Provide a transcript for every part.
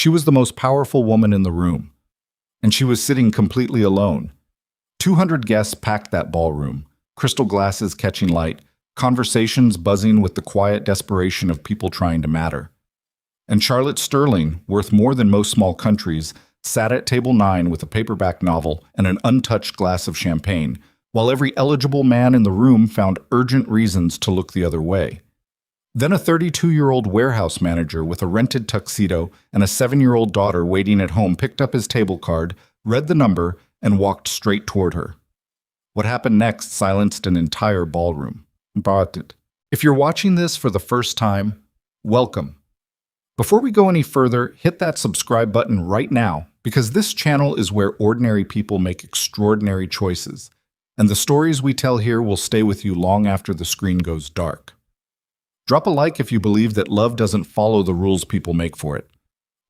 She was the most powerful woman in the room, and she was sitting completely alone. 200 guests packed that ballroom, crystal glasses catching light, conversations buzzing with the quiet desperation of people trying to matter. And Charlotte Sterling, worth more than most small countries, sat at table 9 with a paperback novel and an untouched glass of champagne, while every eligible man in the room found urgent reasons to look the other way. Then a 32-year-old warehouse manager with a rented tuxedo and a 7-year-old daughter waiting at home picked up his table card, read the number, and walked straight toward her. What happened next silenced an entire ballroom. But if you're watching this for the first time, welcome. Before we go any further, hit that subscribe button right now, because this channel is where ordinary people make extraordinary choices, and the stories we tell here will stay with you long after the screen goes dark. Drop a like if you believe that love doesn't follow the rules people make for it,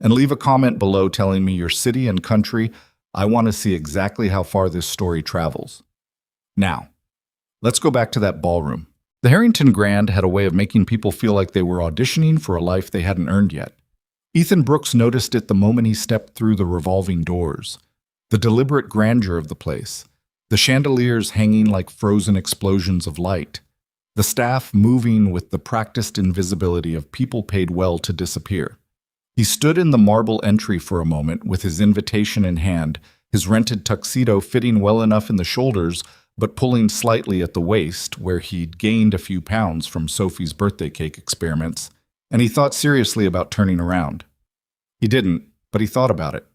and leave a comment below telling me your city and country. I want to see exactly how far this story travels. Now, let's go back to that ballroom. The Harrington Grand had a way of making people feel like they were auditioning for a life they hadn't earned yet. Ethan Brooks noticed it the moment he stepped through the revolving doors. The deliberate grandeur of the place, the chandeliers hanging like frozen explosions of light, the staff moving with the practiced invisibility of people paid well to disappear. He stood in the marble entry for a moment with his invitation in hand, his rented tuxedo fitting well enough in the shoulders but pulling slightly at the waist where he'd gained a few pounds from Sophie's birthday cake experiments, and he thought seriously about turning around. He didn't, but he thought about it.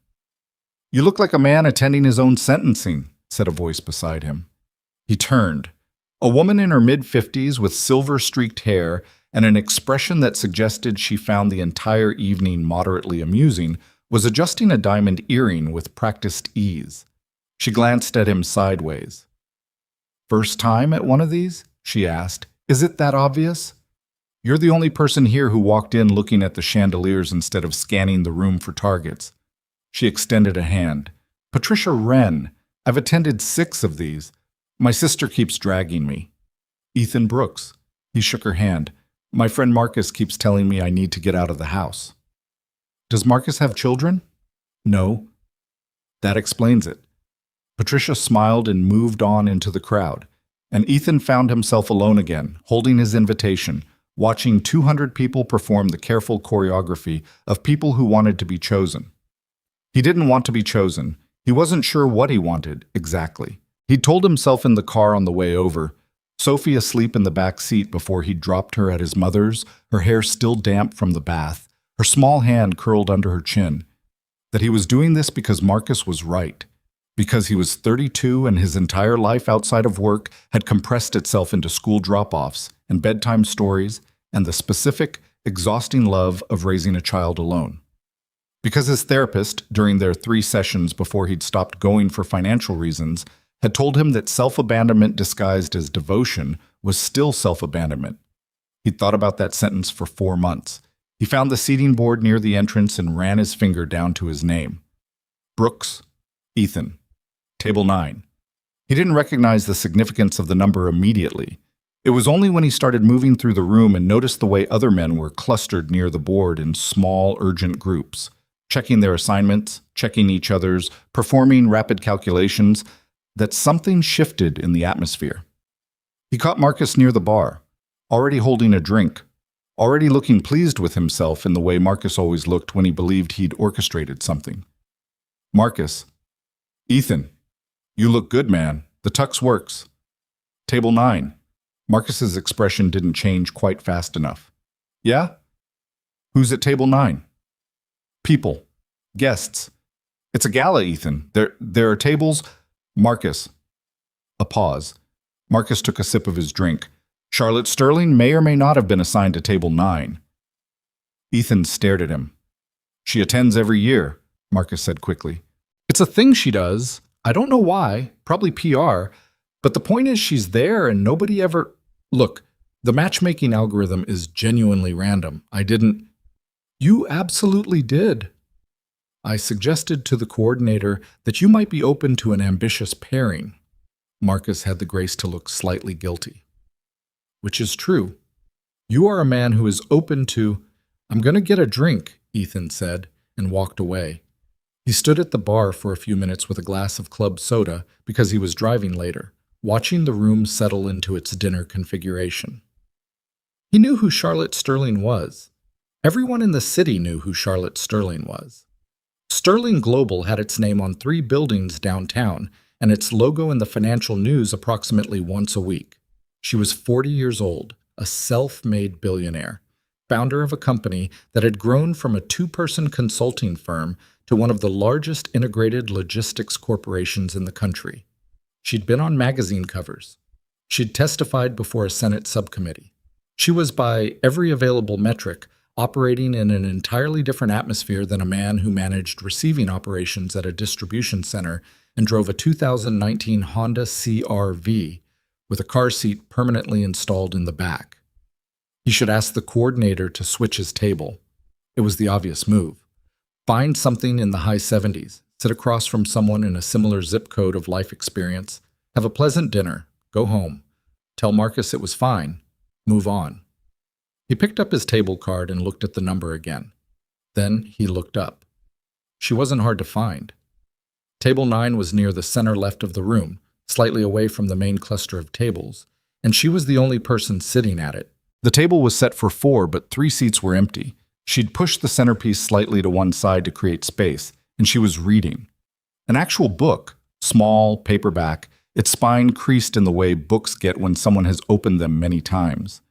"You look like a man attending his own sentencing," said a voice beside him. He turned. A woman in her mid-50s with silver-streaked hair and an expression that suggested she found the entire evening moderately amusing was adjusting a diamond earring with practiced ease. She glanced at him sideways. "First time at one of these?" she asked. "Is it that obvious? You're the only person here who walked in looking at the chandeliers instead of scanning the room for targets." She extended a hand. "Patricia Wren. I've attended 6 of these. My sister keeps dragging me." "Ethan Brooks." He shook her hand. "My friend Marcus keeps telling me I need to get out of the house." "Does Marcus have children?" "No." "That explains it." Patricia smiled and moved on into the crowd, and Ethan found himself alone again, holding his invitation, watching 200 people perform the careful choreography of people who wanted to be chosen. He didn't want to be chosen. He wasn't sure what he wanted, exactly. He'd told himself in the car on the way over, Sophie asleep in the back seat before he dropped her at his mother's, her hair still damp from the bath, her small hand curled under her chin, that he was doing this because Marcus was right. Because he was 32 and his entire life outside of work had compressed itself into school drop-offs and bedtime stories and the specific, exhausting love of raising a child alone. Because his therapist, during their 3 sessions before he'd stopped going for financial reasons, had told him that self-abandonment disguised as devotion was still self-abandonment. He'd thought about that sentence for 4 months. He found the seating board near the entrance and ran his finger down to his name. Brooks, Ethan. Table 9. He didn't recognize the significance of the number immediately. It was only when he started moving through the room and noticed the way other men were clustered near the board in small, urgent groups, checking their assignments, checking each other's, performing rapid calculations, that something shifted in the atmosphere. He caught Marcus near the bar, already holding a drink, already looking pleased with himself in the way Marcus always looked when he believed he'd orchestrated something. "Marcus." "Ethan. You look good, man. The tux works." Table 9. Marcus's expression didn't change quite fast enough. "Yeah? Who's at table 9? "People. Guests. It's a gala, Ethan. There are tables." "Marcus." A pause. Marcus took a sip of his drink. "Charlotte Sterling may or may not have been assigned to table 9. Ethan stared at him. "She attends every year," Marcus said quickly. "It's a thing she does. I don't know why, probably PR, but the point is she's there and nobody ever... Look, the matchmaking algorithm is genuinely random. I didn't... You absolutely did. I suggested to the coordinator that you might be open to an ambitious pairing." Marcus had the grace to look slightly guilty. "Which is true. You are a man who is open to..." "I'm going to get a drink," Ethan said, and walked away. He stood at the bar for a few minutes with a glass of club soda because he was driving later, watching the room settle into its dinner configuration. He knew who Charlotte Sterling was. Everyone in the city knew who Charlotte Sterling was. Sterling Global had its name on 3 buildings downtown and its logo in the financial news approximately once a week. She was 40 years old, a self-made billionaire, founder of a company that had grown from a 2-person consulting firm to one of the largest integrated logistics corporations in the country. She'd been on magazine covers. She'd testified before a Senate subcommittee. She was, by every available metric, operating in an entirely different atmosphere than a man who managed receiving operations at a distribution center and drove a 2019 Honda CR-V with a car seat permanently installed in the back. He should ask the coordinator to switch his table. It was the obvious move. Find something in the high 70s, sit across from someone in a similar zip code of life experience, have a pleasant dinner, go home, tell Marcus it was fine, move on. He picked up his table card and looked at the number again. Then he looked up. She wasn't hard to find. Table 9 was near the center left of the room, slightly away from the main cluster of tables, and she was the only person sitting at it. The table was set for 4, but 3 seats were empty. She'd pushed the centerpiece slightly to one side to create space, and she was reading. An actual book, small, paperback, its spine creased in the way books get when someone has opened them many times.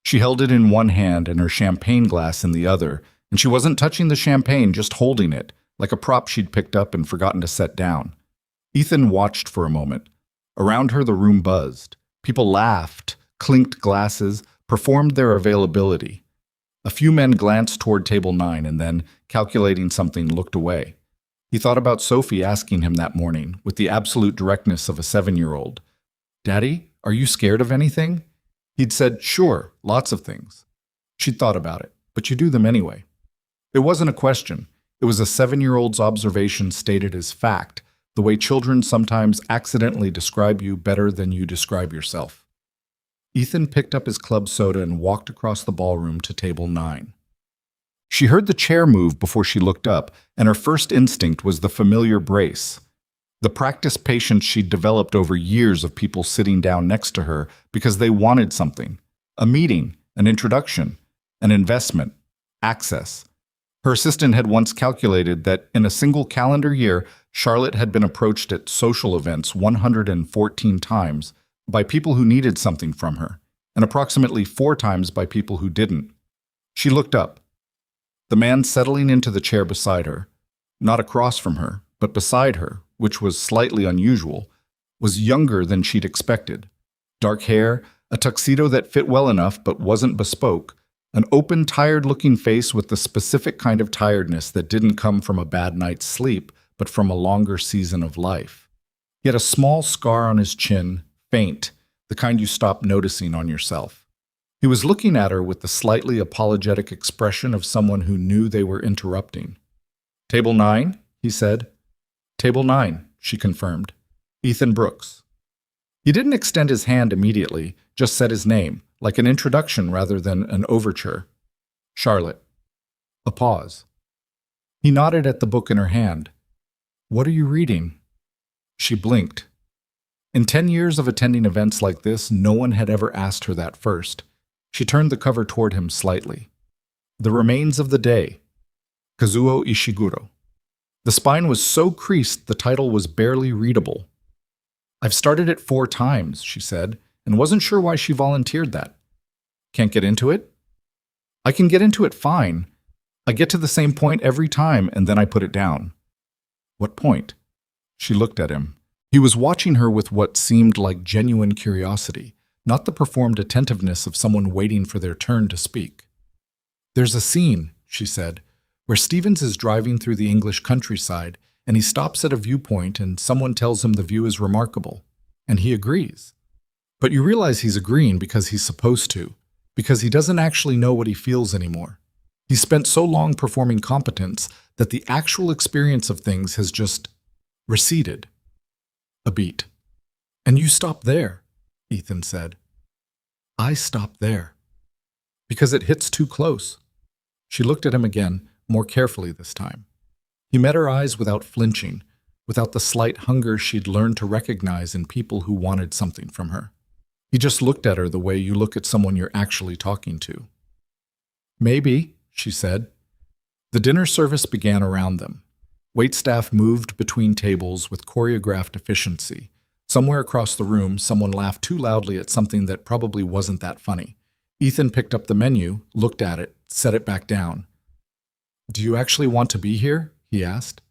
She held it in one hand and her champagne glass in the other, and she wasn't touching the champagne, just holding it, like a prop she'd picked up and forgotten to set down. Ethan watched for a moment. Around her, the room buzzed. People laughed, clinked glasses, performed their availability. A few men glanced toward table 9 and then, calculating something, looked away. He thought about Sophie asking him that morning, with the absolute directness of a 7-year-old. "Daddy, are you scared of anything?" He'd said, "Sure, lots of things." She'd thought about it, "But you do them anyway." It wasn't a question. It was a 7-year-old's observation stated as fact, the way children sometimes accidentally describe you better than you describe yourself. Ethan picked up his club soda and walked across the ballroom to table 9. She heard the chair move before she looked up, and her first instinct was the familiar brace. The practiced patience she'd developed over years of people sitting down next to her because they wanted something. A meeting, an introduction, an investment, access. Her assistant had once calculated that in a single calendar year, Charlotte had been approached at social events 114 times by people who needed something from her, and approximately 4 times by people who didn't. She looked up. The man settling into the chair beside her, not across from her, but beside her, which was slightly unusual, was younger than she'd expected. Dark hair, a tuxedo that fit well enough but wasn't bespoke, an open, tired-looking face with the specific kind of tiredness that didn't come from a bad night's sleep, but from a longer season of life. He had a small scar on his chin, faint, the kind you stop noticing on yourself. He was looking at her with the slightly apologetic expression of someone who knew they were interrupting. "Table 9?" he said. "Table 9, she confirmed. "Ethan Brooks." He didn't extend his hand immediately, just said his name, like an introduction rather than an overture. "Charlotte." A pause. He nodded at the book in her hand. "What are you reading?" She blinked. In 10 years of attending events like this, no one had ever asked her that first. She turned the cover toward him slightly. "The Remains of the Day," Kazuo Ishiguro. The spine was so creased the title was barely readable. "I've started it 4 times, she said, and wasn't sure why she volunteered that. "Can't get into it?" "I can get into it fine. I get to the same point every time, and then I put it down." "What point?" She looked at him. He was watching her with what seemed like genuine curiosity, not the performed attentiveness of someone waiting for their turn to speak. "There's a scene," she said, "where Stevens is driving through the English countryside, and he stops at a viewpoint and someone tells him the view is remarkable, and he agrees. But you realize he's agreeing because he's supposed to, because he doesn't actually know what he feels anymore. He's spent so long performing competence that the actual experience of things has just receded." A beat. "And you stop there," Ethan said. "I stop there. Because it hits too close." She looked at him again, more carefully this time. He met her eyes without flinching, without the slight hunger she'd learned to recognize in people who wanted something from her. He just looked at her the way you look at someone you're actually talking to. "Maybe," she said. The dinner service began around them. Waitstaff moved between tables with choreographed efficiency. Somewhere across the room, someone laughed too loudly at something that probably wasn't that funny. Ethan picked up the menu, looked at it, set it back down. "Do you actually want to be here?" he asked.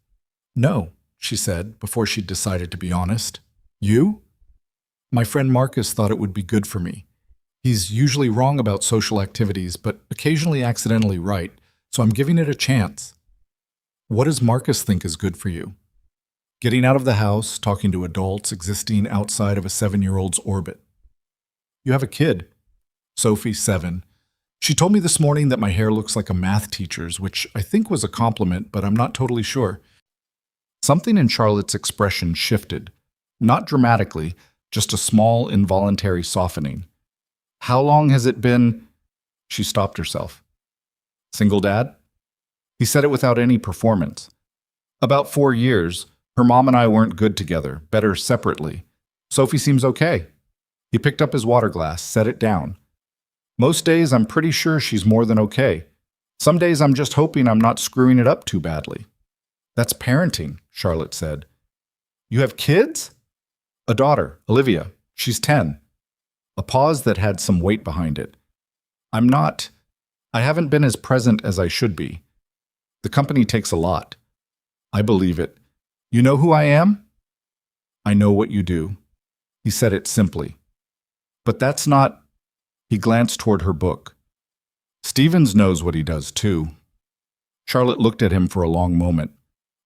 "No," she said, before she'd decided to be honest. "You?" "My friend Marcus thought it would be good for me. He's usually wrong about social activities, but occasionally accidentally right, so I'm giving it a chance." "What does Marcus think is good for you?" "Getting out of the house, talking to adults, existing outside of a 7-year-old's orbit." "You have a kid." "Sophie, 7. She told me this morning that my hair looks like a math teacher's, which I think was a compliment, but I'm not totally sure." Something in Charlotte's expression shifted. Not dramatically, just a small, involuntary softening. "How long has it been—" She stopped herself. "Single dad?" He said it without any performance. "About 4 years. Her mom and I weren't good together, better separately. Sophie seems okay." He picked up his water glass, set it down. "Most days I'm pretty sure she's more than okay. Some days I'm just hoping I'm not screwing it up too badly." "That's parenting," Charlotte said. "You have kids?" "A daughter, Olivia. She's 10. A pause that had some weight behind it. I haven't been as present as I should be. The company takes a lot." "I believe it. You know who I am?" "I know what you do." He said it simply. "But that's not—" He glanced toward her book. "Stevens knows what he does, too." Charlotte looked at him for a long moment.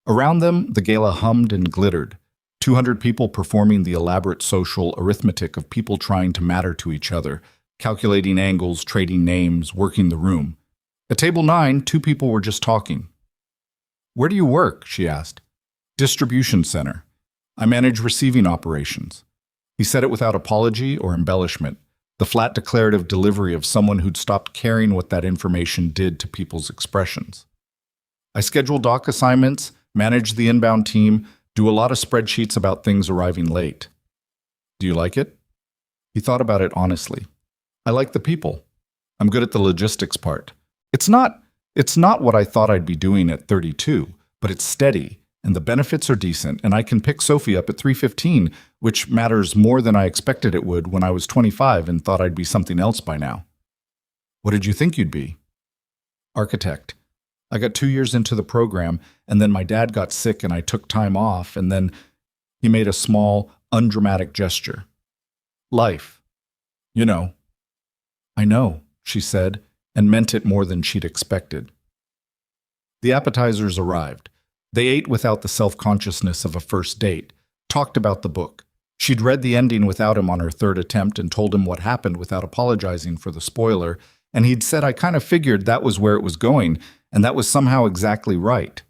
Around them, the gala hummed and glittered. 200 people performing the elaborate social arithmetic of people trying to matter to each other, calculating angles, trading names, working the room. At table 9, 2 people were just talking. "Where do you work?" she asked. "Distribution center. I manage receiving operations." He said it without apology or embellishment, the flat declarative delivery of someone who'd stopped caring what that information did to people's expressions. "I schedule doc assignments, manage the inbound team, do a lot of spreadsheets about things arriving late." "Do you like it?" He thought about it honestly. "I like the people. I'm good at the logistics part. It's not what I thought I'd be doing at 32, but it's steady, and the benefits are decent, and I can pick Sophie up at 3:15, which matters more than I expected it would when I was 25 and thought I'd be something else by now." "What did you think you'd be?" "Architect. I got 2 years into the program, and then my dad got sick and I took time off, and then—" He made a small, undramatic gesture. "Life. You know." "I know," she said, and meant it more than she'd expected. The appetizers arrived. They ate without the self-consciousness of a first date, talked about the book. She'd read the ending without him on her 3rd attempt and told him what happened without apologizing for the spoiler, and he'd said, "I kind of figured that was where it was going, and that was somehow exactly right."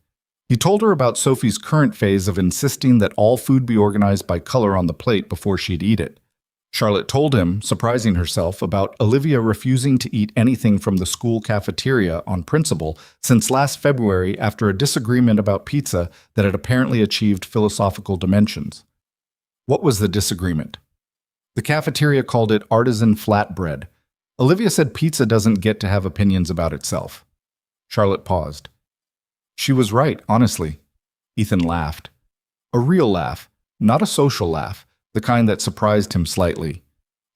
He told her about Sophie's current phase of insisting that all food be organized by color on the plate before she'd eat it. Charlotte told him, surprising herself, about Olivia refusing to eat anything from the school cafeteria on principle since last February after a disagreement about pizza that had apparently achieved philosophical dimensions. What was the disagreement? The cafeteria called it artisan flatbread. Olivia said pizza doesn't get to have opinions about itself. Charlotte paused. She was right, honestly. Ethan laughed. A real laugh, not a social laugh, the kind that surprised him slightly.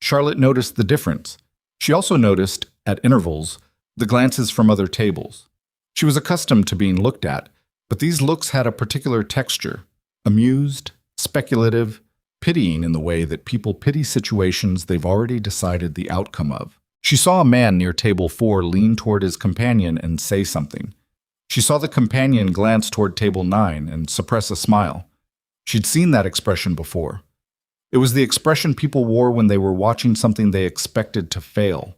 Charlotte noticed the difference. She also noticed, at intervals, the glances from other tables. She was accustomed to being looked at, but these looks had a particular texture, amused, speculative, pitying in the way that people pity situations they've already decided the outcome of. She saw a man near table 4 lean toward his companion and say something. She saw the companion glance toward table 9 and suppress a smile. She'd seen that expression before. It was the expression people wore when they were watching something they expected to fail.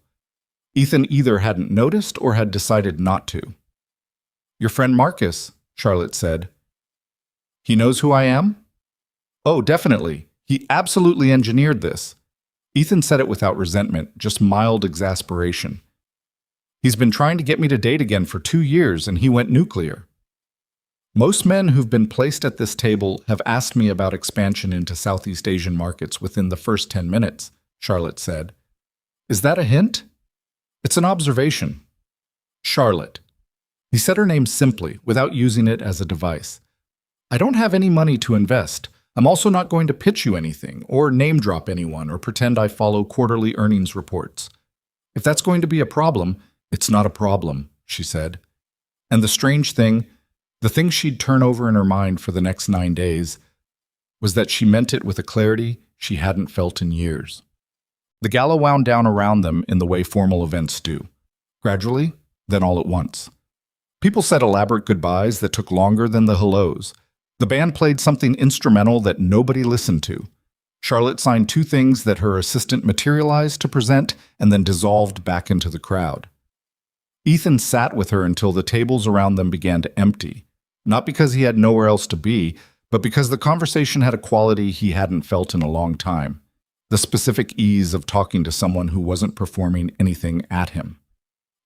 Ethan either hadn't noticed or had decided not to. "Your friend Marcus," Charlotte said. "He knows who I am?" "Oh, definitely. He absolutely engineered this." Ethan said it without resentment, just mild exasperation. "He's been trying to get me to date again for 2 years, and he went nuclear." Most men who've been placed at this table have asked me about expansion into Southeast Asian markets within the first 10 minutes, Charlotte said. Is that a hint? It's an observation. Charlotte. He said her name simply, without using it as a device. I don't have any money to invest. I'm also not going to pitch you anything, or name drop anyone, or pretend I follow quarterly earnings reports. If that's going to be a problem, it's not a problem, she said. And the strange thing, the thing she'd turn over in her mind for the next 9 days, was that she meant it with a clarity she hadn't felt in years. The gala wound down around them in the way formal events do. Gradually, then all at once. People said elaborate goodbyes that took longer than the hellos. The band played something instrumental that nobody listened to. Charlotte signed 2 things that her assistant materialized to present and then dissolved back into the crowd. Ethan sat with her until the tables around them began to empty, not because he had nowhere else to be, but because the conversation had a quality he hadn't felt in a long time, the specific ease of talking to someone who wasn't performing anything at him.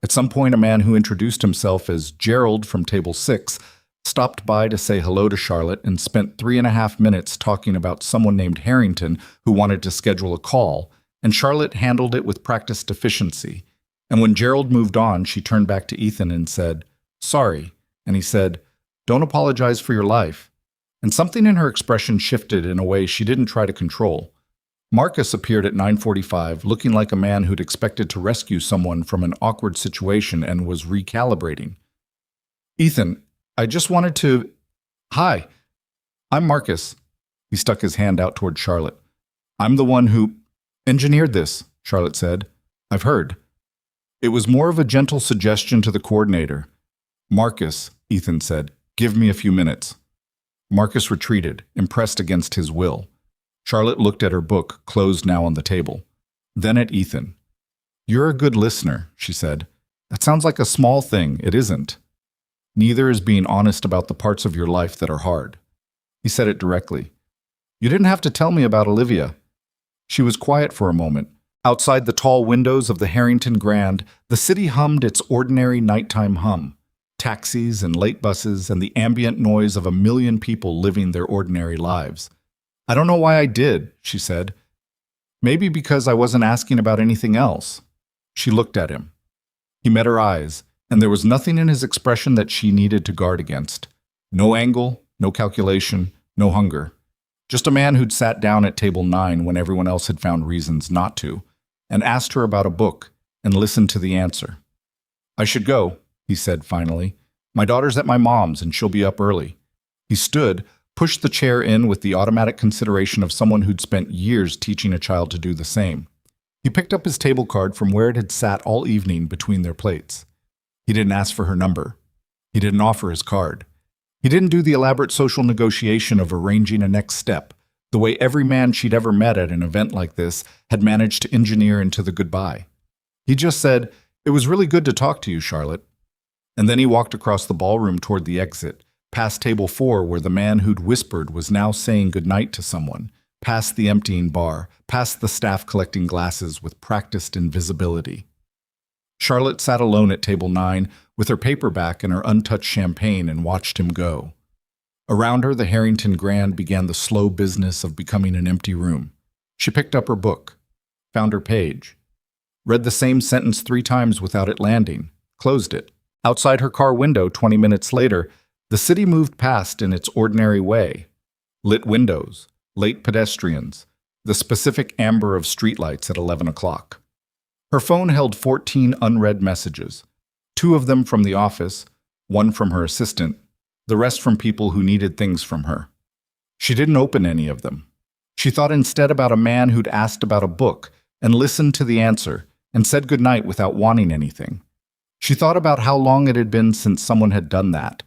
At some point, a man who introduced himself as Gerald from Table 6 stopped by to say hello to Charlotte and spent 3.5 minutes talking about someone named Harrington who wanted to schedule a call, and Charlotte handled it with practiced efficiency. And when Gerald moved on, she turned back to Ethan and said, "Sorry," and he said, "Don't apologize for your life." And something in her expression shifted in a way she didn't try to control. Marcus appeared at 9:45, looking like a man who'd expected to rescue someone from an awkward situation and was recalibrating. "Ethan, I just wanted to... Hi, I'm Marcus." He stuck his hand out toward Charlotte. "I'm the one who engineered this," Charlotte said. "I've heard." It was more of a gentle suggestion to the coordinator. "Marcus," Ethan said, "give me a few minutes." Marcus retreated, impressed against his will. Charlotte looked at her book, closed now on the table. Then at Ethan. "You're a good listener," she said. "That sounds like a small thing. It isn't. Neither is being honest about the parts of your life that are hard." He said it directly. "You didn't have to tell me about Olivia." She was quiet for a moment. Outside the tall windows of the Harrington Grand, the city hummed its ordinary nighttime hum. Taxis and late buses and the ambient noise of 1,000,000 people living their ordinary lives. "I don't know why I did," she said. "Maybe because I wasn't asking about anything else." She looked at him. He met her eyes, and there was nothing in his expression that she needed to guard against. No angle, no calculation, no hunger. Just a man who'd sat down at table 9 when everyone else had found reasons not to, and asked her about a book, and listened to the answer. "I should go," he said finally. "My daughter's at my mom's, and she'll be up early." He stood, pushed the chair in with the automatic consideration of someone who'd spent years teaching a child to do the same. He picked up his table card from where it had sat all evening between their plates. He didn't ask for her number. He didn't offer his card. He didn't do the elaborate social negotiation of arranging a next step, the way every man she'd ever met at an event like this had managed to engineer into the goodbye. He just said, "It was really good to talk to you, Charlotte." And then he walked across the ballroom toward the exit, past table 4 where the man who'd whispered was now saying goodnight to someone, past the emptying bar, past the staff collecting glasses with practiced invisibility. Charlotte sat alone at table 9 with her paperback and her untouched champagne and watched him go. Around her, the Harrington Grand began the slow business of becoming an empty room. She picked up her book, found her page, read the same sentence 3 times without it landing, closed it. Outside her car window 20 minutes later, the city moved past in its ordinary way. Lit windows, late pedestrians, the specific amber of streetlights at 11 o'clock. Her phone held 14 unread messages, 2 of them from the office, 1 from her assistant, the rest from people who needed things from her. She didn't open any of them. She thought instead about a man who'd asked about a book and listened to the answer and said goodnight without wanting anything. She thought about how long it had been since someone had done that.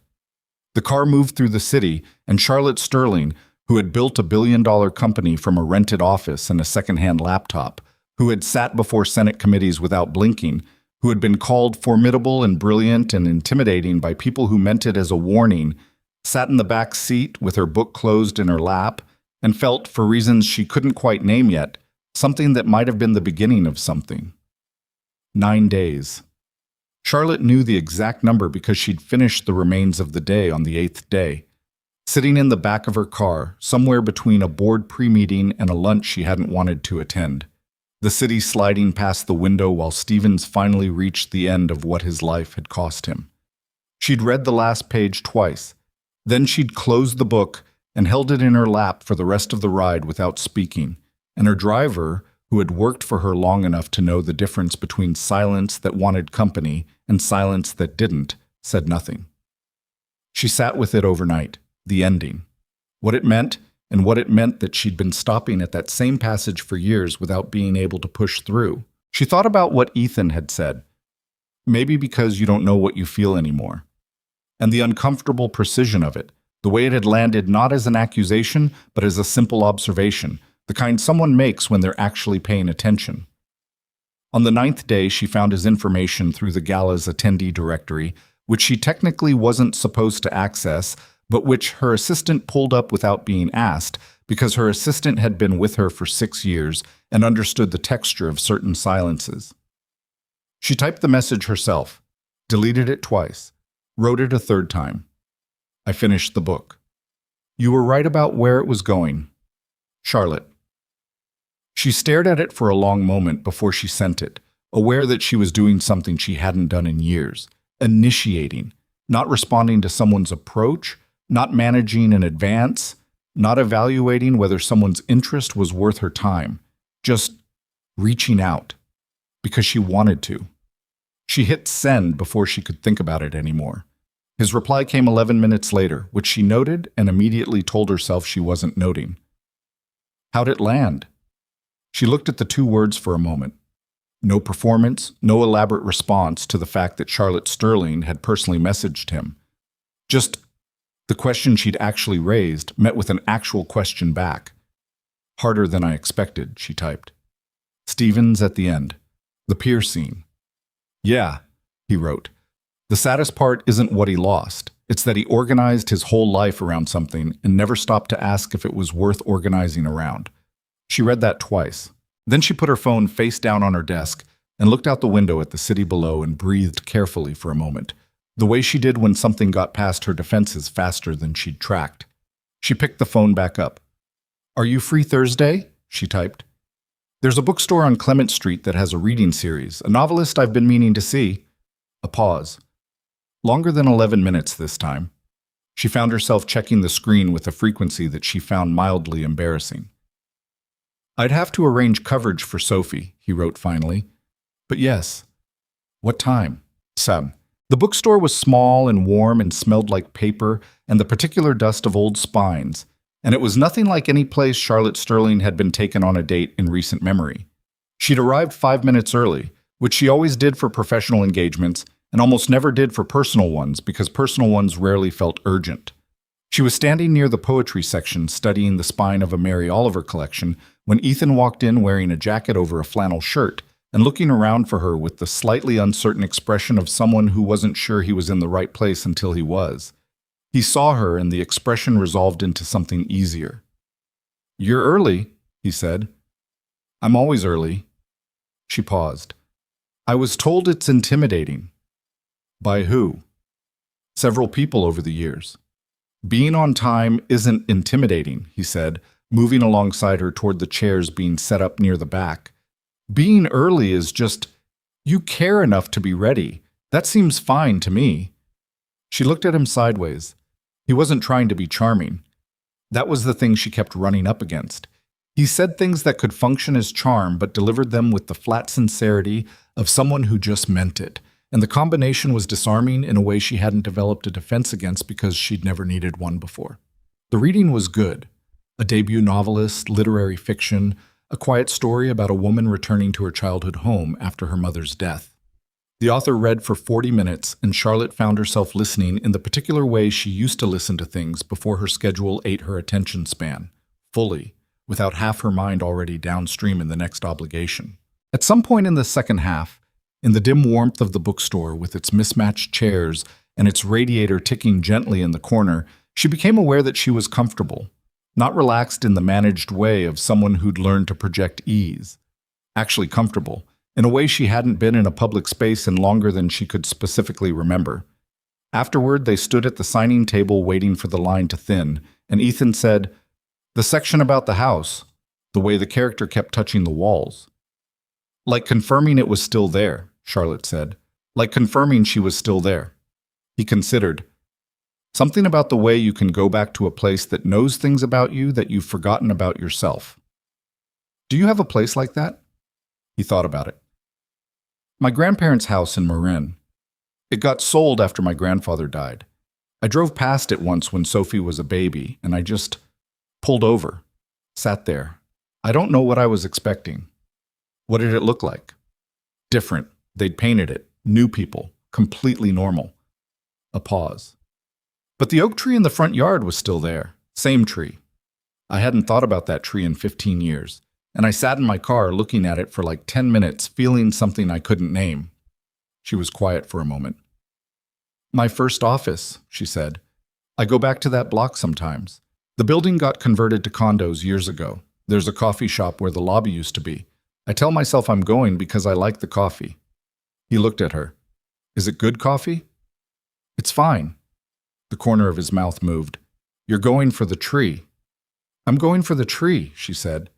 The car moved through the city, and Charlotte Sterling, who had built a billion-dollar company from a rented office and a second-hand laptop, who had sat before Senate committees without blinking, who had been called formidable and brilliant and intimidating by people who meant it as a warning, sat in the back seat with her book closed in her lap and felt, for reasons she couldn't quite name yet, something that might have been the beginning of something. 9 days. Charlotte knew the exact number because she'd finished the remains of the day on the 8th day. Sitting in the back of her car, somewhere between a board pre-meeting and a lunch she hadn't wanted to attend. The city sliding past the window while Stevens finally reached the end of what his life had cost him. She'd read the last page twice. Then she'd closed the book and held it in her lap for the rest of the ride without speaking, and her driver, who had worked for her long enough to know the difference between silence that wanted company and silence that didn't, said nothing. She sat with it overnight, the ending, what it meant, and what it meant that she'd been stopping at that same passage for years without being able to push through. She thought about what Ethan had said. Maybe because you don't know what you feel anymore. And the uncomfortable precision of it, the way it had landed not as an accusation, but as a simple observation, the kind someone makes when they're actually paying attention. On the 9th day, she found his information through the gala's attendee directory, which she technically wasn't supposed to access, but which her assistant pulled up without being asked, because her assistant had been with her for 6 years and understood the texture of certain silences. She typed the message herself, deleted it twice, wrote it a third time. I finished the book. You were right about where it was going. Charlotte. She stared at it for a long moment before she sent it, aware that she was doing something she hadn't done in years, initiating, not responding to someone's approach, not managing in advance, not evaluating whether someone's interest was worth her time, just reaching out, because she wanted to. She hit send before she could think about it anymore. His reply came 11 minutes later, which she noted and immediately told herself she wasn't noting. How'd it land? She looked at the 2 words for a moment. No performance, no elaborate response to the fact that Charlotte Sterling had personally messaged him. Just the question she'd actually raised met with an actual question back. Harder than I expected, she typed. Stevens at the end. The pier scene. Yeah, he wrote. The saddest part isn't what he lost. It's that he organized his whole life around something and never stopped to ask if it was worth organizing around. She read that twice. Then she put her phone face down on her desk and looked out the window at the city below and breathed carefully for a moment, the way she did when something got past her defenses faster than she'd tracked. She picked the phone back up. Are you free Thursday? She typed. There's a bookstore on Clement Street that has a reading series, a novelist I've been meaning to see. A pause. Longer than 11 minutes this time. She found herself checking the screen with a frequency that she found mildly embarrassing. I'd have to arrange coverage for Sophie, he wrote finally. But yes. What time? Sam. The bookstore was small and warm and smelled like paper and the particular dust of old spines, and it was nothing like any place Charlotte Sterling had been taken on a date in recent memory. She'd arrived 5 minutes early, which she always did for professional engagements and almost never did for personal ones because personal ones rarely felt urgent. She was standing near the poetry section studying the spine of a Mary Oliver collection when Ethan walked in wearing a jacket over a flannel shirt and looking around for her with the slightly uncertain expression of someone who wasn't sure he was in the right place until he was. He saw her and the expression resolved into something easier. You're early, he said. I'm always early. She paused. I was told it's intimidating. By who? Several people over the years. Being on time isn't intimidating, he said, moving alongside her toward the chairs being set up near the back. Being early is just, you care enough to be ready. That seems fine to me. She looked at him sideways. He wasn't trying to be charming. That was the thing she kept running up against. He said things that could function as charm but delivered them with the flat sincerity of someone who just meant it. And the combination was disarming in a way she hadn't developed a defense against because she'd never needed one before. The reading was good. A debut novelist, literary fiction, a quiet story about a woman returning to her childhood home after her mother's death. The author read for 40 minutes, and Charlotte found herself listening in the particular way she used to listen to things before her schedule ate her attention span, fully, without half her mind already downstream in the next obligation. At some point in the second half, in the dim warmth of the bookstore with its mismatched chairs and its radiator ticking gently in the corner, she became aware that she was comfortable, not relaxed in the managed way of someone who'd learned to project ease. Actually comfortable, In a way, she hadn't been in a public space in longer than she could specifically remember. Afterward, they stood at the signing table waiting for the line to thin, and Ethan said, "The section about the house," the way the character kept touching the walls. "Like confirming it was still there," Charlotte said. "Like confirming she was still there." He considered, "Something about the way you can go back to a place that knows things about you that you've forgotten about yourself." "Do you have a place like that?" He thought about it. "My grandparents' house in Marin. It got sold after my grandfather died. I drove past it once when Sophie was a baby, and I just pulled over, sat there. I don't know what I was expecting." "What did it look like?" "Different. They'd painted it. New people. Completely normal." A pause. "But the oak tree in the front yard was still there. Same tree." "I hadn't thought about that tree in 15 years, and I sat in my car looking at it for like 10 minutes, feeling something I couldn't name." She was quiet for a moment. "My first office," she said. "I go back to that block sometimes. The building got converted to condos years ago. There's a coffee shop where the lobby used to be. I tell myself I'm going because I like the coffee." He looked at her. "Is it good coffee?" "It's fine." The corner of his mouth moved. "You're going for the tree." "I'm going for the tree," she said.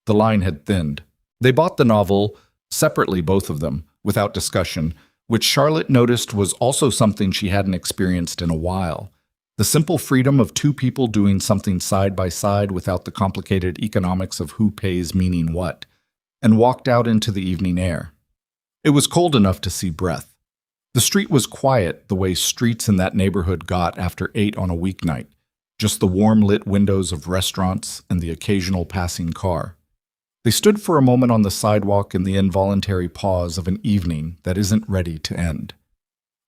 The line had thinned. They bought the novel, separately both of them, without discussion, which Charlotte noticed was also something she hadn't experienced in a while. The simple freedom of two people doing something side by side without the complicated economics of who pays meaning what, and walked out into the evening air. It was cold enough to see breath. The street was quiet the way streets in that neighborhood got after 8 on a weeknight, just the warm-lit windows of restaurants and the occasional passing car. They stood for a moment on the sidewalk in the involuntary pause of an evening that isn't ready to end.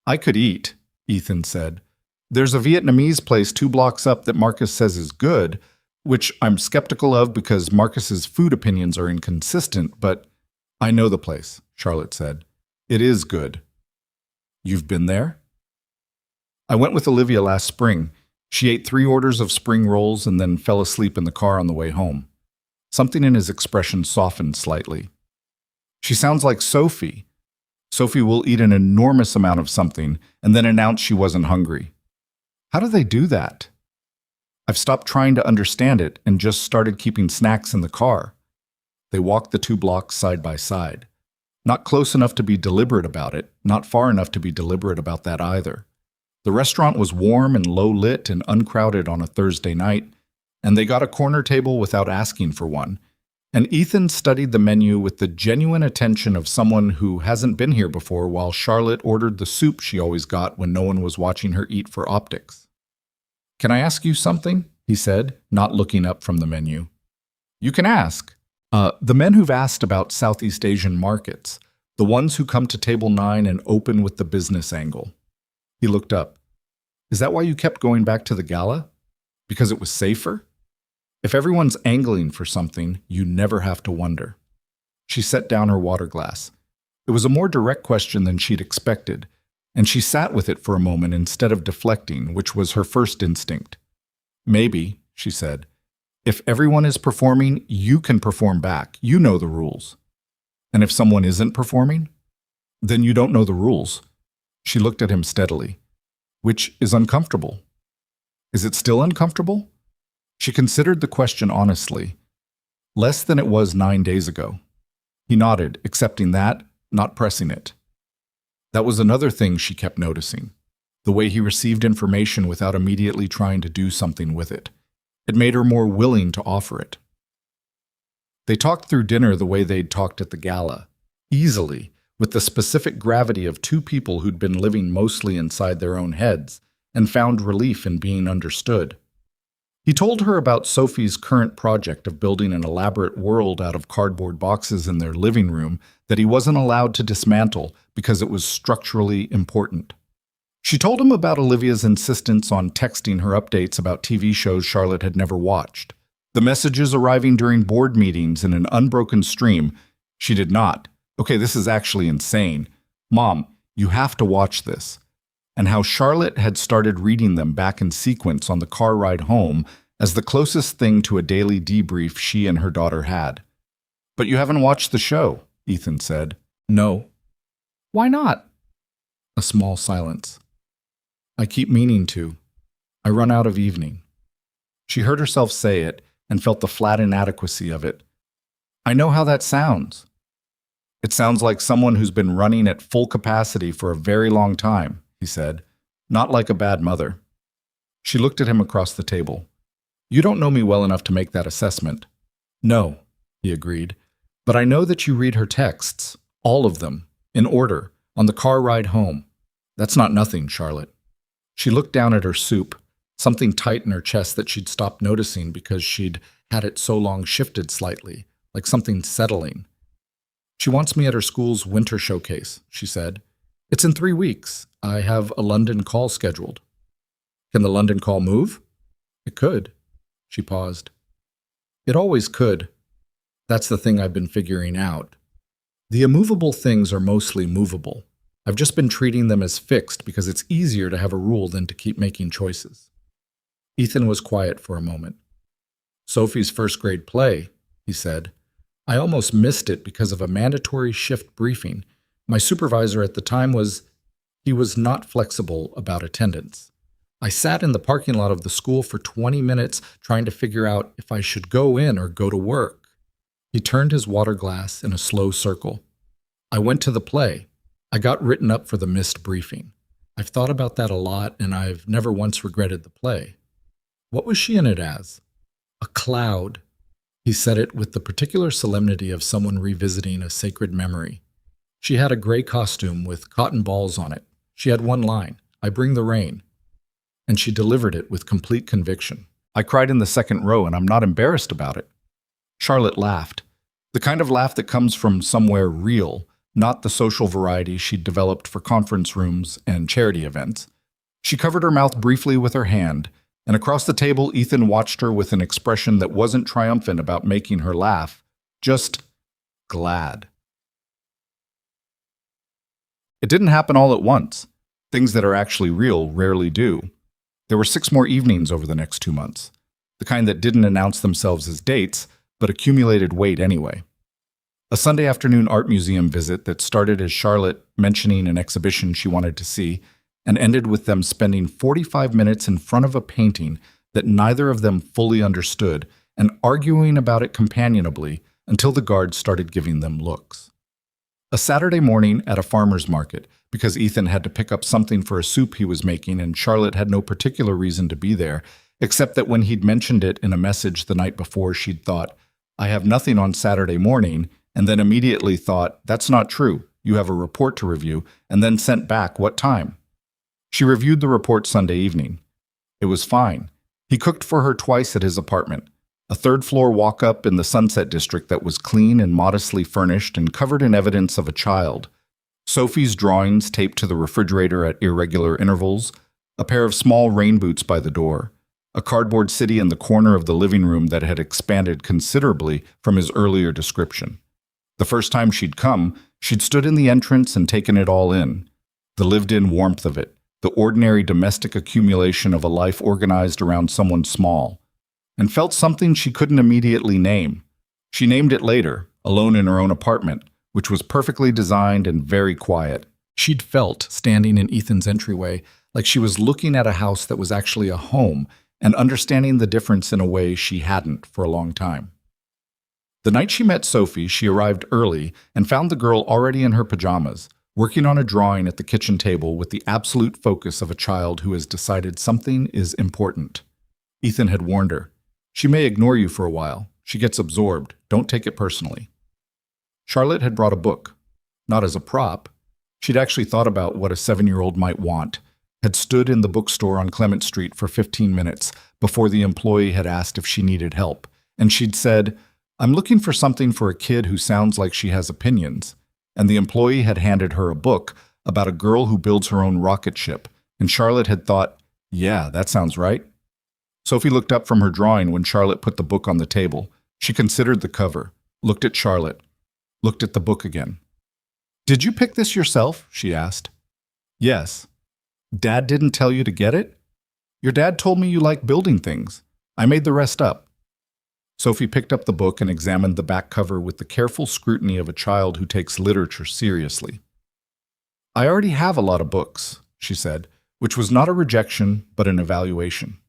"I could eat," Ethan said. "There's a Vietnamese place 2 blocks up that Marcus says is good, which I'm skeptical of because Marcus's food opinions are inconsistent, but—" "I know the place," Charlotte said. "It is good." "You've been there?" "I went with Olivia last spring. She ate 3 orders of spring rolls and then fell asleep in the car on the way home." Something in his expression softened slightly. "She sounds like Sophie. Sophie will eat an enormous amount of something and then announce she wasn't hungry. How do they do that?" "I've stopped trying to understand it and just started keeping snacks in the car." They walked the 2 blocks side by side. Not close enough to be deliberate about it, not far enough to be deliberate about that either. The restaurant was warm and low-lit and uncrowded on a Thursday night, and they got a corner table without asking for one, and Ethan studied the menu with the genuine attention of someone who hasn't been here before while Charlotte ordered the soup she always got when no one was watching her eat for optics. "Can I ask you something?" he said, not looking up from the menu. "You can ask. The men who've asked about Southeast Asian markets, the ones who come to table 9 and open with the business angle." He looked up. "Is that why you kept going back to the gala? Because it was safer? If everyone's angling for something, you never have to wonder." She set down her water glass. It was a more direct question than she'd expected, and she sat with it for a moment instead of deflecting, which was her first instinct. "Maybe," she said. "If everyone is performing, you can perform back. You know the rules. And if someone isn't performing, then you don't know the rules." She looked at him steadily. "Which is uncomfortable." "Is it still uncomfortable?" She considered the question honestly. "Less than it was 9 days ago." He nodded, accepting that, not pressing it. That was another thing she kept noticing. The way he received information without immediately trying to do something with it. It made her more willing to offer it. They talked through dinner the way they'd talked at the gala, easily, with the specific gravity of 2 people who'd been living mostly inside their own heads and found relief in being understood. He told her about Sophie's current project of building an elaborate world out of cardboard boxes in their living room that he wasn't allowed to dismantle because it was structurally important. She told him about Olivia's insistence on texting her updates about TV shows Charlotte had never watched. The messages arriving during board meetings in an unbroken stream. She did not. "Okay, this is actually insane. Mom, you have to watch this." And how Charlotte had started reading them back in sequence on the car ride home as the closest thing to a daily debrief she and her daughter had. "But you haven't watched the show," Ethan said. No. Why not? A small silence. I keep meaning to. I run out of evening. She heard herself say it and felt the flat inadequacy of it. I know how that sounds. It sounds like someone who's been running at full capacity for a very long time, he said, not like a bad mother. She looked at him across the table. You don't know me well enough to make that assessment. No, he agreed, but I know that you read her texts, all of them, in order, on the car ride home. That's not nothing, Charlotte. She looked down at her soup, something tight in her chest that she'd stopped noticing because she'd had it so long shifted slightly, like something settling. She wants me at her school's winter showcase, she said. It's in 3 weeks. I have a London call scheduled. Can the London call move? It could. She paused. It always could. That's the thing I've been figuring out. The immovable things are mostly movable. I've just been treating them as fixed because it's easier to have a rule than to keep making choices. Ethan was quiet for a moment. Sophie's first grade play, he said. I almost missed it because of a mandatory shift briefing. My supervisor at the time was not flexible about attendance. I sat in the parking lot of the school for 20 minutes trying to figure out if I should go in or go to work. He turned his water glass in a slow circle. I went to the play. I got written up for the missed briefing. I've thought about that a lot, and I've never once regretted the play. What was she in it as? A cloud. He said it with the particular solemnity of someone revisiting a sacred memory. She had a gray costume with cotton balls on it. She had one line, I bring the rain. And she delivered it with complete conviction. I cried in the second row, and I'm not embarrassed about it. Charlotte laughed. The kind of laugh that comes from somewhere real, not the social variety she'd developed for conference rooms and charity events. She covered her mouth briefly with her hand, and across the table Ethan watched her with an expression that wasn't triumphant about making her laugh, just glad. It didn't happen all at once. Things that are actually real rarely do. There were 6 more evenings over the next 2 months, the kind that didn't announce themselves as dates, but accumulated weight anyway. A Sunday afternoon art museum visit that started as Charlotte mentioning an exhibition she wanted to see and ended with them spending 45 minutes in front of a painting that neither of them fully understood and arguing about it companionably until the guards started giving them looks. A Saturday morning at a farmer's market because Ethan had to pick up something for a soup he was making and Charlotte had no particular reason to be there, except that when he'd mentioned it in a message the night before, she'd thought, I have nothing on Saturday morning, and then immediately thought, that's not true, you have a report to review, and then sent back what time. She reviewed the report Sunday evening. It was fine. He cooked for her twice at his apartment, a 3rd-floor walk-up in the Sunset District that was clean and modestly furnished and covered in evidence of a child. Sophie's drawings taped to the refrigerator at irregular intervals, a pair of small rain boots by the door, a cardboard city in the corner of the living room that had expanded considerably from his earlier description. The first time she'd come, she'd stood in the entrance and taken it all in. The lived-in warmth of it, the ordinary domestic accumulation of a life organized around someone small, and felt something she couldn't immediately name. She named it later, alone in her own apartment, which was perfectly designed and very quiet. She'd felt, standing in Ethan's entryway, like she was looking at a house that was actually a home and understanding the difference in a way she hadn't for a long time. The night she met Sophie, she arrived early and found the girl already in her pajamas, working on a drawing at the kitchen table with the absolute focus of a child who has decided something is important. Ethan had warned her, she may ignore you for a while. She gets absorbed. Don't take it personally. Charlotte had brought a book, not as a prop. She'd actually thought about what a 7-year-old might want, had stood in the bookstore on Clement Street for 15 minutes before the employee had asked if she needed help, and she'd said, I'm looking for something for a kid who sounds like she has opinions, and the employee had handed her a book about a girl who builds her own rocket ship, and Charlotte had thought, yeah, that sounds right. Sophie looked up from her drawing when Charlotte put the book on the table. She considered the cover, looked at Charlotte, looked at the book again. Did you pick this yourself? She asked. Yes. Dad didn't tell you to get it? Your dad told me you like building things. I made the rest up. Sophie picked up the book and examined the back cover with the careful scrutiny of a child who takes literature seriously. "I already have a lot of books," she said, which was not a rejection, but an evaluation.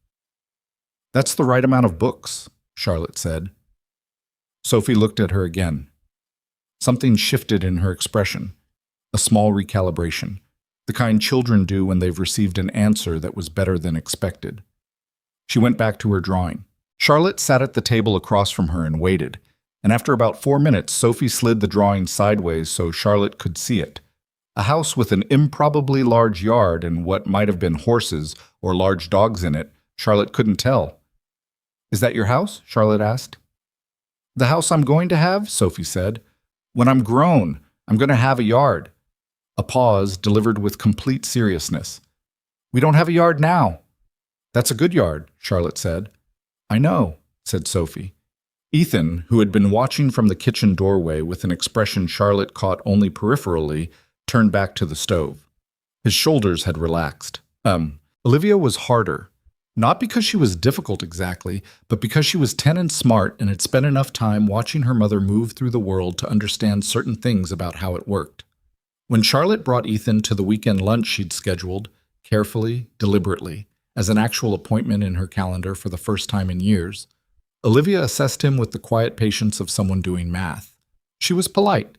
"That's the right amount of books," Charlotte said. Sophie looked at her again. Something shifted in her expression, a small recalibration, the kind children do when they've received an answer that was better than expected. She went back to her drawing. Charlotte sat at the table across from her and waited, and after about 4 minutes, Sophie slid the drawing sideways so Charlotte could see it. A house with an improbably large yard and what might have been horses or large dogs in it, Charlotte couldn't tell. "Is that your house?" Charlotte asked. "The house I'm going to have," Sophie said. "When I'm grown, I'm going to have a yard." A pause delivered with complete seriousness. "We don't have a yard now." "That's a good yard," Charlotte said. "I know," said Sophie. Ethan, who had been watching from the kitchen doorway with an expression Charlotte caught only peripherally, turned back to the stove. His shoulders had relaxed. Olivia was harder. Not because she was difficult exactly, but because she was 10 and smart and had spent enough time watching her mother move through the world to understand certain things about how it worked. When Charlotte brought Ethan to the weekend lunch she'd scheduled, carefully, deliberately, as an actual appointment in her calendar for the first time in years, Olivia assessed him with the quiet patience of someone doing math. She was polite.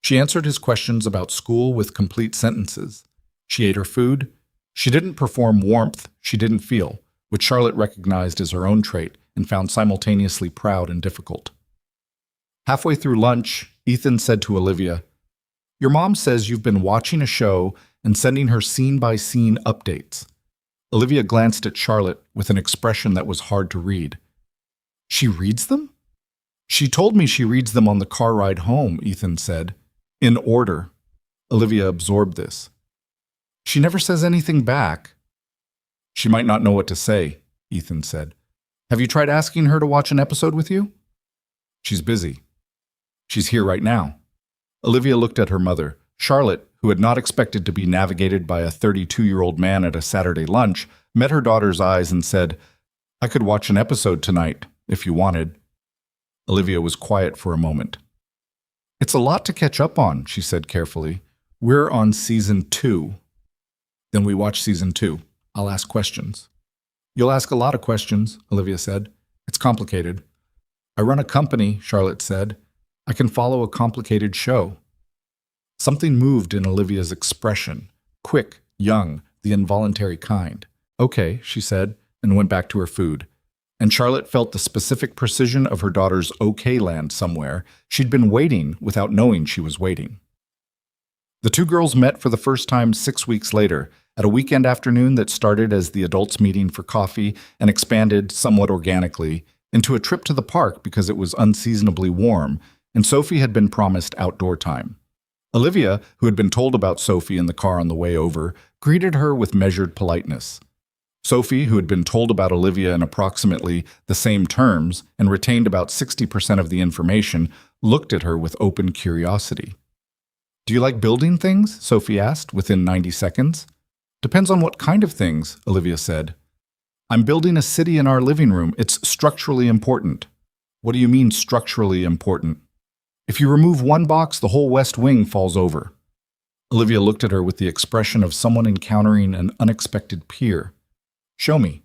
She answered his questions about school with complete sentences. She ate her food. She didn't perform warmth she didn't feel, which Charlotte recognized as her own trait and found simultaneously proud and difficult. Halfway through lunch, Ethan said to Olivia, "Your mom says you've been watching a show and sending her scene-by-scene updates." Olivia glanced at Charlotte with an expression that was hard to read. "She reads them?" "She told me she reads them on the car ride home," Ethan said. "In order." Olivia absorbed this. "She never says anything back." "She might not know what to say," Ethan said. "Have you tried asking her to watch an episode with you?" "She's busy." "She's here right now." Olivia looked at her mother. Charlotte, who had not expected to be navigated by a 32-year-old man at a Saturday lunch, met her daughter's eyes and said, "I could watch an episode tonight, if you wanted." Olivia was quiet for a moment. "It's a lot to catch up on," she said carefully. "We're on season 2. "Then we watch season 2. I'll ask questions." "You'll ask a lot of questions," Olivia said. "It's complicated." "I run a company," Charlotte said. "I can follow a complicated show." Something moved in Olivia's expression, quick, young, the involuntary kind. "Okay," she said, and went back to her food. And Charlotte felt the specific precision of her daughter's okay land somewhere. She'd been waiting without knowing she was waiting. The two girls met for the first time 6 weeks later, at a weekend afternoon that started as the adults' meeting for coffee and expanded, somewhat organically, into a trip to the park because it was unseasonably warm, and Sophie had been promised outdoor time. Olivia, who had been told about Sophie in the car on the way over, greeted her with measured politeness. Sophie, who had been told about Olivia in approximately the same terms and retained about 60% of the information, looked at her with open curiosity. "Do you like building things?" Sophie asked within 90 seconds. "Depends on what kind of things," Olivia said. "I'm building a city in our living room. It's structurally important." "What do you mean structurally important?" "If you remove one box, the whole west wing falls over." Olivia looked at her with the expression of someone encountering an unexpected peer. "Show me."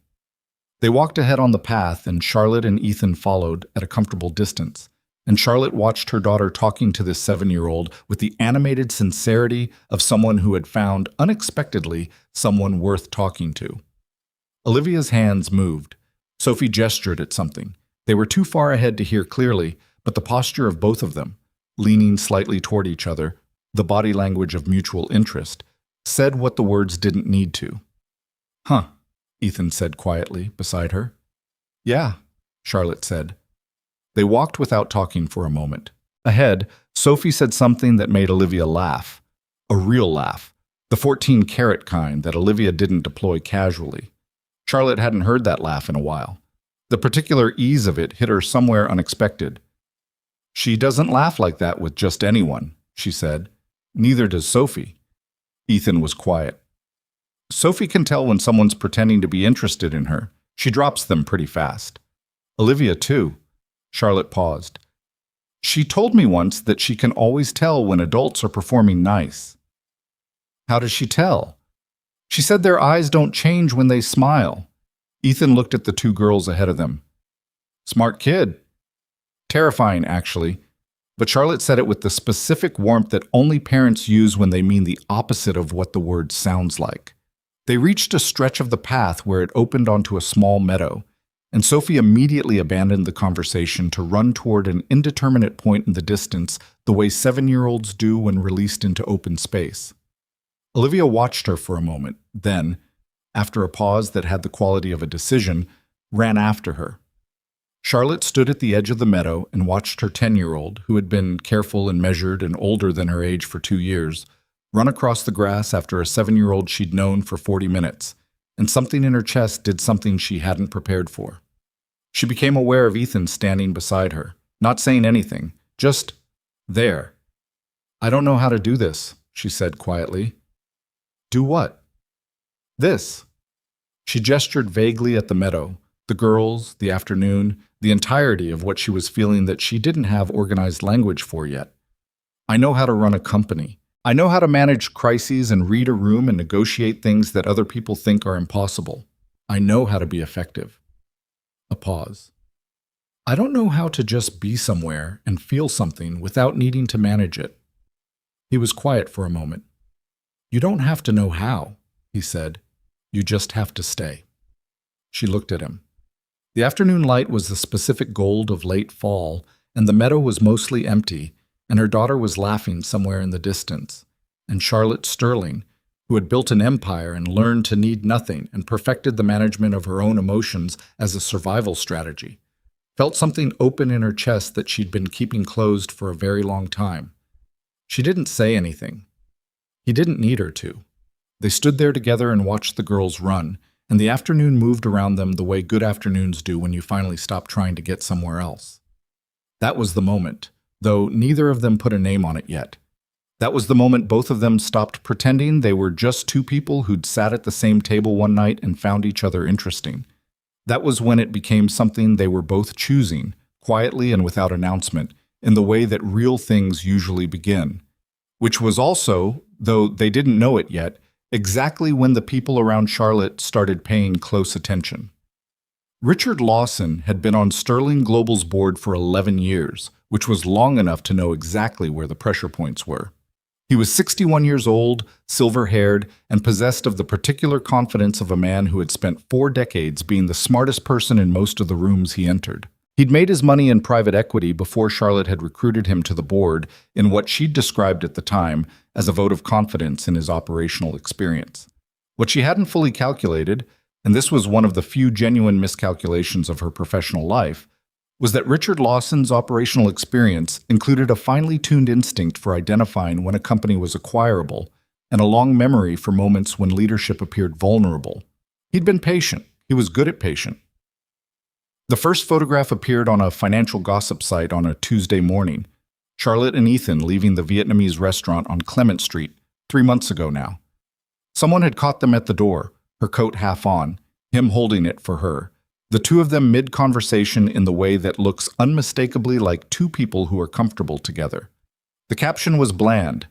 They walked ahead on the path, and Charlotte and Ethan followed at a comfortable distance. And Charlotte watched her daughter talking to this 7-year-old with the animated sincerity of someone who had found, unexpectedly, someone worth talking to. Olivia's hands moved. Sophie gestured at something. They were too far ahead to hear clearly, but the posture of both of them, leaning slightly toward each other, the body language of mutual interest, said what the words didn't need to. "Huh," Ethan said quietly beside her. "Yeah," Charlotte said. They walked without talking for a moment. Ahead, Sophie said something that made Olivia laugh. A real laugh. The 14-carat kind that Olivia didn't deploy casually. Charlotte hadn't heard that laugh in a while. The particular ease of it hit her somewhere unexpected. "She doesn't laugh like that with just anyone," she said. "Neither does Sophie." Ethan was quiet. "Sophie can tell when someone's pretending to be interested in her. She drops them pretty fast." "Olivia, too." Charlotte paused. She told me once that she can always tell when adults are performing nice. How does she tell? She said their eyes don't change when they smile. Ethan looked at the two girls ahead of them. Smart kid. Terrifying, actually. But Charlotte said it with the specific warmth that only parents use when they mean the opposite of what the word sounds like. They reached a stretch of the path where it opened onto a small meadow, and Sophie immediately abandoned the conversation to run toward an indeterminate point in the distance the way 7-year-olds do when released into open space. Olivia watched her for a moment, then, after a pause that had the quality of a decision, ran after her. Charlotte stood at the edge of the meadow and watched her 10-year-old, who had been careful and measured and older than her age for 2 years, run across the grass after a 7-year-old she'd known for 40 minutes, and something in her chest did something she hadn't prepared for. She became aware of Ethan standing beside her, not saying anything, just there. I don't know how to do this, she said quietly. Do what? This. She gestured vaguely at the meadow, the girls, the afternoon, the entirety of what she was feeling that she didn't have organized language for yet. I know how to run a company. I know how to manage crises and read a room and negotiate things that other people think are impossible. I know how to be effective. A pause. I don't know how to just be somewhere and feel something without needing to manage it. He was quiet for a moment. You don't have to know how, he said. You just have to stay. She looked at him. The afternoon light was the specific gold of late fall, and the meadow was mostly empty, and her daughter was laughing somewhere in the distance. And Charlotte Sterling, who had built an empire and learned to need nothing and perfected the management of her own emotions as a survival strategy, felt something open in her chest that she'd been keeping closed for a very long time. She didn't say anything. He didn't need her to. They stood there together and watched the girls run, and the afternoon moved around them the way good afternoons do when you finally stop trying to get somewhere else. That was the moment, though neither of them put a name on it yet. That was the moment both of them stopped pretending they were just two people who'd sat at the same table one night and found each other interesting. That was when it became something they were both choosing, quietly and without announcement, in the way that real things usually begin. Which was also, though they didn't know it yet, exactly when the people around Charlotte started paying close attention. Richard Lawson had been on Sterling Global's board for 11 years, which was long enough to know exactly where the pressure points were. He was 61 years old, silver-haired, and possessed of the particular confidence of a man who had spent 4 decades being the smartest person in most of the rooms he entered. He'd made his money in private equity before Charlotte had recruited him to the board in what she'd described at the time as a vote of confidence in his operational experience. What she hadn't fully calculated, and this was one of the few genuine miscalculations of her professional life, was that Richard Lawson's operational experience included a finely tuned instinct for identifying when a company was acquirable and a long memory for moments when leadership appeared vulnerable. He'd been patient. He was good at patient. The first photograph appeared on a financial gossip site on a Tuesday morning. Charlotte and Ethan leaving the Vietnamese restaurant on Clement Street 3 months ago now. Someone had caught them at the door, her coat half on, him holding it for her. The two of them mid-conversation in the way that looks unmistakably like two people who are comfortable together. The caption was bland.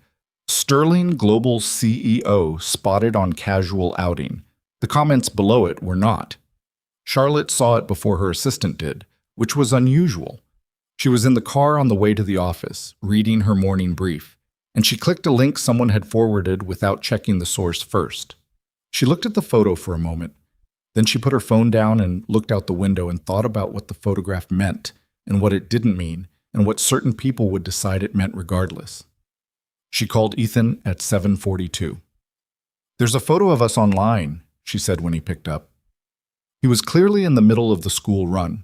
Sterling Global CEO spotted on casual outing. The comments below it were not. Charlotte saw it before her assistant did, which was unusual. She was in the car on the way to the office, reading her morning brief, and she clicked a link someone had forwarded without checking the source first. She looked at the photo for a moment. Then she put her phone down and looked out the window and thought about what the photograph meant and what it didn't mean and what certain people would decide it meant regardless. She called Ethan at 7:42. "There's a photo of us online," she said when he picked up. He was clearly in the middle of the school run.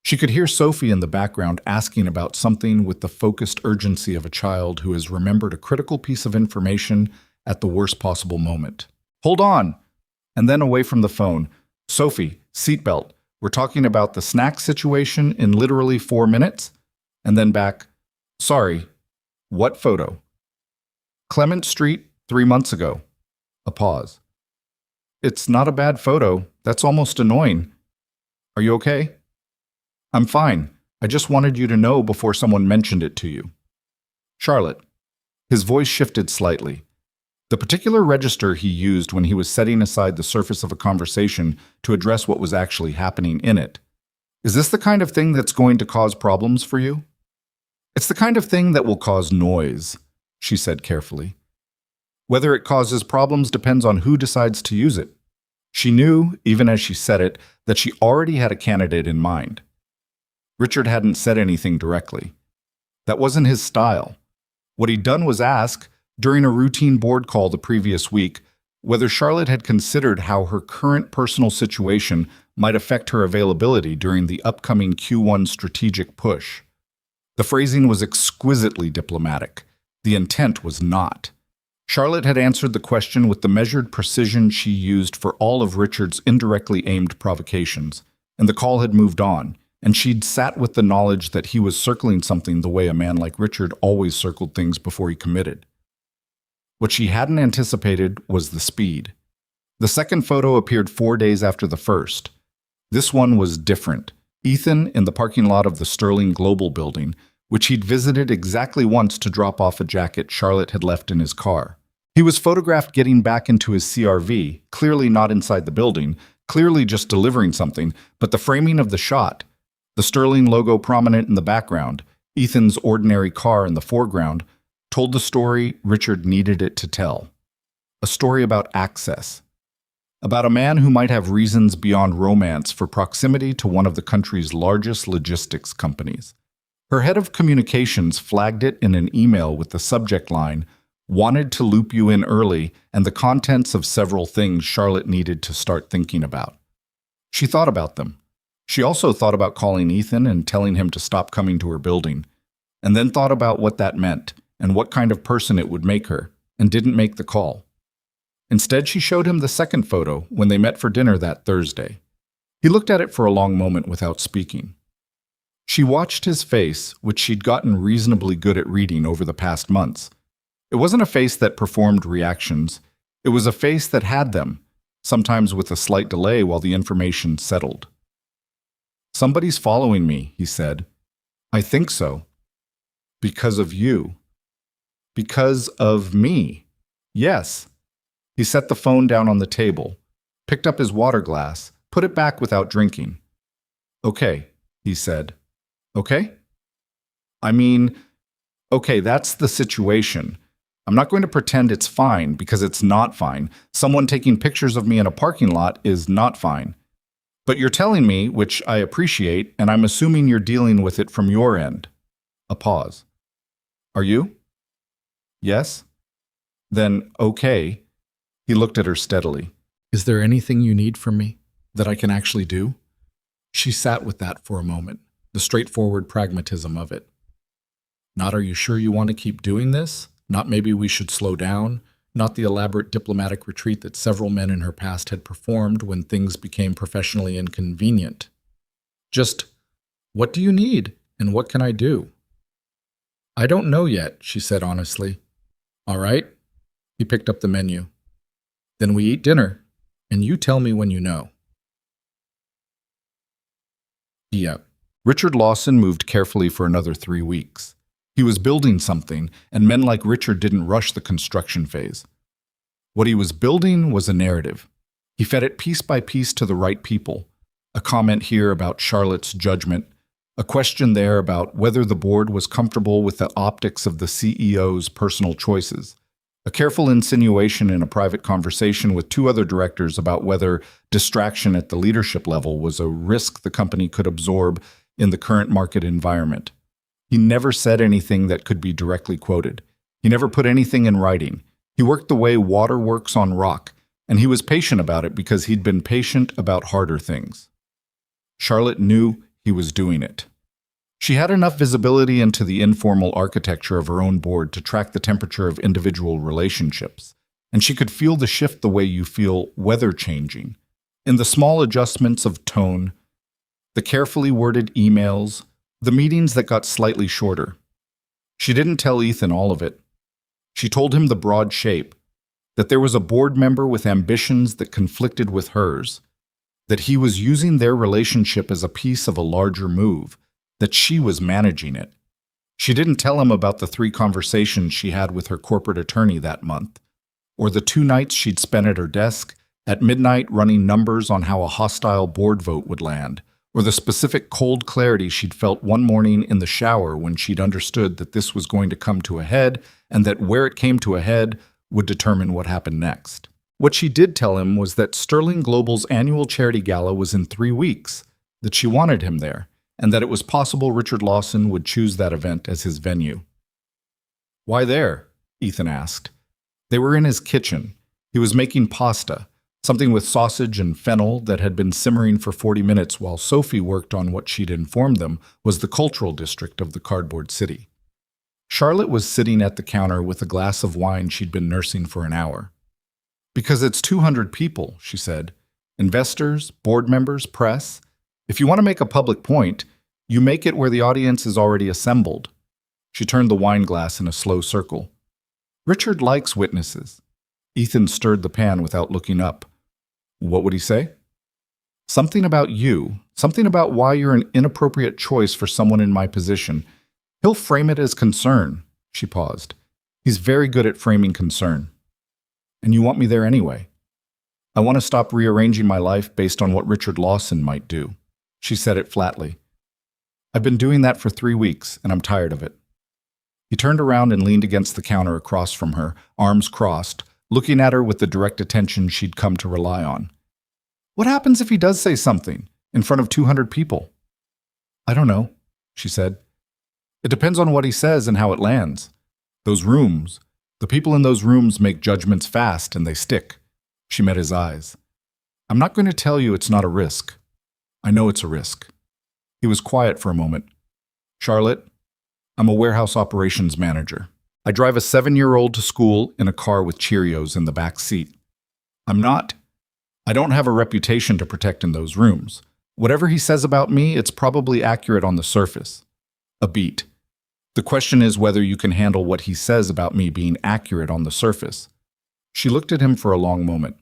She could hear Sophie in the background asking about something with the focused urgency of a child who has remembered a critical piece of information at the worst possible moment. "Hold on!" And then away from the phone, "Sophie, seatbelt. We're talking about the snack situation in literally 4 minutes." And then back, "Sorry, what photo?" "Clement Street, 3 months ago." A pause. "It's not a bad photo. That's almost annoying. Are you okay?" "I'm fine. I just wanted you to know before someone mentioned it to you. Charlotte. His voice shifted slightly. The particular register he used when he was setting aside the surface of a conversation to address what was actually happening in it. Is this the kind of thing that's going to cause problems for you? It's the kind of thing that will cause noise, she said carefully. Whether it causes problems depends on who decides to use it. She knew, even as she said it, that she already had a candidate in mind. Richard hadn't said anything directly. That wasn't his style. What he'd done was ask, during a routine board call the previous week, whether Charlotte had considered how her current personal situation might affect her availability during the upcoming Q1 strategic push. The phrasing was exquisitely diplomatic. The intent was not. Charlotte had answered the question with the measured precision she used for all of Richard's indirectly aimed provocations, and the call had moved on, and she'd sat with the knowledge that he was circling something the way a man like Richard always circled things before he committed. What she hadn't anticipated was the speed. The second photo appeared 4 days after the first. This one was different. Ethan in the parking lot of the Sterling Global building, which he'd visited exactly once to drop off a jacket Charlotte had left in his car. He was photographed getting back into his CRV, clearly not inside the building, clearly just delivering something, but the framing of the shot, the Sterling logo prominent in the background, Ethan's ordinary car in the foreground, told the story Richard needed it to tell. A story about access. About a man who might have reasons beyond romance for proximity to one of the country's largest logistics companies. Her head of communications flagged it in an email with the subject line, "Wanted to loop you in early," and the contents of several things Charlotte needed to start thinking about. She thought about them. She also thought about calling Ethan and telling him to stop coming to her building, and then thought about what that meant and what kind of person it would make her, and didn't make the call. Instead, she showed him the second photo when they met for dinner that Thursday. He looked at it for a long moment without speaking. She watched his face, which she'd gotten reasonably good at reading over the past months. It wasn't a face that performed reactions. It was a face that had them, sometimes with a slight delay while the information settled. "Somebody's following me," he said. "I think so. Because of you." "Because of me?" "Yes." He set the phone down on the table, picked up his water glass, put it back without drinking. "Okay," he said. "Okay? I mean, okay, that's the situation. I'm not going to pretend it's fine because it's not fine. Someone taking pictures of me in a parking lot is not fine. But you're telling me, which I appreciate, and I'm assuming you're dealing with it from your end." A pause. "Are you?" "Yes." "Then, okay." He looked at her steadily. "Is there anything you need from me that I can actually do?" She sat with that for a moment, the straightforward pragmatism of it. Not "are you sure you want to keep doing this?" Not "maybe we should slow down?" Not the elaborate diplomatic retreat that several men in her past had performed when things became professionally inconvenient. Just, "What do you need, and what can I do?" "I don't know yet," she said honestly. "All right." He picked up the menu. "Then we eat dinner, and you tell me when you know." Yeah. Richard Lawson moved carefully for another 3 weeks. He was building something, and men like Richard didn't rush the construction phase. What he was building was a narrative. He fed it piece by piece to the right people. A comment here about Charlotte's judgment, a question there about whether the board was comfortable with the optics of the CEO's personal choices, a careful insinuation in a private conversation with 2 other directors about whether distraction at the leadership level was a risk the company could absorb in the current market environment. He never said anything that could be directly quoted. He never put anything in writing. He worked the way water works on rock, and he was patient about it because he'd been patient about harder things. Charlotte knew he was doing it. She had enough visibility into the informal architecture of her own board to track the temperature of individual relationships, and she could feel the shift the way you feel weather changing, in the small adjustments of tone, the carefully worded emails, the meetings that got slightly shorter. She didn't tell Ethan all of it. She told him the broad shape, that there was a board member with ambitions that conflicted with hers, that he was using their relationship as a piece of a larger move, that she was managing it. She didn't tell him about the 3 conversations she had with her corporate attorney that month, or the 2 nights she'd spent at her desk, at midnight running numbers on how a hostile board vote would land, or the specific cold clarity she'd felt one morning in the shower when she'd understood that this was going to come to a head and that where it came to a head would determine what happened next. What she did tell him was that Sterling Global's annual charity gala was in 3 weeks, that she wanted him there, and that it was possible Richard Lawson would choose that event as his venue. "Why there?" Ethan asked. They were in his kitchen. He was making pasta, something with sausage and fennel that had been simmering for 40 minutes while Sophie worked on what she'd informed them was the cultural district of the cardboard city. Charlotte was sitting at the counter with a glass of wine she'd been nursing for an hour. "Because it's 200 people," she said. "Investors, board members, press. If you want to make a public point, you make it where the audience is already assembled." She turned the wine glass in a slow circle. "Richard likes witnesses." Ethan stirred the pan without looking up. "What would he say?" "Something about you, something about why you're an inappropriate choice for someone in my position. He'll frame it as concern." She paused. "He's very good at framing concern." "And you want me there anyway?" "I want to stop rearranging my life based on what Richard Lawson might do." She said it flatly. "I've been doing that for 3 weeks, and I'm tired of it." He turned around and leaned against the counter across from her, arms crossed, looking at her with the direct attention she'd come to rely on. "What happens if he does say something, in front of 200 people?" "I don't know," she said. "It depends on what he says and how it lands. Those rooms, the people in those rooms make judgments fast and they stick." She met his eyes. "I'm not going to tell you it's not a risk. I know it's a risk." He was quiet for a moment. "Charlotte, I'm a warehouse operations manager. I drive a 7-year-old to school in a car with Cheerios in the back seat. I don't have a reputation to protect in those rooms. Whatever he says about me, it's probably accurate on the surface. A beat. The question is whether you can handle what he says about me being accurate on the surface." She looked at him for a long moment.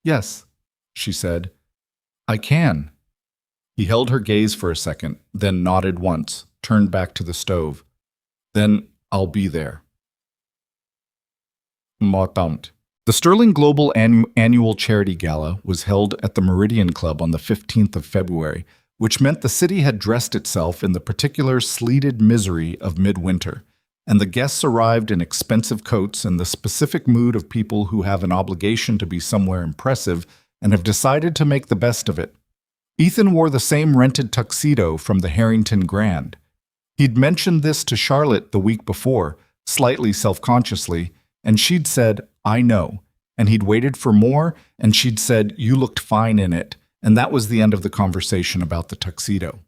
"Yes," she said. "I can." He held her gaze for a second, then nodded once, turned back to the stove. "Then I'll be there." Motaunt. The Sterling Global Annual Charity Gala was held at the Meridian Club on the 15th of February, which meant the city had dressed itself in the particular sleeted misery of midwinter, and the guests arrived in expensive coats in the specific mood of people who have an obligation to be somewhere impressive and have decided to make the best of it. Ethan wore the same rented tuxedo from the Harrington Grand. He'd mentioned this to Charlotte the week before, slightly self-consciously, and she'd said, "I know," and he'd waited for more, and she'd said, "You looked fine in it," and that was the end of the conversation about the tuxedo.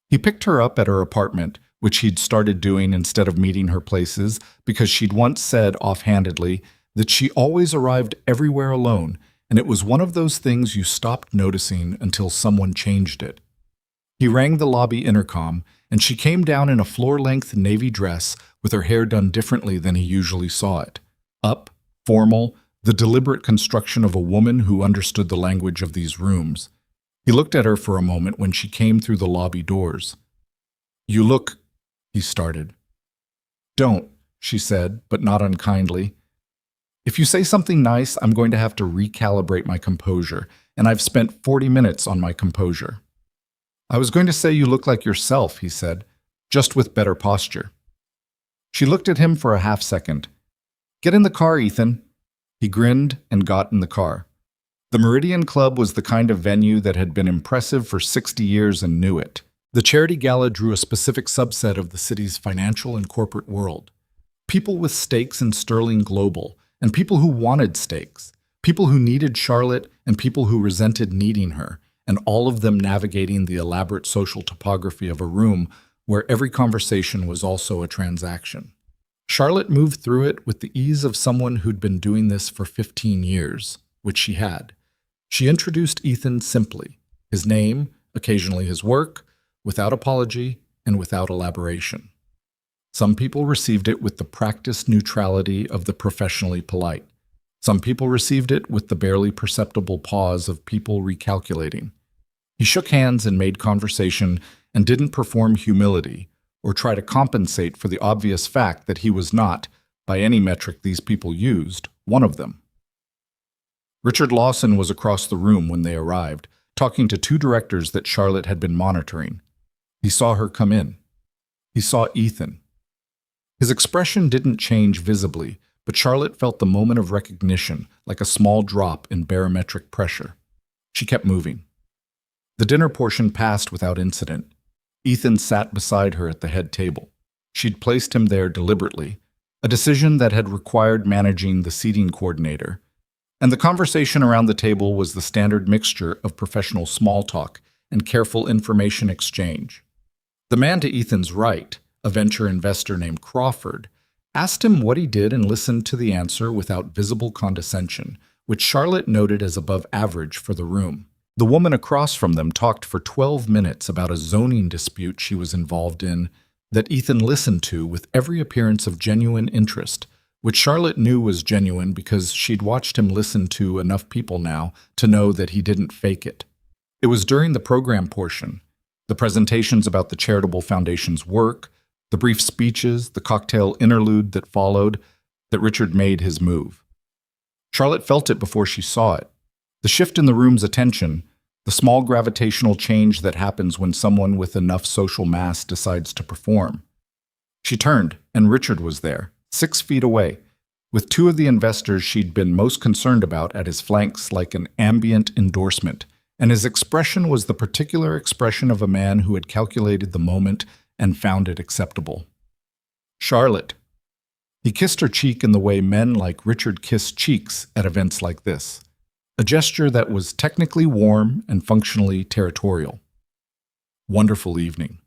He picked her up at her apartment, which he'd started doing instead of meeting her places, because she'd once said offhandedly that she always arrived everywhere alone, and it was one of those things you stopped noticing until someone changed it. He rang the lobby intercom, and she came down in a floor-length navy dress with her hair done differently than he usually saw it. Up, formal, the deliberate construction of a woman who understood the language of these rooms. He looked at her for a moment when she came through the lobby doors. "You look," he started. "Don't," she said, but not unkindly. "If you say something nice, I'm going to have to recalibrate my composure, and I've spent 40 minutes on my composure." "I was going to say you look like yourself," he said, "just with better posture." She looked at him for a half-second. "Get in the car, Ethan." He grinned and got in the car. The Meridian Club was the kind of venue that had been impressive for 60 years and knew it. The charity gala drew a specific subset of the city's financial and corporate world. People with stakes in Sterling Global, and people who wanted stakes, people who needed Charlotte and people who resented needing her, and all of them navigating the elaborate social topography of a room where every conversation was also a transaction. Charlotte moved through it with the ease of someone who'd been doing this for 15 years, which she had. She introduced Ethan simply, his name, occasionally his work, without apology and without elaboration. Some people received it with the practiced neutrality of the professionally polite. Some people received it with the barely perceptible pause of people recalculating. He shook hands and made conversation, and didn't perform humility or try to compensate for the obvious fact that he was not, by any metric these people used, one of them. Richard Lawson was across the room when they arrived, talking to two directors that Charlotte had been monitoring. He saw her come in. He saw Ethan. His expression didn't change visibly, but Charlotte felt the moment of recognition, like a small drop in barometric pressure. She kept moving. The dinner portion passed without incident. Ethan sat beside her at the head table. She'd placed him there deliberately, a decision that had required managing the seating coordinator. And the conversation around the table was the standard mixture of professional small talk and careful information exchange. The man to Ethan's right, a venture investor named Crawford, asked him what he did and listened to the answer without visible condescension, which Charlotte noted as above average for the room. The woman across from them talked for 12 minutes about a zoning dispute she was involved in that Ethan listened to with every appearance of genuine interest, which Charlotte knew was genuine because she'd watched him listen to enough people now to know that he didn't fake it. It was during the program portion, the presentations about the charitable foundation's work, the brief speeches, the cocktail interlude that followed, that Richard made his move. Charlotte felt it before she saw it. The shift in the room's attention, the small gravitational change that happens when someone with enough social mass decides to perform. She turned, and Richard was there, 6 feet away, with two of the investors she'd been most concerned about at his flanks like an ambient endorsement, and his expression was the particular expression of a man who had calculated the moment and found it acceptable. Charlotte. He kissed her cheek in the way men like Richard kiss cheeks at events like this, a gesture that was technically warm and functionally territorial. Wonderful evening.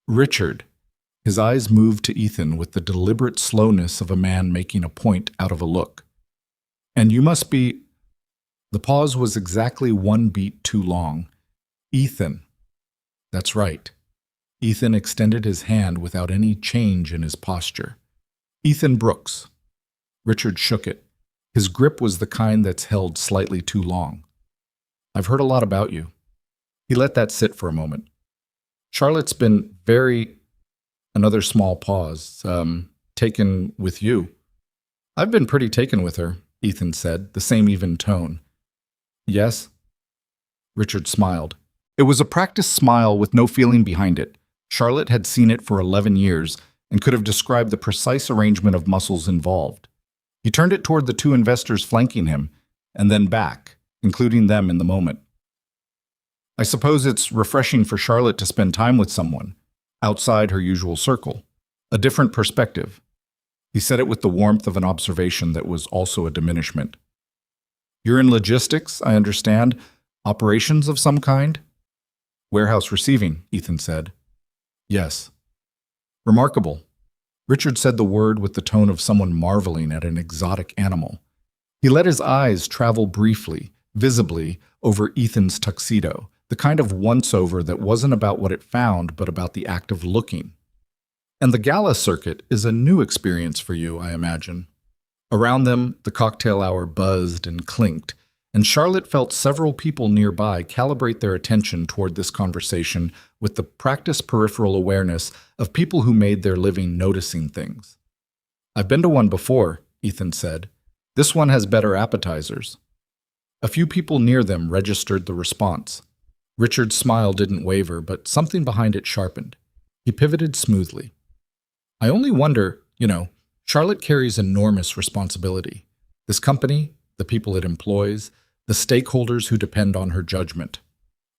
Richard. His eyes moved to Ethan with the deliberate slowness of a man making a point out of a look. And you must be... The pause was exactly 1 beat too long. Ethan. That's right. Ethan extended his hand without any change in his posture. Ethan Brooks. Richard shook it. His grip was the kind that's held slightly too long. I've heard a lot about you. He let that sit for a moment. Charlotte's been very... Another small pause. Taken with you. I've been pretty taken with her, Ethan said, the same even tone. Yes? Richard smiled. It was a practiced smile with no feeling behind it. Charlotte had seen it for 11 years and could have described the precise arrangement of muscles involved. He turned it toward the two investors flanking him, and then back, including them in the moment. I suppose it's refreshing for Charlotte to spend time with someone, outside her usual circle, a different perspective. He said it with the warmth of an observation that was also a diminishment. You're in logistics, I understand. Operations of some kind? Warehouse receiving, Ethan said. Yes. Remarkable. Richard said the word with the tone of someone marveling at an exotic animal. He let his eyes travel briefly, visibly, over Ethan's tuxedo, the kind of once-over that wasn't about what it found, but about the act of looking. And the gala circuit is a new experience for you, I imagine. Around them, the cocktail hour buzzed and clinked, and Charlotte felt several people nearby calibrate their attention toward this conversation with the practiced peripheral awareness of people who made their living noticing things. I've been to one before, Ethan said. This one has better appetizers. A few people near them registered the response. Richard's smile didn't waver, but something behind it sharpened. He pivoted smoothly. I only wonder, Charlotte carries enormous responsibility. This company, the people it employs, the stakeholders who depend on her judgment.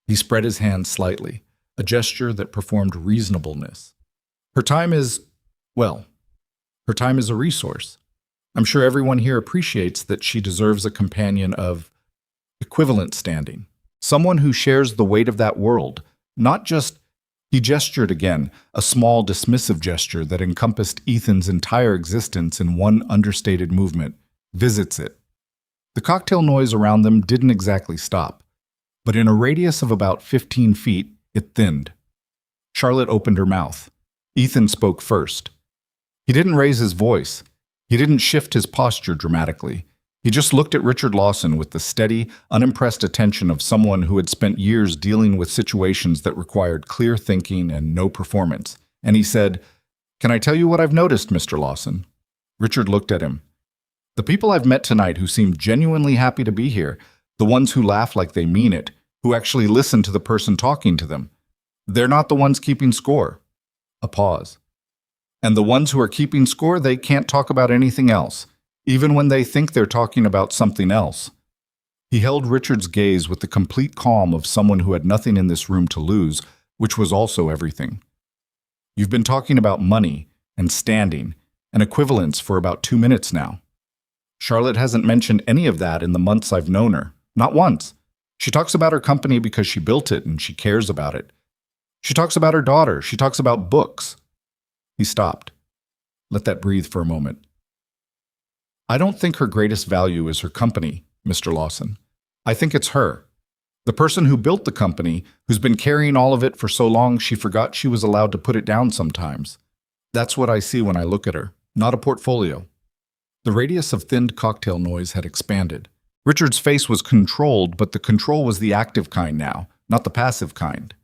He spread his hand slightly, a gesture that performed reasonableness. Her time is a resource. I'm sure everyone here appreciates that she deserves a companion of equivalent standing. Someone who shares the weight of that world, not just... He gestured again, a small dismissive gesture that encompassed Ethan's entire existence in one understated movement, visits it. The cocktail noise around them didn't exactly stop, but in a radius of about 15 feet, it thinned. Charlotte opened her mouth. Ethan spoke first. He didn't raise his voice. He didn't shift his posture dramatically. He just looked at Richard Lawson with the steady, unimpressed attention of someone who had spent years dealing with situations that required clear thinking and no performance. And he said, "Can I tell you what I've noticed, Mr. Lawson?" Richard looked at him. "The people I've met tonight who seem genuinely happy to be here, the ones who laugh like they mean it, who actually listen to the person talking to them, they're not the ones keeping score." A pause. "And the ones who are keeping score, they can't talk about anything else, even when they think they're talking about something else." He held Richard's gaze with the complete calm of someone who had nothing in this room to lose, which was also everything. "You've been talking about money and standing and equivalence for about 2 minutes now. Charlotte hasn't mentioned any of that in the months I've known her. Not once. She talks about her company because she built it and she cares about it. She talks about her daughter. She talks about books." He stopped. Let that breathe for a moment. "I don't think her greatest value is her company, Mr. Lawson. I think it's her. The person who built the company, who's been carrying all of it for so long she forgot she was allowed to put it down sometimes. That's what I see when I look at her, not a portfolio." The radius of thinned cocktail noise had expanded. Richard's face was controlled, but the control was the active kind now, not the passive kind.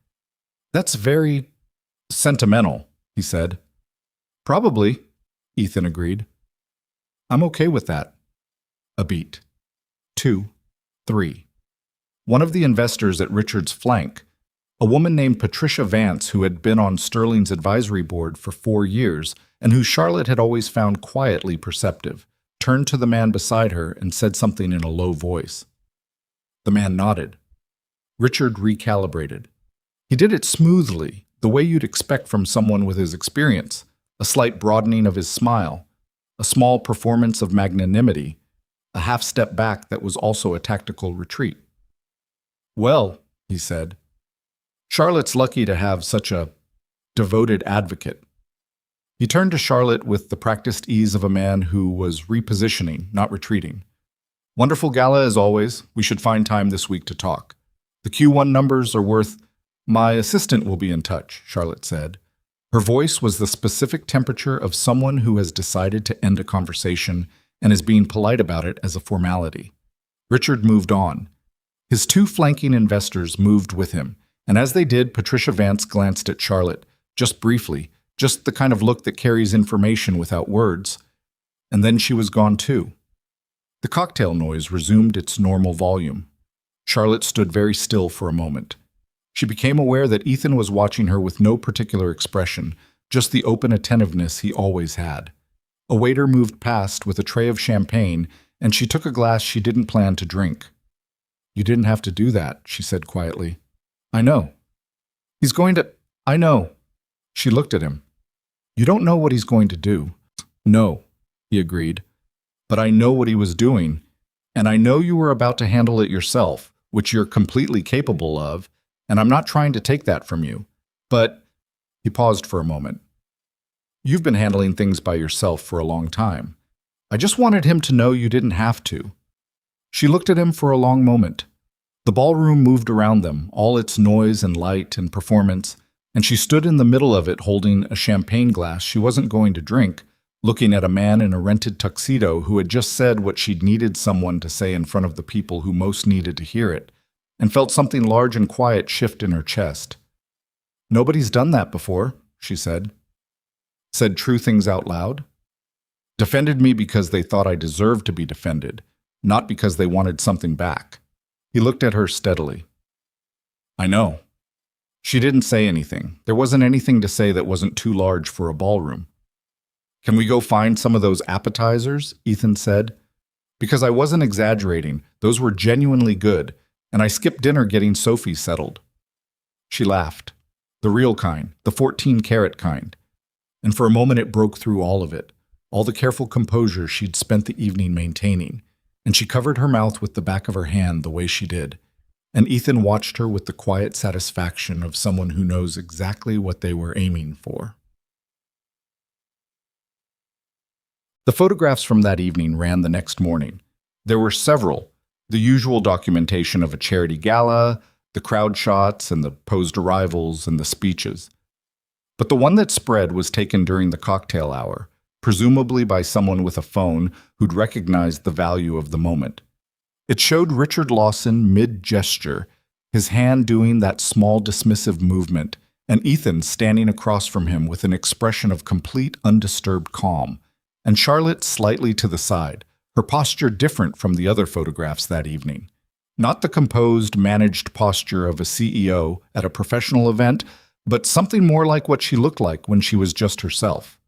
"That's very sentimental," he said. "Probably," Ethan agreed. "I'm okay with that." A beat. 2, 3. One of the investors at Richard's flank, a woman named Patricia Vance who had been on Sterling's advisory board for 4 years and who Charlotte had always found quietly perceptive, turned to the man beside her and said something in a low voice. The man nodded. Richard recalibrated. He did it smoothly, the way you'd expect from someone with his experience, a slight broadening of his smile, a small performance of magnanimity, a half step back that was also a tactical retreat. "Well," he said, "Charlotte's lucky to have such a devoted advocate." He turned to Charlotte with the practiced ease of a man who was repositioning, not retreating. "Wonderful gala as always. We should find time this week to talk. The Q1 numbers are worth—" "My assistant will be in touch," Charlotte said. Her voice was the specific temperature of someone who has decided to end a conversation and is being polite about it as a formality. Richard moved on. His 2 flanking investors moved with him, and as they did, Patricia Vance glanced at Charlotte, just briefly, just the kind of look that carries information without words, and then she was gone too. The cocktail noise resumed its normal volume. Charlotte stood very still for a moment. She became aware that Ethan was watching her with no particular expression, just the open attentiveness he always had. A waiter moved past with a tray of champagne, and she took a glass she didn't plan to drink. "You didn't have to do that," she said quietly. "I know." "He's going to—" "I know." She looked at him. "You don't know what he's going to do." "No," he agreed. "But I know what he was doing, and I know you were about to handle it yourself, which you're completely capable of, and I'm not trying to take that from you. But—" he paused for a moment. "You've been handling things by yourself for a long time. I just wanted him to know you didn't have to." She looked at him for a long moment. The ballroom moved around them, all its noise and light and performance, and she stood in the middle of it holding a champagne glass she wasn't going to drink, looking at a man in a rented tuxedo who had just said what she'd needed someone to say in front of the people who most needed to hear it, and felt something large and quiet shift in her chest. "Nobody's done that before," she said. "Said true things out loud. Defended me because they thought I deserved to be defended, not because they wanted something back." He looked at her steadily. "I know." She didn't say anything. There wasn't anything to say that wasn't too large for a ballroom. "Can we go find some of those appetizers?" Ethan said. "Because I wasn't exaggerating. Those were genuinely good, and I skipped dinner getting Sophie settled." She laughed. The real kind, the 14-carat kind. And for a moment it broke through all of it, all the careful composure she'd spent the evening maintaining, and she covered her mouth with the back of her hand the way she did. And Ethan watched her with the quiet satisfaction of someone who knows exactly what they were aiming for. The photographs from that evening ran the next morning. There were several, the usual documentation of a charity gala, the crowd shots and the posed arrivals and the speeches. But the one that spread was taken during the cocktail hour, presumably by someone with a phone who'd recognized the value of the moment. It showed Richard Lawson mid-gesture, his hand doing that small dismissive movement, and Ethan standing across from him with an expression of complete undisturbed calm, and Charlotte slightly to the side, her posture different from the other photographs that evening. Not the composed, managed posture of a CEO at a professional event, but something more like what she looked like when she was just herself.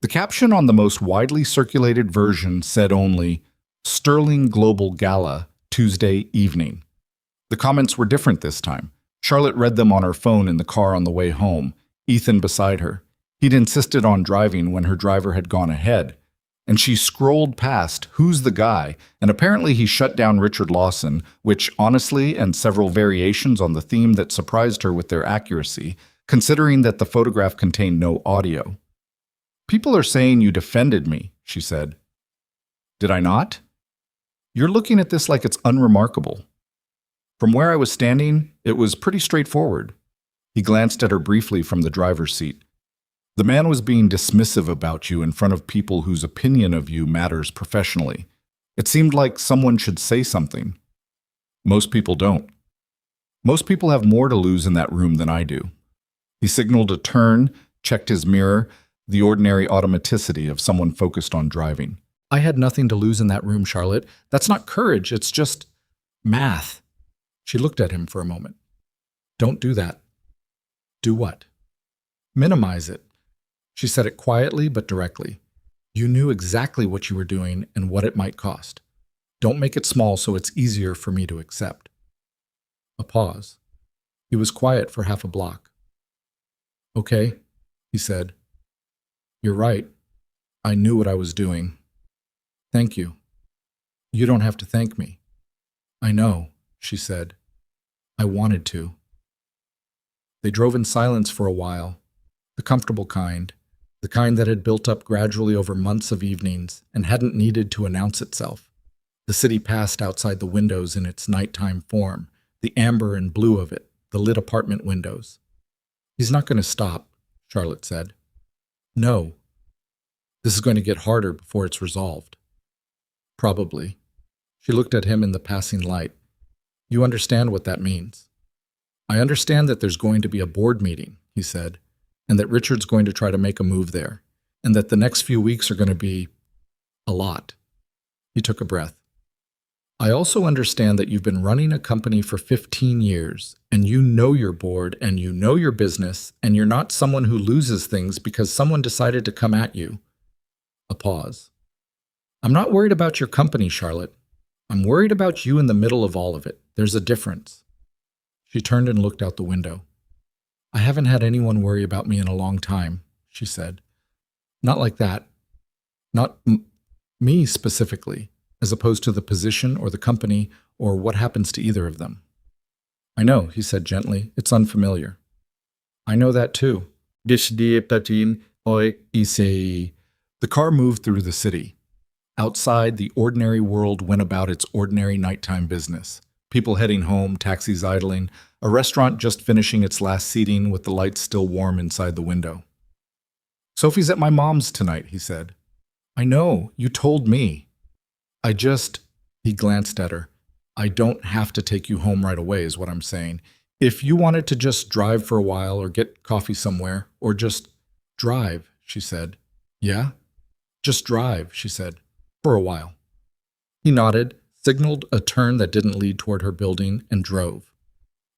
The caption on the most widely circulated version said only, "Sterling Global Gala, Tuesday evening." The comments were different this time. Charlotte read them on her phone in the car on the way home, Ethan beside her. He'd insisted on driving when her driver had gone ahead, and she scrolled past "Who's the guy?" and apparently he shut down Richard Lawson, which honestly, and several variations on the theme that surprised her with their accuracy, considering that the photograph contained no audio. "People are saying you defended me," she said. "Did I not? You're looking at this like it's unremarkable. From where I was standing, it was pretty straightforward." He glanced at her briefly from the driver's seat. "The man was being dismissive about you in front of people whose opinion of you matters professionally. It seemed like someone should say something. Most people don't. Most people have more to lose in that room than I do." He signaled a turn, checked his mirror, the ordinary automaticity of someone focused on driving. I had nothing to lose in that room, Charlotte. That's not courage, it's just math. She looked at him for a moment. Don't do that. Do what? Minimize it. She said it quietly but directly. You knew exactly what you were doing and what it might cost. Don't make it small so it's easier for me to accept. A pause. He was quiet for half a block. Okay, he said. You're right. I knew what I was doing. Thank you. You don't have to thank me. I know, she said. I wanted to. They drove in silence for a while, the comfortable kind, the kind that had built up gradually over months of evenings and hadn't needed to announce itself. The city passed outside the windows in its nighttime form, the amber and blue of it, the lit apartment windows. He's not going to stop, Charlotte said. No. This is going to get harder before it's resolved. Probably. She looked at him in the passing light. You understand what that means. I understand that there's going to be a board meeting, he said, and that Richard's going to try to make a move there, and that the next few weeks are going to be a lot. He took a breath. I also understand that you've been running a company for 15 years, and you know your board, and you know your business, and you're not someone who loses things because someone decided to come at you. A pause. I'm not worried about your company, Charlotte. I'm worried about you in the middle of all of it. There's a difference. She turned and looked out the window. I haven't had anyone worry about me in a long time, she said. Not like that. Not me specifically, as opposed to the position or the company or what happens to either of them. I know, he said gently. It's unfamiliar. I know that too. The car moved through the city. Outside, the ordinary world went about its ordinary nighttime business. People heading home, taxis idling, a restaurant just finishing its last seating with the lights still warm inside the window. Sophie's at my mom's tonight, he said. I know, you told me. He glanced at her. I don't have to take you home right away is what I'm saying. If you wanted to just drive for a while or get coffee somewhere, or just drive, she said. Yeah? Just drive, she said. For a while. He nodded, signaled a turn that didn't lead toward her building, and drove.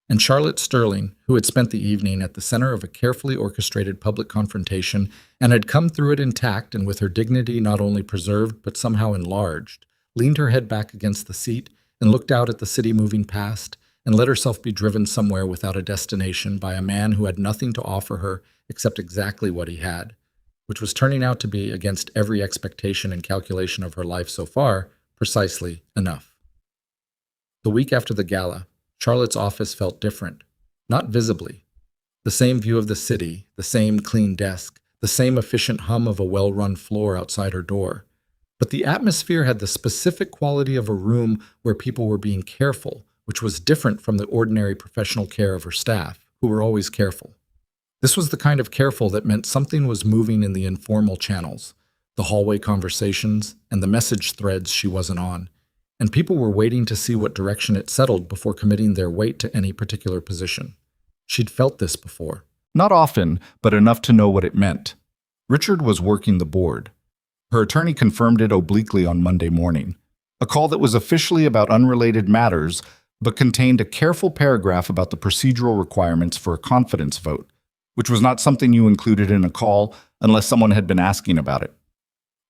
And Charlotte Sterling, who had spent the evening at the center of a carefully orchestrated public confrontation and had come through it intact and with her dignity not only preserved but somehow enlarged, leaned her head back against the seat and looked out at the city moving past and let herself be driven somewhere without a destination by a man who had nothing to offer her except exactly what he had, which was turning out to be, against every expectation and calculation of her life so far, precisely enough. The week after the gala, Charlotte's office felt different, not visibly. The same view of the city, the same clean desk, the same efficient hum of a well-run floor outside her door. But the atmosphere had the specific quality of a room where people were being careful, which was different from the ordinary professional care of her staff, who were always careful. This was the kind of careful that meant something was moving in the informal channels, the hallway conversations, and the message threads she wasn't on, and people were waiting to see what direction it settled before committing their weight to any particular position. She'd felt this before. Not often, but enough to know what it meant. Richard was working the board. Her attorney confirmed it obliquely on Monday morning. A call that was officially about unrelated matters, but contained a careful paragraph about the procedural requirements for a confidence vote, which was not something you included in a call unless someone had been asking about it.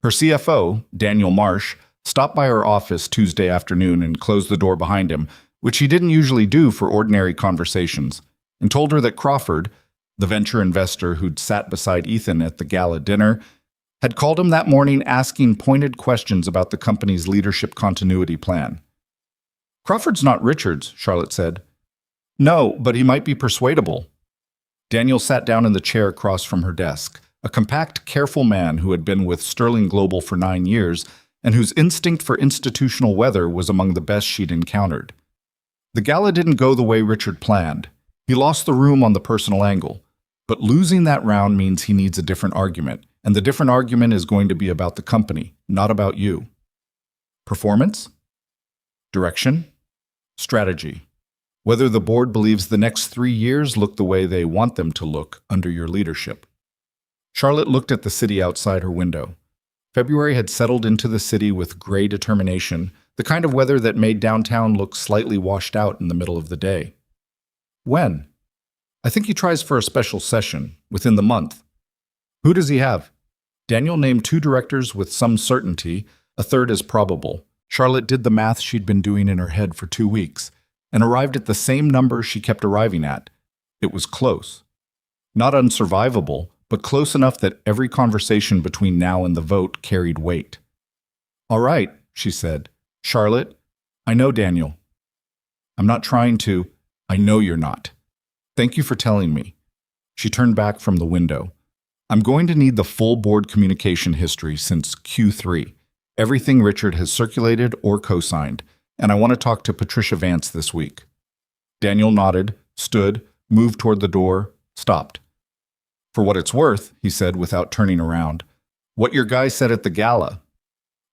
Her CFO, Daniel Marsh, stopped by her office Tuesday afternoon and closed the door behind him, which he didn't usually do for ordinary conversations, and told her that Crawford, the venture investor who'd sat beside Ethan at the gala dinner, had called him that morning asking pointed questions about the company's leadership continuity plan. "Crawford's not Richard's," Charlotte said. "No, but he might be persuadable." Daniel sat down in the chair across from her desk, a compact, careful man who had been with Sterling Global for 9 years and whose instinct for institutional weather was among the best she'd encountered. The gala didn't go the way Richard planned. He lost the room on the personal angle. But losing that round means he needs a different argument, and the different argument is going to be about the company, not about you. Performance? Direction? Strategy. Whether the board believes the next 3 years look the way they want them to look under your leadership. Charlotte looked at the city outside her window. February had settled into the city with gray determination, the kind of weather that made downtown look slightly washed out in the middle of the day. When? "I think he tries for a special session, within the month." "Who does he have?" Daniel named 2 directors with some certainty, a third as probable. Charlotte did the math she'd been doing in her head for 2 weeks, and arrived at the same number she kept arriving at. It was close. Not unsurvivable, but close enough that every conversation between now and the vote carried weight. "All right," she said. "Charlotte, I know Daniel. I'm not trying to. I know you're not. Thank you for telling me." She turned back from the window. "I'm going to need the full board communication history since Q3, everything Richard has circulated or co-signed, and I want to talk to Patricia Vance this week." Daniel nodded, stood, moved toward the door, stopped. "For what it's worth," he said without turning around, "what your guy said at the gala.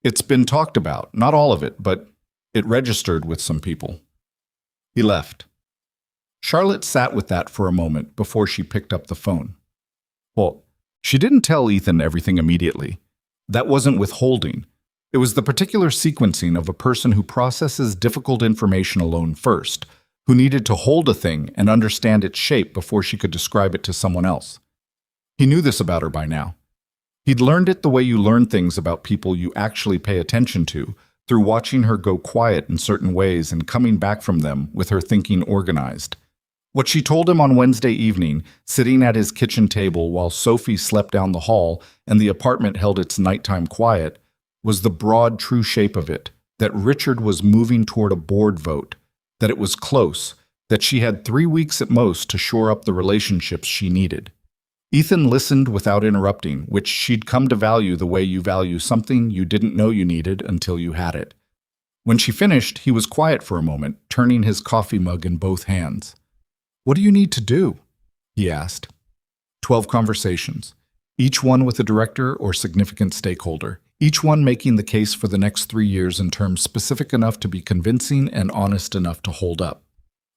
It's been talked about, not all of it, but it registered with some people." He left. Charlotte sat with that for a moment before she picked up the phone. Well, she didn't tell Ethan everything immediately. That wasn't withholding. It was the particular sequencing of a person who processes difficult information alone first, who needed to hold a thing and understand its shape before she could describe it to someone else. He knew this about her by now. He'd learned it the way you learn things about people you actually pay attention to, through watching her go quiet in certain ways and coming back from them with her thinking organized. What she told him on Wednesday evening, sitting at his kitchen table while Sophie slept down the hall and the apartment held its nighttime quiet, was the broad, true shape of it, that Richard was moving toward a board vote, that it was close, that she had 3 weeks at most to shore up the relationships she needed. Ethan listened without interrupting, which she'd come to value the way you value something you didn't know you needed until you had it. When she finished, he was quiet for a moment, turning his coffee mug in both hands. "What do you need to do?" he asked. 12 conversations, each one with a director or significant stakeholder, each one making the case for the next 3 years in terms specific enough to be convincing and honest enough to hold up.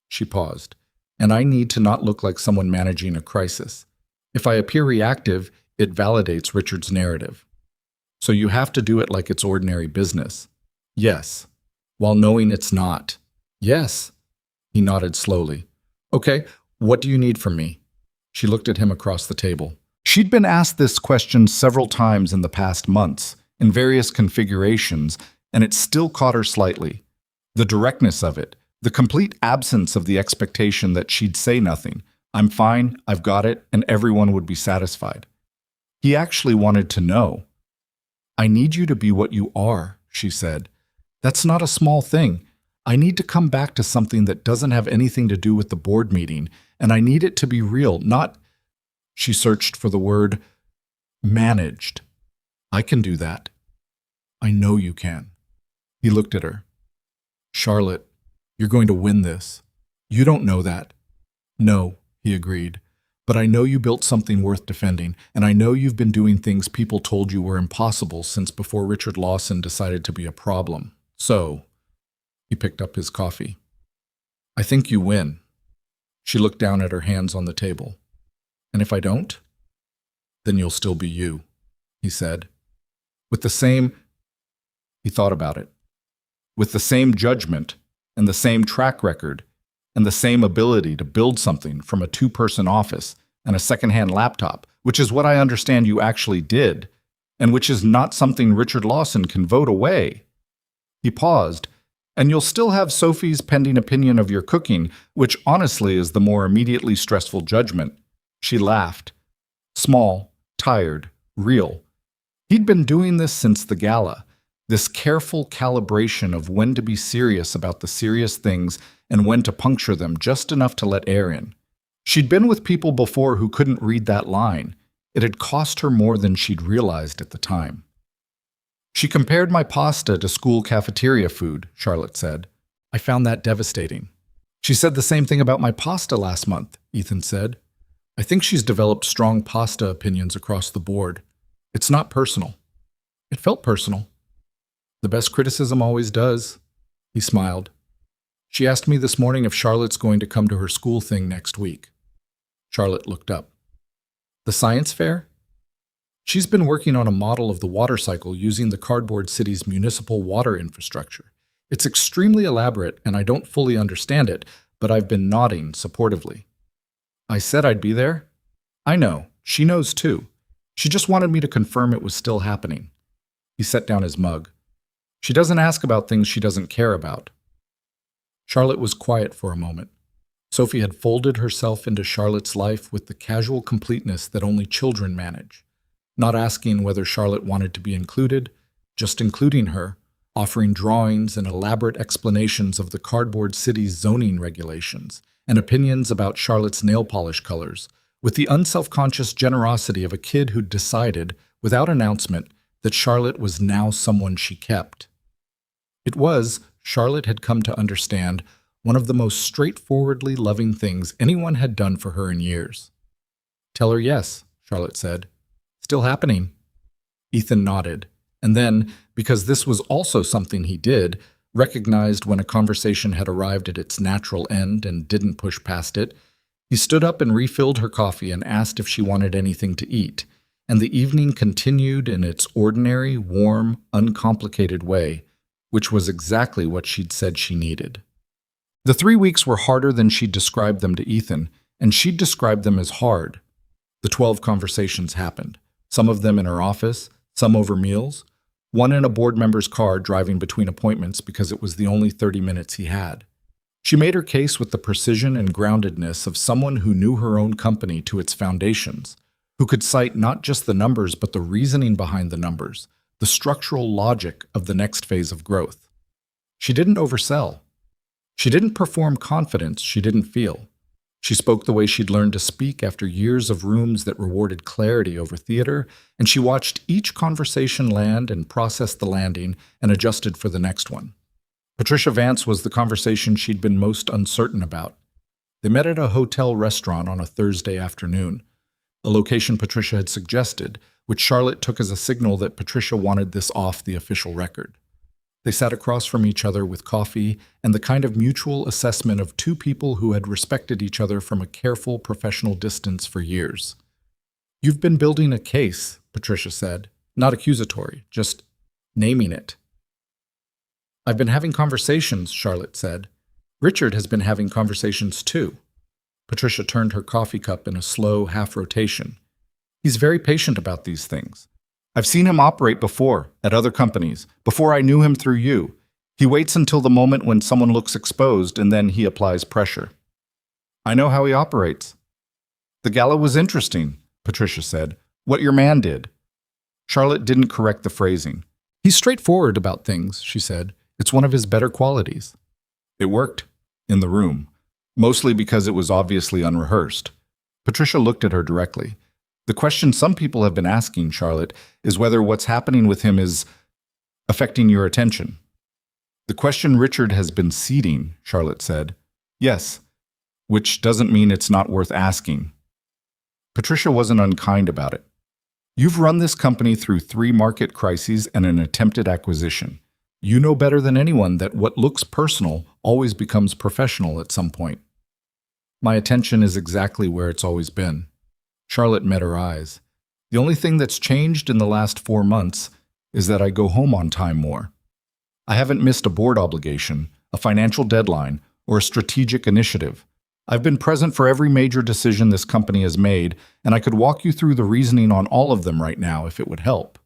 She paused. "And I need to not look like someone managing a crisis. If I appear reactive, it validates Richard's narrative. So you have to do it like it's ordinary business." "Yes," while knowing it's not. "Yes." He nodded slowly. "Okay, what do you need from me?" She looked at him across the table. She'd been asked this question several times in the past months, in various configurations, and it still caught her slightly. The directness of it, the complete absence of the expectation that she'd say nothing. "I'm fine, I've got it," and everyone would be satisfied. He actually wanted to know. "I need you to be what you are," she said. "That's not a small thing. I need to come back to something that doesn't have anything to do with the board meeting, and I need it to be real, not—" She searched for the word managed. "I can do that." "I know you can." He looked at her. "Charlotte, you're going to win this. You don't know that." "No," he agreed, But I know you built something worth defending, and I know you've been doing things people told you were impossible since before Richard Lawson decided to be a problem. So, he picked up his coffee. I think you win. She looked down at her hands on the table. And if I don't, then you'll still be you, he said. With the same, he thought about it, with the same judgment and the same track record and the same ability to build something from a two-person office and a second-hand laptop, which is what I understand you actually did, and which is not something Richard Lawson can vote away. He paused, and you'll still have Sophie's pending opinion of your cooking, which honestly is the more immediately stressful judgment. She laughed. Small, tired, real. He'd been doing this since the gala, this careful calibration of when to be serious about the serious things and when to puncture them just enough to let air in. She'd been with people before who couldn't read that line. It had cost her more than she'd realized at the time. She compared my pasta to school cafeteria food, Charlotte said. I found that devastating. She said the same thing about my pasta last month, Ethan said. I think she's developed strong pasta opinions across the board. It's not personal. It felt personal. The best criticism always does. He smiled. She asked me this morning if Charlotte's going to come to her school thing next week. Charlotte looked up. The science fair? She's been working on a model of the water cycle using the cardboard city's municipal water infrastructure. It's extremely elaborate, and I don't fully understand it, but I've been nodding supportively. I said I'd be there. I know. She knows too. She just wanted me to confirm it was still happening. He set down his mug. She doesn't ask about things she doesn't care about. Charlotte was quiet for a moment. Sophie had folded herself into Charlotte's life with the casual completeness that only children manage, not asking whether Charlotte wanted to be included, just including her, offering drawings and elaborate explanations of the cardboard city's zoning regulations and opinions about Charlotte's nail polish colors, with the unselfconscious generosity of a kid who'd decided, without announcement, that Charlotte was now someone she kept. It was, Charlotte had come to understand, one of the most straightforwardly loving things anyone had done for her in years. Tell her yes, Charlotte said. Still happening. Ethan nodded, and then, because this was also something he did, recognized when a conversation had arrived at its natural end and didn't push past it, he stood up and refilled her coffee and asked if she wanted anything to eat, and the evening continued in its ordinary, warm, uncomplicated way, which was exactly what she'd said she needed. The 3 weeks were harder than she'd described them to Ethan, and she'd described them as hard. The 12 conversations happened, some of them in her office, some over meals, one in a board member's car driving between appointments because it was the only 30 minutes he had. She made her case with the precision and groundedness of someone who knew her own company to its foundations, who could cite not just the numbers but the reasoning behind the numbers, the structural logic of the next phase of growth. She didn't oversell. She didn't perform confidence she didn't feel. She spoke the way she'd learned to speak after years of rooms that rewarded clarity over theater, and she watched each conversation land and processed the landing and adjusted for the next one. Patricia Vance was the conversation she'd been most uncertain about. They met at a hotel restaurant on a Thursday afternoon, a location Patricia had suggested, which Charlotte took as a signal that Patricia wanted this off the official record. They sat across from each other with coffee and the kind of mutual assessment of two people who had respected each other from a careful professional distance for years. You've been building a case, Patricia said, not accusatory, just naming it. I've been having conversations, Charlotte said. Richard has been having conversations too. Patricia turned her coffee cup in a slow half-rotation. He's very patient about these things. I've seen him operate before, at other companies, before I knew him through you. He waits until the moment when someone looks exposed, and then he applies pressure. I know how he operates. The gala was interesting, Patricia said. What your man did. Charlotte didn't correct the phrasing. He's straightforward about things, she said. It's one of his better qualities. It worked, in the room, mostly because it was obviously unrehearsed. Patricia looked at her directly. The question some people have been asking, Charlotte, is whether what's happening with him is affecting your attention. The question Richard has been seeding, Charlotte said. Yes, which doesn't mean it's not worth asking. Patricia wasn't unkind about it. You've run this company through 3 market crises and an attempted acquisition. You know better than anyone that what looks personal always becomes professional at some point. My attention is exactly where it's always been. Charlotte met her eyes. The only thing that's changed in the last 4 months is that I go home on time more. I haven't missed a board obligation, a financial deadline, or a strategic initiative. I've been present for every major decision this company has made, and I could walk you through the reasoning on all of them right now if it would help.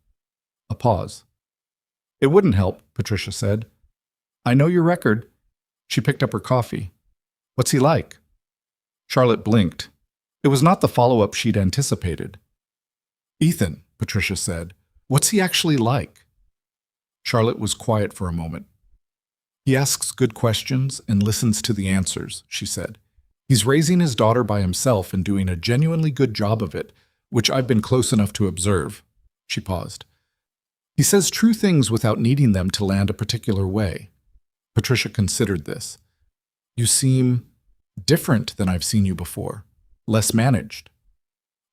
A pause. It wouldn't help, Patricia said. I know your record. She picked up her coffee. What's he like? Charlotte blinked. It was not the follow-up she'd anticipated. Ethan, Patricia said. What's he actually like? Charlotte was quiet for a moment. He asks good questions and listens to the answers, she said. He's raising his daughter by himself and doing a genuinely good job of it, which I've been close enough to observe. She paused. He says true things without needing them to land a particular way. Patricia considered this. You seem different than I've seen you before, less managed.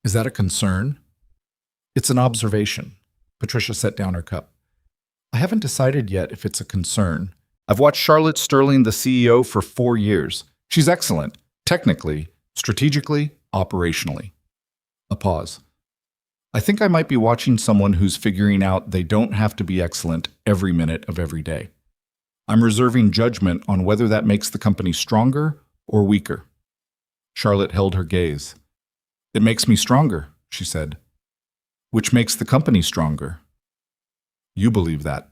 Is that a concern? It's an observation. Patricia set down her cup. I haven't decided yet if it's a concern. I've watched Charlotte Sterling, the CEO, for 4 years. She's excellent, technically, strategically, operationally. A pause. I think I might be watching someone who's figuring out they don't have to be excellent every minute of every day. I'm reserving judgment on whether that makes the company stronger or weaker. Charlotte held her gaze. It makes me stronger, she said. Which makes the company stronger. You believe that?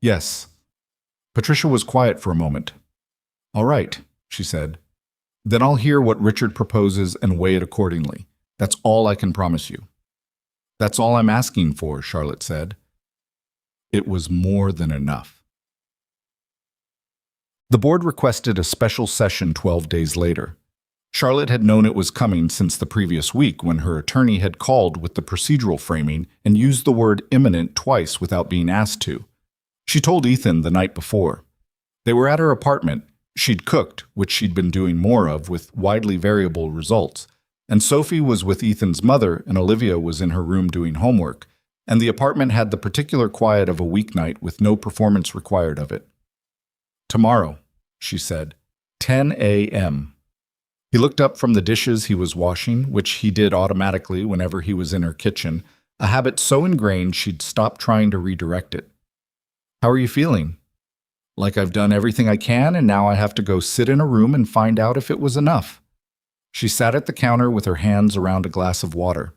Yes. Patricia was quiet for a moment. All right, she said. Then I'll hear what Richard proposes and weigh it accordingly. That's all I can promise you. That's all I'm asking for, Charlotte said. It was more than enough. The board requested a special session 12 days later. Charlotte had known it was coming since the previous week when her attorney had called with the procedural framing and used the word imminent twice without being asked to. She told Ethan the night before. They were at her apartment. She'd cooked, which she'd been doing more of with widely variable results. And Sophie was with Ethan's mother, and Olivia was in her room doing homework, and the apartment had the particular quiet of a weeknight with no performance required of it. Tomorrow, she said, 10 a.m. He looked up from the dishes he was washing, which he did automatically whenever he was in her kitchen, a habit so ingrained she'd stopped trying to redirect it. How are you feeling? Like I've done everything I can, and now I have to go sit in a room and find out if it was enough. She sat at the counter with her hands around a glass of water,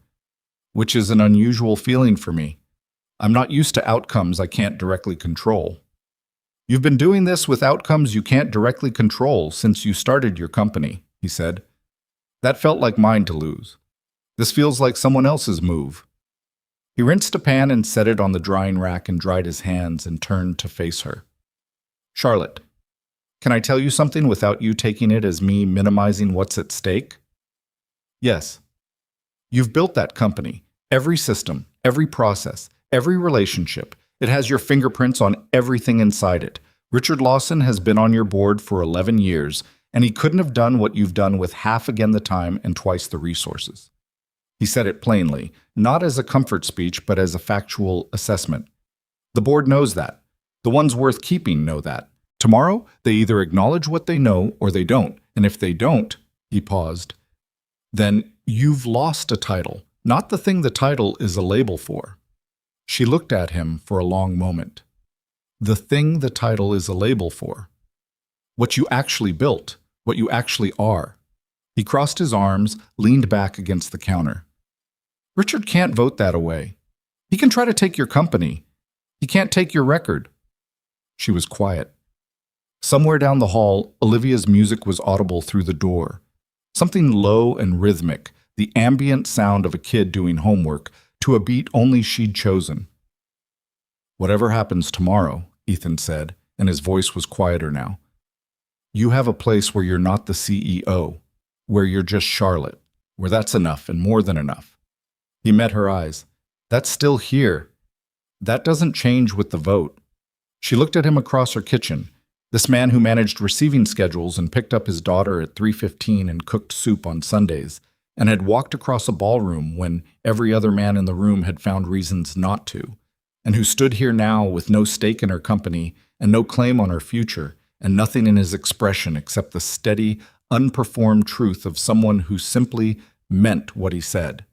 which is an unusual feeling for me. I'm not used to outcomes I can't directly control. You've been doing this with outcomes you can't directly control since you started your company, he said. That felt like mine to lose. This feels like someone else's move. He rinsed a pan and set it on the drying rack and dried his hands and turned to face her. Charlotte, can I tell you something without you taking it as me minimizing what's at stake? Yes. You've built that company. Every system, every process, every relationship. It has your fingerprints on everything inside it. Richard Lawson has been on your board for 11 years, and he couldn't have done what you've done with half again the time and twice the resources. He said it plainly, not as a comfort speech, but as a factual assessment. The board knows that. The ones worth keeping know that. Tomorrow, they either acknowledge what they know or they don't. And if they don't, he paused, then you've lost a title, not the thing the title is a label for. She looked at him for a long moment. The thing the title is a label for. What you actually built, what you actually are. He crossed his arms, leaned back against the counter. Richard can't vote that away. He can try to take your company. He can't take your record. She was quiet. Somewhere down the hall, Olivia's music was audible through the door. Something low and rhythmic, the ambient sound of a kid doing homework, to a beat only she'd chosen. Whatever happens tomorrow, Ethan said, and his voice was quieter now. You have a place where you're not the CEO, where you're just Charlotte, where that's enough and more than enough. He met her eyes. That's still here. That doesn't change with the vote. She looked at him across her kitchen. This man who managed receiving schedules and picked up his daughter at 3:15 and cooked soup on Sundays, and had walked across a ballroom when every other man in the room had found reasons not to, and who stood here now with no stake in her company and no claim on her future, and nothing in his expression except the steady, unperformed truth of someone who simply meant what he said.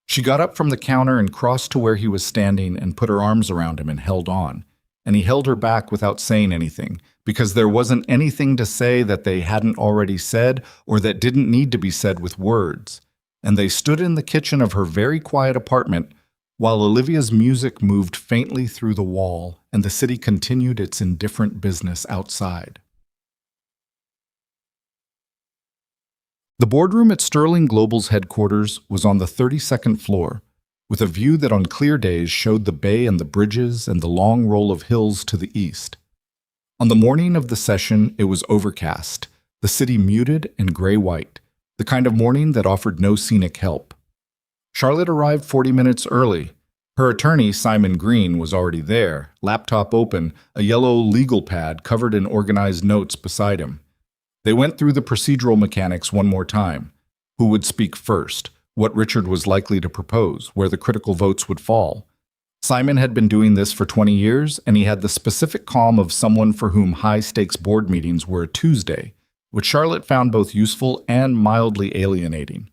She got up from the counter and crossed to where he was standing and put her arms around him and held on, and he held her back without saying anything, because there wasn't anything to say that they hadn't already said or that didn't need to be said with words. And they stood in the kitchen of her very quiet apartment while Olivia's music moved faintly through the wall and the city continued its indifferent business outside. The boardroom at Sterling Global's headquarters was on the 32nd floor, with a view that on clear days showed the bay and the bridges and the long roll of hills to the east. On the morning of the session, it was overcast, the city muted and gray-white, the kind of morning that offered no scenic help. Charlotte arrived 40 minutes early. Her attorney, Simon Green, was already there, laptop open, a yellow legal pad covered in organized notes beside him. They went through the procedural mechanics one more time. Who would speak first? What Richard was likely to propose, where the critical votes would fall. Simon had been doing this for 20 years, and he had the specific calm of someone for whom high-stakes board meetings were a Tuesday, which Charlotte found both useful and mildly alienating.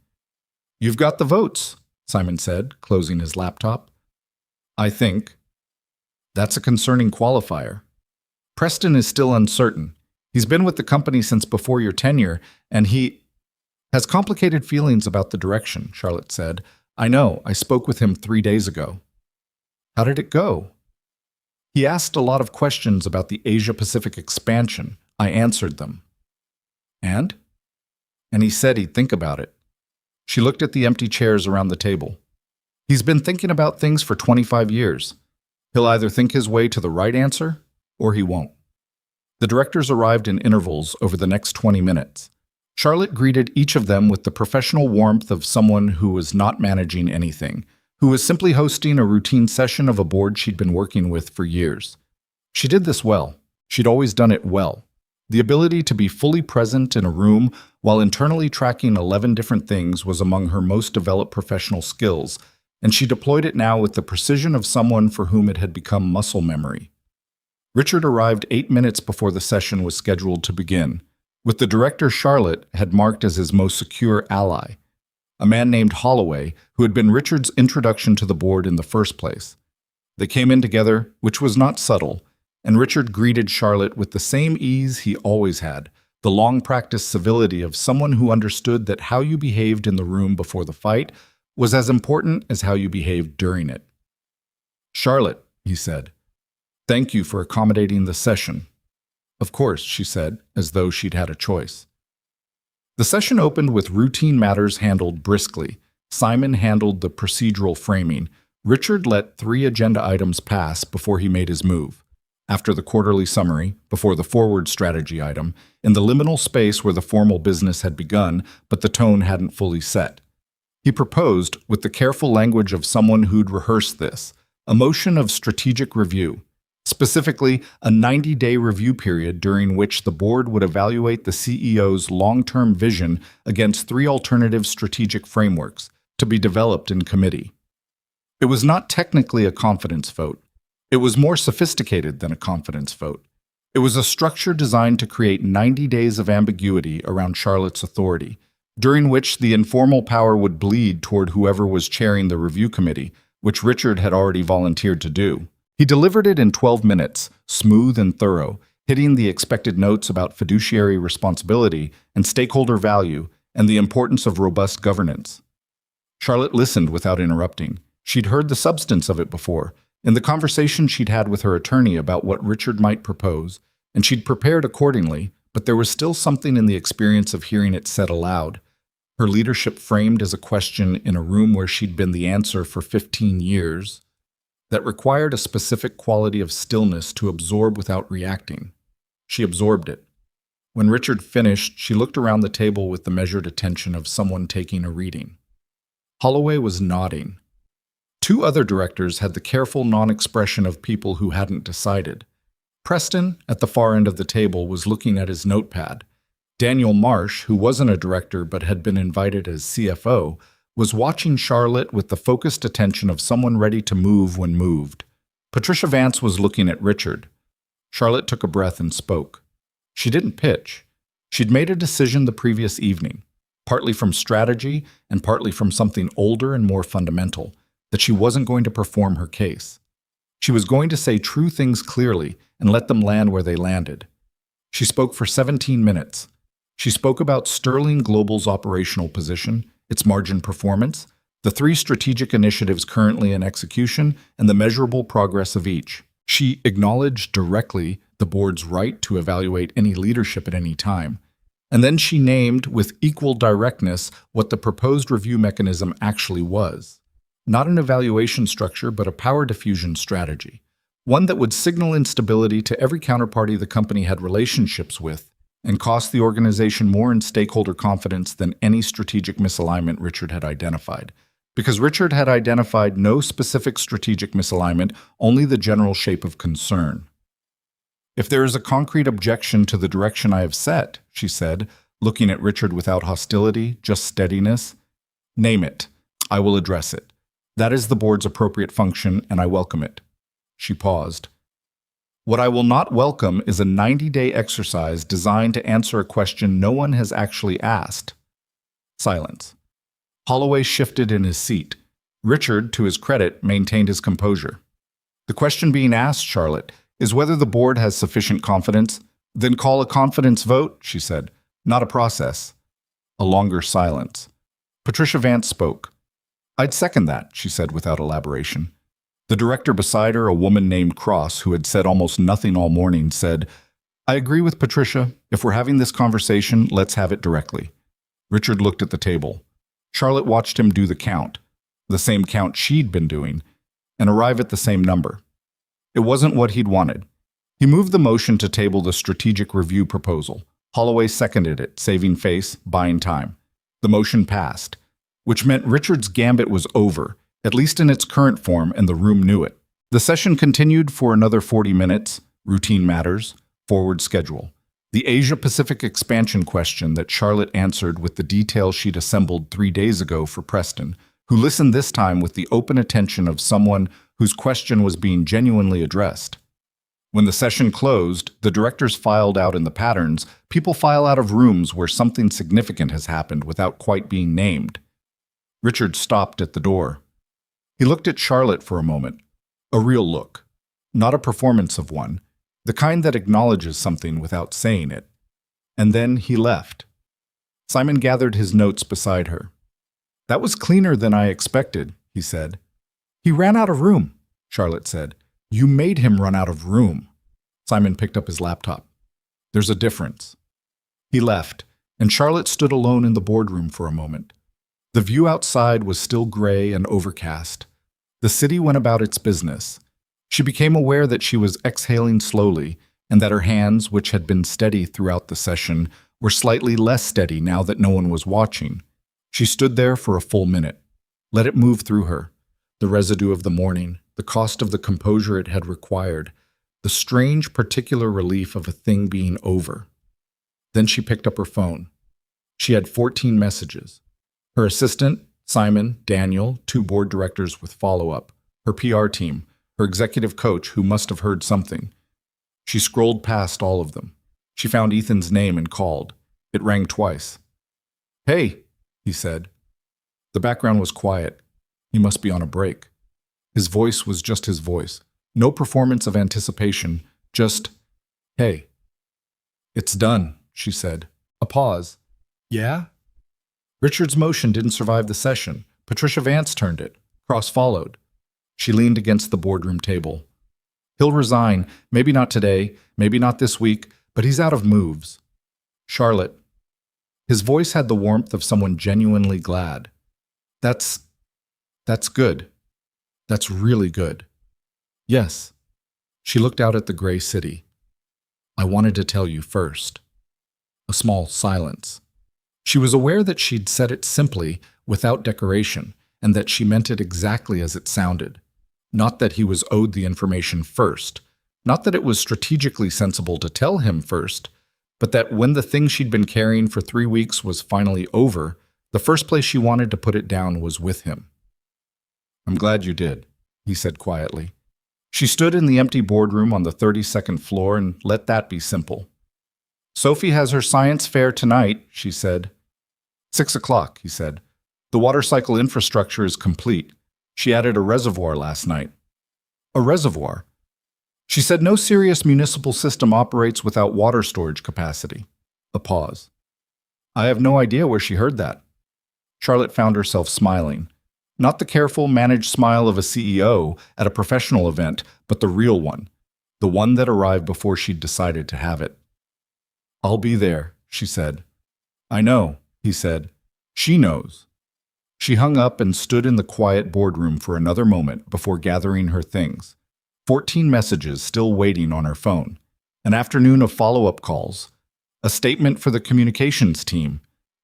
"You've got the votes," Simon said, closing his laptop. "I think." "That's a concerning qualifier. Preston is still uncertain. He's been with the company since before your tenure, and he has complicated feelings about the direction," Charlotte said. "I know. I spoke with him 3 days ago." "How did it go?" "He asked a lot of questions about the Asia-Pacific expansion. I answered them." "And?" "And he said he'd think about it." She looked at the empty chairs around the table. "He's been thinking about things for 25 years. He'll either think his way to the right answer, or he won't." The directors arrived in intervals over the next 20 minutes. Charlotte greeted each of them with the professional warmth of someone who was not managing anything, who was simply hosting a routine session of a board she'd been working with for years. She did this well. She'd always done it well. The ability to be fully present in a room while internally tracking 11 different things was among her most developed professional skills, and she deployed it now with the precision of someone for whom it had become muscle memory. Richard arrived 8 minutes before the session was scheduled to begin, with the director Charlotte had marked as his most secure ally, a man named Holloway, who had been Richard's introduction to the board in the first place. They came in together, which was not subtle, and Richard greeted Charlotte with the same ease he always had, the long-practiced civility of someone who understood that how you behaved in the room before the fight was as important as how you behaved during it. "Charlotte," he said, "thank you for accommodating the session." "Of course," she said, as though she'd had a choice. The session opened with routine matters handled briskly. Simon handled the procedural framing. Richard let 3 agenda items pass before he made his move. After the quarterly summary, before the forward strategy item, in the liminal space where the formal business had begun, but the tone hadn't fully set. He proposed, with the careful language of someone who'd rehearsed this, a motion of strategic review. Specifically, a 90-day review period during which the board would evaluate the CEO's long-term vision against 3 alternative strategic frameworks to be developed in committee. It was not technically a confidence vote. It was more sophisticated than a confidence vote. It was a structure designed to create 90 days of ambiguity around Charlotte's authority, during which the informal power would bleed toward whoever was chairing the review committee, which Richard had already volunteered to do. He delivered it in 12 minutes, smooth and thorough, hitting the expected notes about fiduciary responsibility and stakeholder value and the importance of robust governance. Charlotte listened without interrupting. She'd heard the substance of it before, in the conversation she'd had with her attorney about what Richard might propose, and she'd prepared accordingly, but there was still something in the experience of hearing it said aloud. Her leadership framed as a question in a room where she'd been the answer for 15 years, that required a specific quality of stillness to absorb without reacting. She absorbed it. When Richard finished, she looked around the table with the measured attention of someone taking a reading. Holloway was nodding. 2 other directors had the careful non-expression of people who hadn't decided. Preston, at the far end of the table, was looking at his notepad. Daniel Marsh, who wasn't a director but had been invited as CFO, was watching Charlotte with the focused attention of someone ready to move when moved. Patricia Vance was looking at Richard. Charlotte took a breath and spoke. She didn't pitch. She'd made a decision the previous evening, partly from strategy and partly from something older and more fundamental, that she wasn't going to perform her case. She was going to say true things clearly and let them land where they landed. She spoke for 17 minutes. She spoke about Sterling Global's operational position, its margin performance, the 3 strategic initiatives currently in execution, and the measurable progress of each. She acknowledged directly the board's right to evaluate any leadership at any time. And then she named with equal directness what the proposed review mechanism actually was. Not an evaluation structure, but a power diffusion strategy. One that would signal instability to every counterparty the company had relationships with and cost the organization more in stakeholder confidence than any strategic misalignment Richard had identified. Because Richard had identified no specific strategic misalignment, only the general shape of concern. "If there is a concrete objection to the direction I have set," she said, looking at Richard without hostility, just steadiness, "name it. I will address it. That is the board's appropriate function, and I welcome it." She paused. "What I will not welcome is a 90-day exercise designed to answer a question no one has actually asked." Silence. Holloway shifted in his seat. Richard, to his credit, maintained his composure. "The question being asked, Charlotte, is whether the board has sufficient confidence." "Then call a confidence vote," she said, "not a process." A longer silence. Patricia Vance spoke. "I'd second that," she said without elaboration. The director beside her, a woman named Cross, who had said almost nothing all morning, said, "I agree with Patricia. If we're having this conversation, let's have it directly." Richard looked at the table. Charlotte watched him do the count, the same count she'd been doing, and arrive at the same number. It wasn't what he'd wanted. He moved the motion to table the strategic review proposal. Holloway seconded it, saving face, buying time. The motion passed, which meant Richard's gambit was over, at least in its current form, and the room knew it. The session continued for another 40 minutes, routine matters, forward schedule. The Asia-Pacific expansion question that Charlotte answered with the detail she'd assembled 3 days ago for Preston, who listened this time with the open attention of someone whose question was being genuinely addressed. When the session closed, the directors filed out in the patterns. People file out of rooms where something significant has happened without quite being named. Richard stopped at the door. He looked at Charlotte for a moment. A real look. Not a performance of one. The kind that acknowledges something without saying it. And then he left. Simon gathered his notes beside her. "That was cleaner than I expected," he said. "He ran out of room," Charlotte said. "You made him run out of room." Simon picked up his laptop. "There's a difference." He left, and Charlotte stood alone in the boardroom for a moment. The view outside was still gray and overcast. The city went about its business. She became aware that she was exhaling slowly, and that her hands, which had been steady throughout the session, were slightly less steady now that no one was watching. She stood there for a full minute. Let it move through her. The residue of the morning, the cost of the composure it had required, the strange particular relief of a thing being over. Then she picked up her phone. She had 14 messages. Her assistant, Simon, Daniel, 2 board directors with follow-up, her PR team, her executive coach who must have heard something. She scrolled past all of them. She found Ethan's name and called. It rang twice. "Hey," he said. The background was quiet. He must be on a break. His voice was just his voice. No performance of anticipation, just, "Hey." "It's done," she said. A pause. "Yeah?" Richard's motion didn't survive the session. Patricia Vance turned it. Cross followed. She leaned against the boardroom table. "He'll resign. Maybe not today, maybe not this week, but he's out of moves." "Charlotte." His voice had the warmth of someone genuinely glad. That's good. That's really good." "Yes." She looked out at the gray city. "I wanted to tell you first." A small silence. She was aware that she'd said it simply, without decoration, and that she meant it exactly as it sounded. Not that he was owed the information first. Not that it was strategically sensible to tell him first, but that when the thing she'd been carrying for 3 weeks was finally over, the first place she wanted to put it down was with him. "I'm glad you did," he said quietly. She stood in the empty boardroom on the 32nd floor and let that be simple. "Sophie has her science fair tonight," she said. 6 o'clock, he said. "The water cycle infrastructure is complete. She added a reservoir last night." "A reservoir?" She said no serious municipal system operates without water storage capacity. A pause. "I have no idea where she heard that." Charlotte found herself smiling. Not the careful, managed smile of a CEO at a professional event, but the real one. The one that arrived before she'd decided to have it. "I'll be there," she said. "I know," he said. "She knows." She hung up and stood in the quiet boardroom for another moment before gathering her things. 14 messages still waiting on her phone. An afternoon of follow-up calls. A statement for the communications team.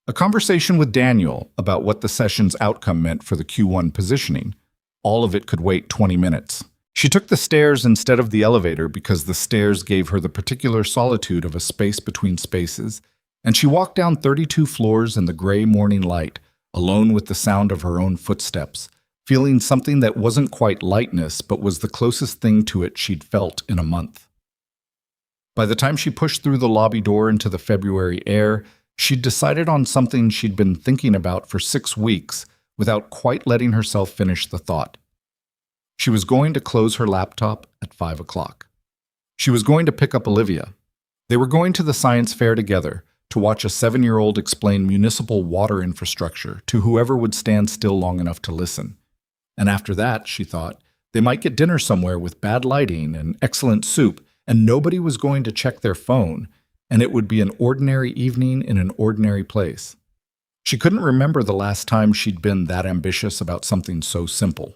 A conversation with Daniel about what the session's outcome meant for the Q1 positioning. All of it could wait 20 minutes. She took the stairs instead of the elevator because the stairs gave her the particular solitude of a space between spaces, and she walked down 32 floors in the gray morning light, alone with the sound of her own footsteps, feeling something that wasn't quite lightness but was the closest thing to it she'd felt in a month. By the time she pushed through the lobby door into the February air, she'd decided on something she'd been thinking about for 6 weeks without quite letting herself finish the thought. She was going to close her laptop at 5 o'clock. She was going to pick up Olivia. They were going to the science fair together to watch a 7-year-old explain municipal water infrastructure to whoever would stand still long enough to listen. And after that, she thought, they might get dinner somewhere with bad lighting and excellent soup, and nobody was going to check their phone, and it would be an ordinary evening in an ordinary place. She couldn't remember the last time she'd been that ambitious about something so simple.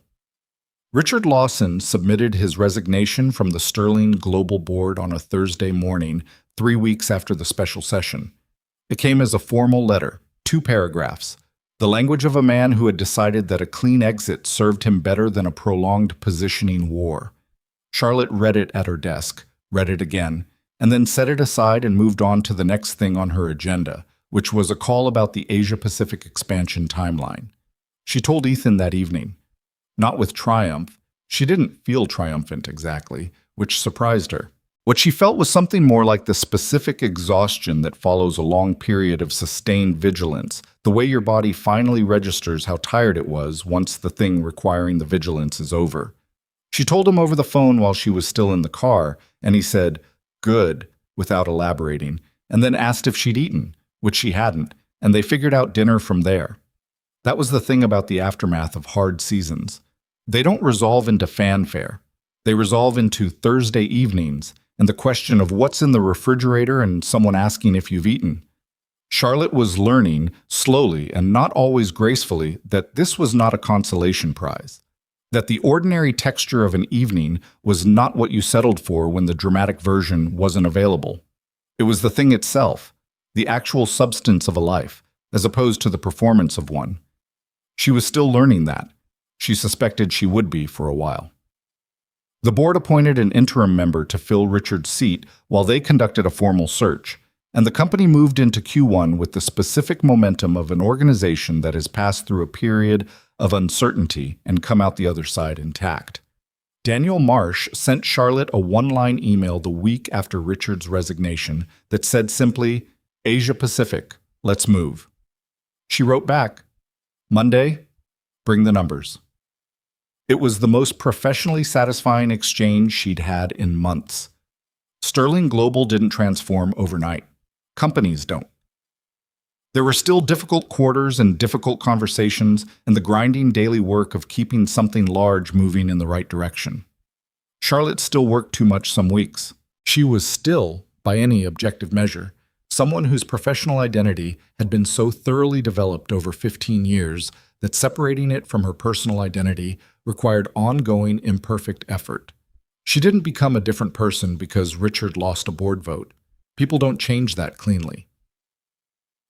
Richard Lawson submitted his resignation from the Sterling Global Board on a Thursday morning, 3 weeks after the special session. It came as a formal letter, 2 paragraphs, the language of a man who had decided that a clean exit served him better than a prolonged positioning war. Charlotte read it at her desk, read it again, and then set it aside and moved on to the next thing on her agenda, which was a call about the Asia-Pacific expansion timeline. She told Ethan that evening. Not with triumph. She didn't feel triumphant exactly, which surprised her. What she felt was something more like the specific exhaustion that follows a long period of sustained vigilance, the way your body finally registers how tired it was once the thing requiring the vigilance is over. She told him over the phone while she was still in the car, and he said, "Good," without elaborating, and then asked if she'd eaten, which she hadn't, and they figured out dinner from there. That was the thing about the aftermath of hard seasons. They don't resolve into fanfare. They resolve into Thursday evenings and the question of what's in the refrigerator and someone asking if you've eaten. Charlotte was learning, slowly and not always gracefully, that this was not a consolation prize. That the ordinary texture of an evening was not what you settled for when the dramatic version wasn't available. It was the thing itself, the actual substance of a life, as opposed to the performance of one. She was still learning that. She suspected she would be for a while. The board appointed an interim member to fill Richard's seat while they conducted a formal search, and the company moved into Q1 with the specific momentum of an organization that has passed through a period of uncertainty and come out the other side intact. Daniel Marsh sent Charlotte a one-line email the week after Richard's resignation that said simply, "Asia Pacific, let's move." She wrote back, "Monday, bring the numbers." It was the most professionally satisfying exchange she'd had in months. Sterling Global didn't transform overnight. Companies don't. There were still difficult quarters and difficult conversations and the grinding daily work of keeping something large moving in the right direction. Charlotte still worked too much some weeks. She was still, by any objective measure, someone whose professional identity had been so thoroughly developed over 15 years that separating it from her personal identity required ongoing, imperfect effort. She didn't become a different person because Richard lost a board vote. People don't change that cleanly.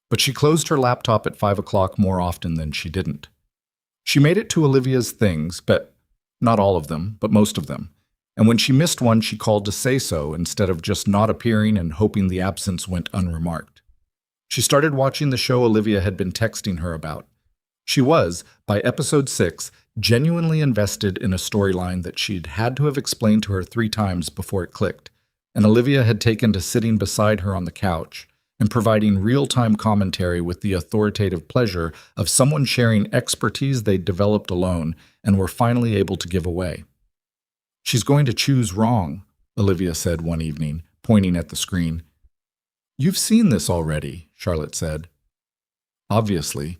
But she closed her laptop at 5 o'clock more often than she didn't. She made it to Olivia's things, but not all of them, but most of them, And when she missed one, she called to say so instead of just not appearing and hoping the absence went unremarked. She started watching the show Olivia had been texting her about. She was, by episode 6, genuinely invested in a storyline that she'd had to have explained to her 3 times before it clicked, and Olivia had taken to sitting beside her on the couch and providing real-time commentary with the authoritative pleasure of someone sharing expertise they'd developed alone and were finally able to give away. "She's going to choose wrong," Olivia said one evening, pointing at the screen. "You've seen this already," Charlotte said. "Obviously."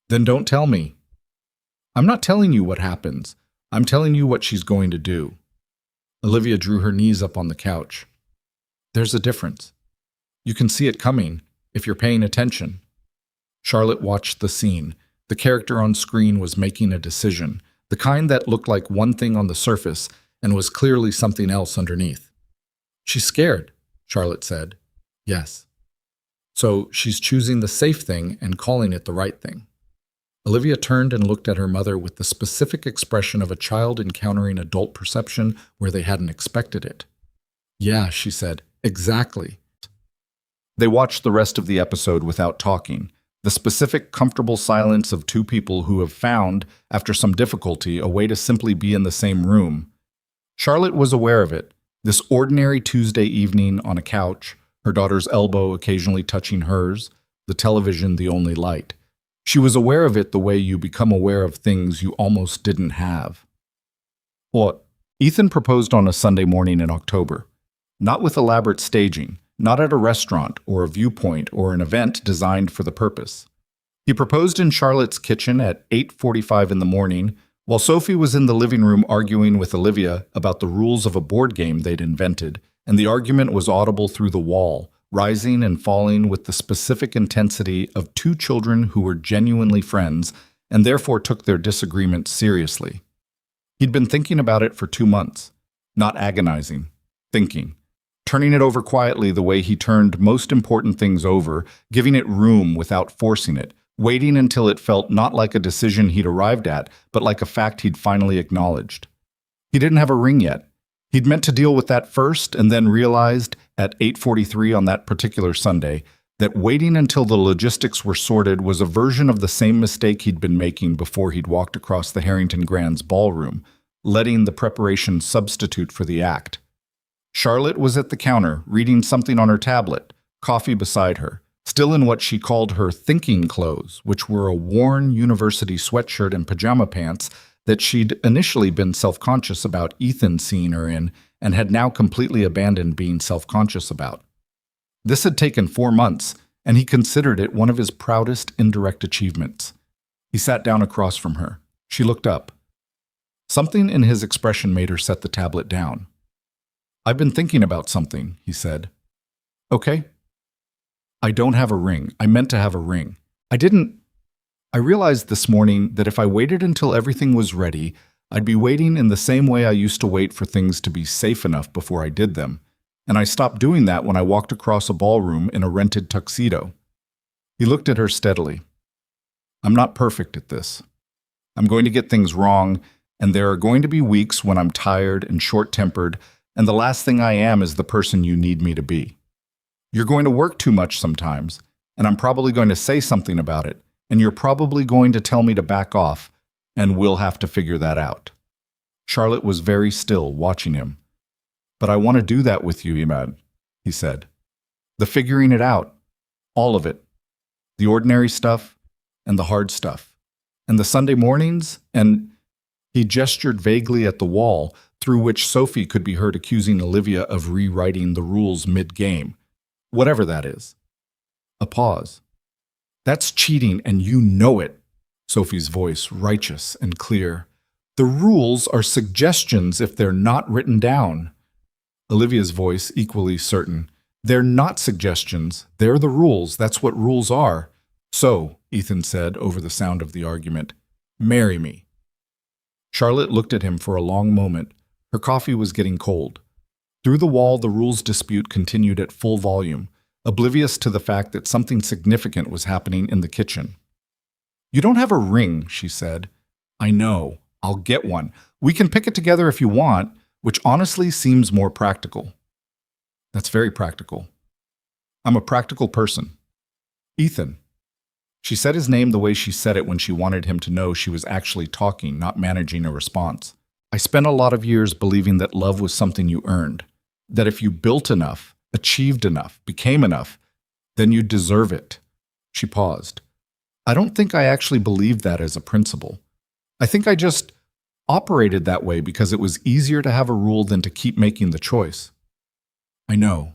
"Then don't tell me." "I'm not telling you what happens. I'm telling you what she's going to do." Olivia drew her knees up on the couch. "There's a difference. You can see it coming, if you're paying attention." Charlotte watched the scene. The character on screen was making a decision, the kind that looked like one thing on the surface and was clearly something else underneath. "She's scared," Charlotte said. "Yes." "So she's choosing the safe thing and calling it the right thing." Olivia turned and looked at her mother with the specific expression of a child encountering adult perception where they hadn't expected it. "Yeah," she said, "exactly." They watched the rest of the episode without talking, the specific, comfortable silence of 2 people who have found, after some difficulty, a way to simply be in the same room. Charlotte was aware of it, this ordinary Tuesday evening on a couch, her daughter's elbow occasionally touching hers, the television the only light. She was aware of it the way you become aware of things you almost didn't have. What? Ethan proposed on a Sunday morning in October. Not with elaborate staging, not at a restaurant or a viewpoint or an event designed for the purpose. He proposed in Charlotte's kitchen at 8:45 in the morning, while Sophie was in the living room arguing with Olivia about the rules of a board game they'd invented, and the argument was audible through the wall, rising and falling with the specific intensity of 2 children who were genuinely friends and therefore took their disagreement seriously. He'd been thinking about it for 2 months, not agonizing, thinking, turning it over quietly the way he turned most important things over, giving it room without forcing it, waiting until it felt not like a decision he'd arrived at, but like a fact he'd finally acknowledged. He didn't have a ring yet. He'd meant to deal with that first and then realized, at 8:43 on that particular Sunday, that waiting until the logistics were sorted was a version of the same mistake he'd been making before he'd walked across the Harrington Grand's ballroom, letting the preparation substitute for the act. Charlotte was at the counter, reading something on her tablet, coffee beside her, still in what she called her thinking clothes, which were a worn university sweatshirt and pajama pants that she'd initially been self-conscious about Ethan seeing her in and had now completely abandoned being self-conscious about. This had taken 4 months, and he considered it one of his proudest indirect achievements. He sat down across from her. She looked up. Something in his expression made her set the tablet down. "I've been thinking about something," he said. "Okay." "I don't have a ring. I meant to have a ring. I realized this morning that if I waited until everything was ready, I'd be waiting in the same way I used to wait for things to be safe enough before I did them, and I stopped doing that when I walked across a ballroom in a rented tuxedo." He looked at her steadily. "I'm not perfect at this. I'm going to get things wrong, and there are going to be weeks when I'm tired and short-tempered, and the last thing I am is the person you need me to be. You're going to work too much sometimes, and I'm probably going to say something about it, and you're probably going to tell me to back off, and we'll have to figure that out." Charlotte was very still, watching him. "But I want to do that with you, Imad," he said. "The figuring it out. All of it. The ordinary stuff, and the hard stuff. And the Sunday mornings, and—" He gestured vaguely at the wall, through which Sophie could be heard accusing Olivia of rewriting the rules mid-game. Whatever that is. A pause. "That's cheating, and you know it," Sophie's voice righteous and clear. "The rules are suggestions if they're not written down." Olivia's voice equally certain. "They're not suggestions. They're the rules. That's what rules are." "So," Ethan said over the sound of the argument, "marry me." Charlotte looked at him for a long moment. Her coffee was getting cold. Through the wall, the rules dispute continued at full volume, oblivious to the fact that something significant was happening in the kitchen. "You don't have a ring," she said. "I know. I'll get one. We can pick it together if you want. which honestly seems more practical. That's very practical. I'm a practical person. Ethan. She said his name the way she said it when she wanted him to know she was actually talking, not managing a response. I spent a lot of years believing that love was something you earned, that if you built enough, achieved enough, became enough, then you deserve it. She paused. I don't think I actually believed that as a principle. I think I just operated that way because it was easier to have a rule than to keep making the choice. I know,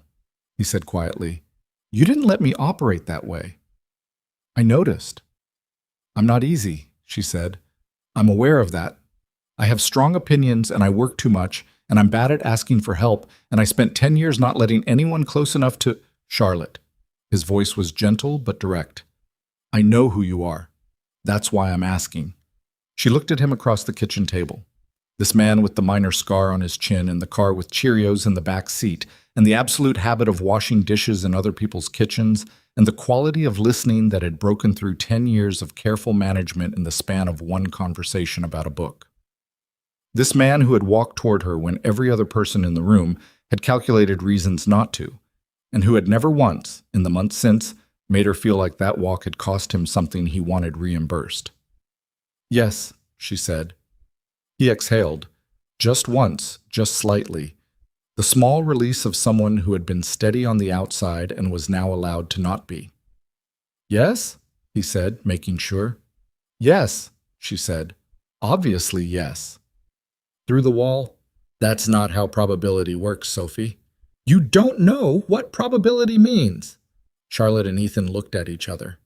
he said quietly. You didn't let me operate that way. I noticed. I'm not easy, she said. I'm aware of that. I have strong opinions and I work too much, and I'm bad at asking for help, and I spent 10 years not letting anyone close enough to… Charlotte. His voice was gentle but direct. I know who you are. That's why I'm asking. She looked at him across the kitchen table. This man with the minor scar on his chin in the car with Cheerios in the back seat, and the absolute habit of washing dishes in other people's kitchens, and the quality of listening that had broken through 10 years of careful management in the span of one conversation about a book. This man who had walked toward her when every other person in the room had calculated reasons not to, and who had never once, in the months since, made her feel like that walk had cost him something he wanted reimbursed. Yes, she said. He exhaled, just once, just slightly, the small release of someone who had been steady on the outside and was now allowed to not be. Yes, he said, making sure. Yes, she said. Obviously, yes. Through the wall? That's not how probability works, Sophie. You don't know what probability means. Charlotte and Ethan looked at each other.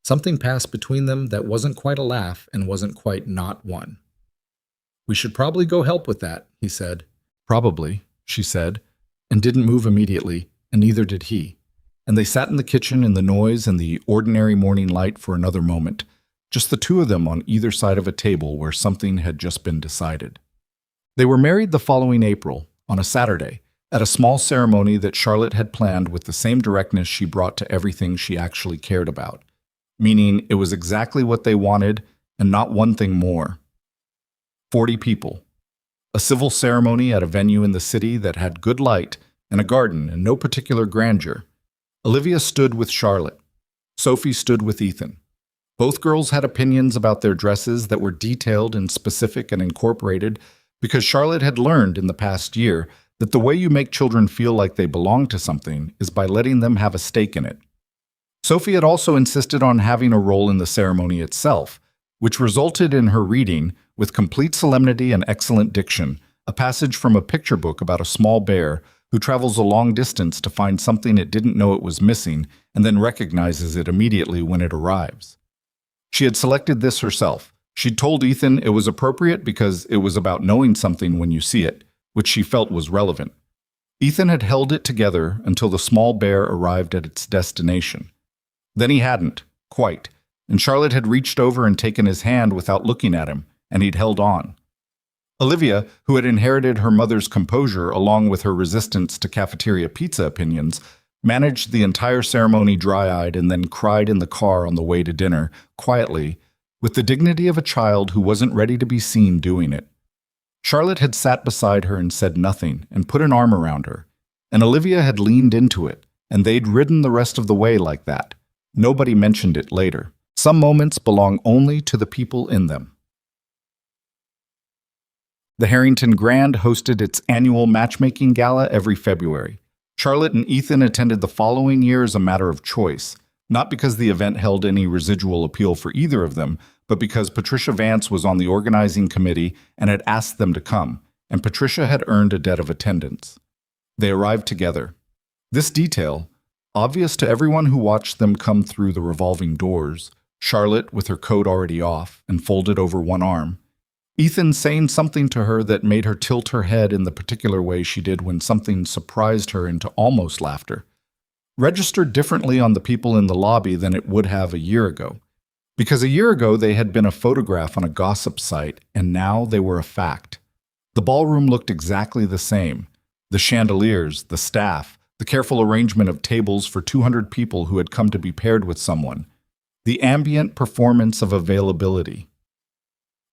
Something passed between them that wasn't quite a laugh and wasn't quite not one. We should probably go help with that, he said. Probably, she said, and didn't move immediately, and neither did he. And they sat in the kitchen in the noise and the ordinary morning light for another moment, just the two of them on either side of a table where something had just been decided. They were married the following April, on a Saturday, at a small ceremony that Charlotte had planned with the same directness she brought to everything she actually cared about, meaning it was exactly what they wanted and not one thing more. 40 people. A civil ceremony at a venue in the city that had good light and a garden and no particular grandeur. Olivia stood with Charlotte. Sophie stood with Ethan. Both girls had opinions about their dresses that were detailed and specific and incorporated because Charlotte had learned in the past year that the way you make children feel like they belong to something is by letting them have a stake in it. Sophie had also insisted on having a role in the ceremony itself, which resulted in her reading, with complete solemnity and excellent diction, a passage from a picture book about a small bear who travels a long distance to find something it didn't know it was missing and then recognizes it immediately when it arrives. She had selected this herself. She'd told Ethan it was appropriate because it was about knowing something when you see it, which she felt was relevant. Ethan had held it together until the small bear arrived at its destination. Then he hadn't, quite, and Charlotte had reached over and taken his hand without looking at him, and he'd held on. Olivia, who had inherited her mother's composure along with her resistance to cafeteria pizza opinions, managed the entire ceremony dry-eyed and then cried in the car on the way to dinner, quietly, with the dignity of a child who wasn't ready to be seen doing it. Charlotte had sat beside her and said nothing and put an arm around her, and Olivia had leaned into it, and they'd ridden the rest of the way like that. Nobody mentioned it later. Some moments belong only to the people in them. The Harrington Grand hosted its annual matchmaking gala every February. Charlotte and Ethan attended the following year as a matter of choice, not because the event held any residual appeal for either of them, but because Patricia Vance was on the organizing committee and had asked them to come, and Patricia had earned a debt of attendance. They arrived together. This detail, obvious to everyone who watched them come through the revolving doors, Charlotte with her coat already off and folded over one arm, Ethan saying something to her that made her tilt her head in the particular way she did when something surprised her into almost laughter, registered differently on the people in the lobby than it would have a year ago. Because a year ago they had been a photograph on a gossip site, and now they were a fact. The ballroom looked exactly the same. The chandeliers, the staff, the careful arrangement of tables for 200 people who had come to be paired with someone. The ambient performance of availability.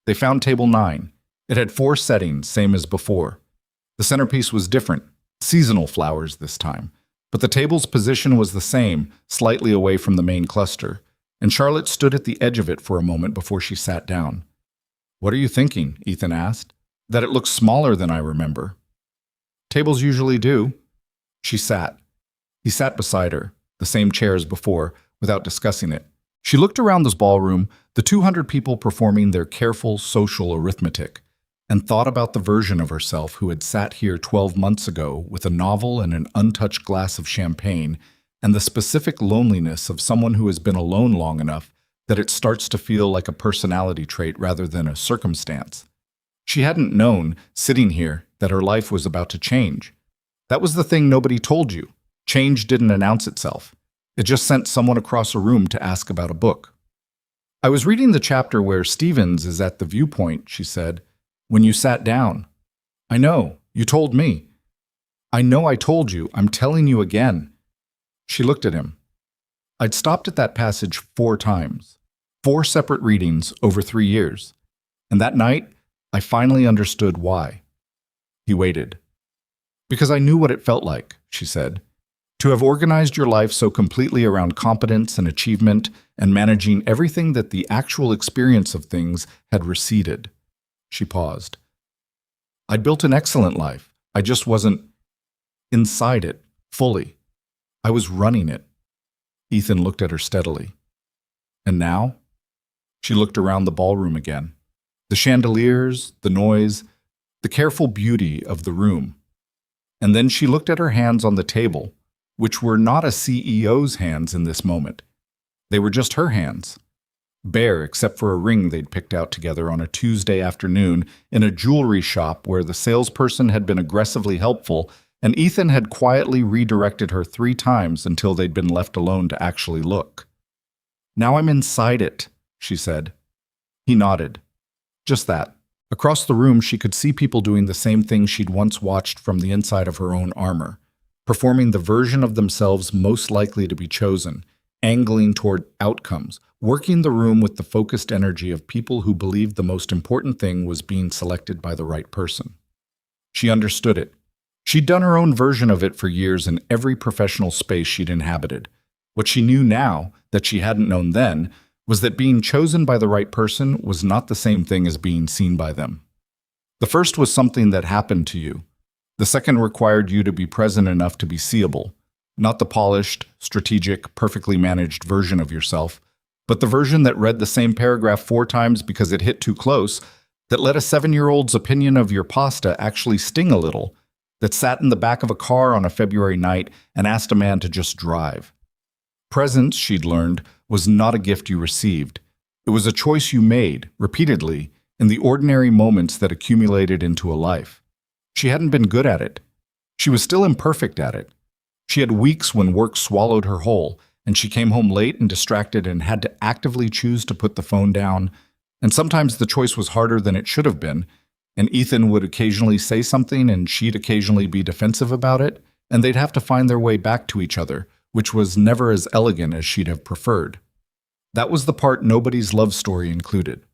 They found table 9. It had 4 settings, same as before. The centerpiece was different, seasonal flowers this time, but the table's position was the same, slightly away from the main cluster, and Charlotte stood at the edge of it for a moment before she sat down. "What are you thinking?" Ethan asked. "That it looks smaller than I remember." "Tables usually do." She sat. He sat beside her, the same chair as before, without discussing it. She looked around this ballroom, the 200 people performing their careful social arithmetic, and thought about the version of herself who had sat here 12 months ago with a novel and an untouched glass of champagne, and the specific loneliness of someone who has been alone long enough that it starts to feel like a personality trait rather than a circumstance. She hadn't known, sitting here, that her life was about to change. That was the thing nobody told you. Change didn't announce itself. It just sent someone across a room to ask about a book. "I was reading the chapter where Stevens is at the viewpoint," she said, "when you sat down." "I know. You told me." "I know I told you. I'm telling you again." She looked at him. "I'd stopped at that passage 4 times. 4 separate readings over 3 years. And that night, I finally understood why." He waited. "Because I knew what it felt like," she said. "To have organized your life so completely around competence and achievement and managing everything that the actual experience of things had receded." She paused. "I'd built an excellent life. I just wasn't inside it, fully. I was running it." Ethan looked at her steadily. "And now?" She looked around the ballroom again. The chandeliers, the noise, the careful beauty of the room. And then she looked at her hands on the table, which were not a CEO's hands in this moment. They were just her hands, bare except for a ring they'd picked out together on a Tuesday afternoon in a jewelry shop where the salesperson had been aggressively helpful, and Ethan had quietly redirected her 3 times until they'd been left alone to actually look. "Now I'm inside it," she said. He nodded. Just that. Across the room, she could see people doing the same thing she'd once watched from the inside of her own armor, performing the version of themselves most likely to be chosen, angling toward outcomes, working the room with the focused energy of people who believed the most important thing was being selected by the right person. She understood it. She'd done her own version of it for years in every professional space she'd inhabited. What she knew now, that she hadn't known then, was that being chosen by the right person was not the same thing as being seen by them. The first was something that happened to you. The second required you to be present enough to be seeable, not the polished, strategic, perfectly managed version of yourself, but the version that read the same paragraph 4 times because it hit too close, that let a 7-year-old's opinion of your pasta actually sting a little, that sat in the back of a car on a February night and asked a man to just drive. Presence, she'd learned, was not a gift you received. It was a choice you made, repeatedly, in the ordinary moments that accumulated into a life. She hadn't been good at it. She was still imperfect at it. She had weeks when work swallowed her whole, and she came home late and distracted and had to actively choose to put the phone down, and sometimes the choice was harder than it should have been, and Ethan would occasionally say something and she'd occasionally be defensive about it, and they'd have to find their way back to each other, which was never as elegant as she'd have preferred. That was the part nobody's love story included,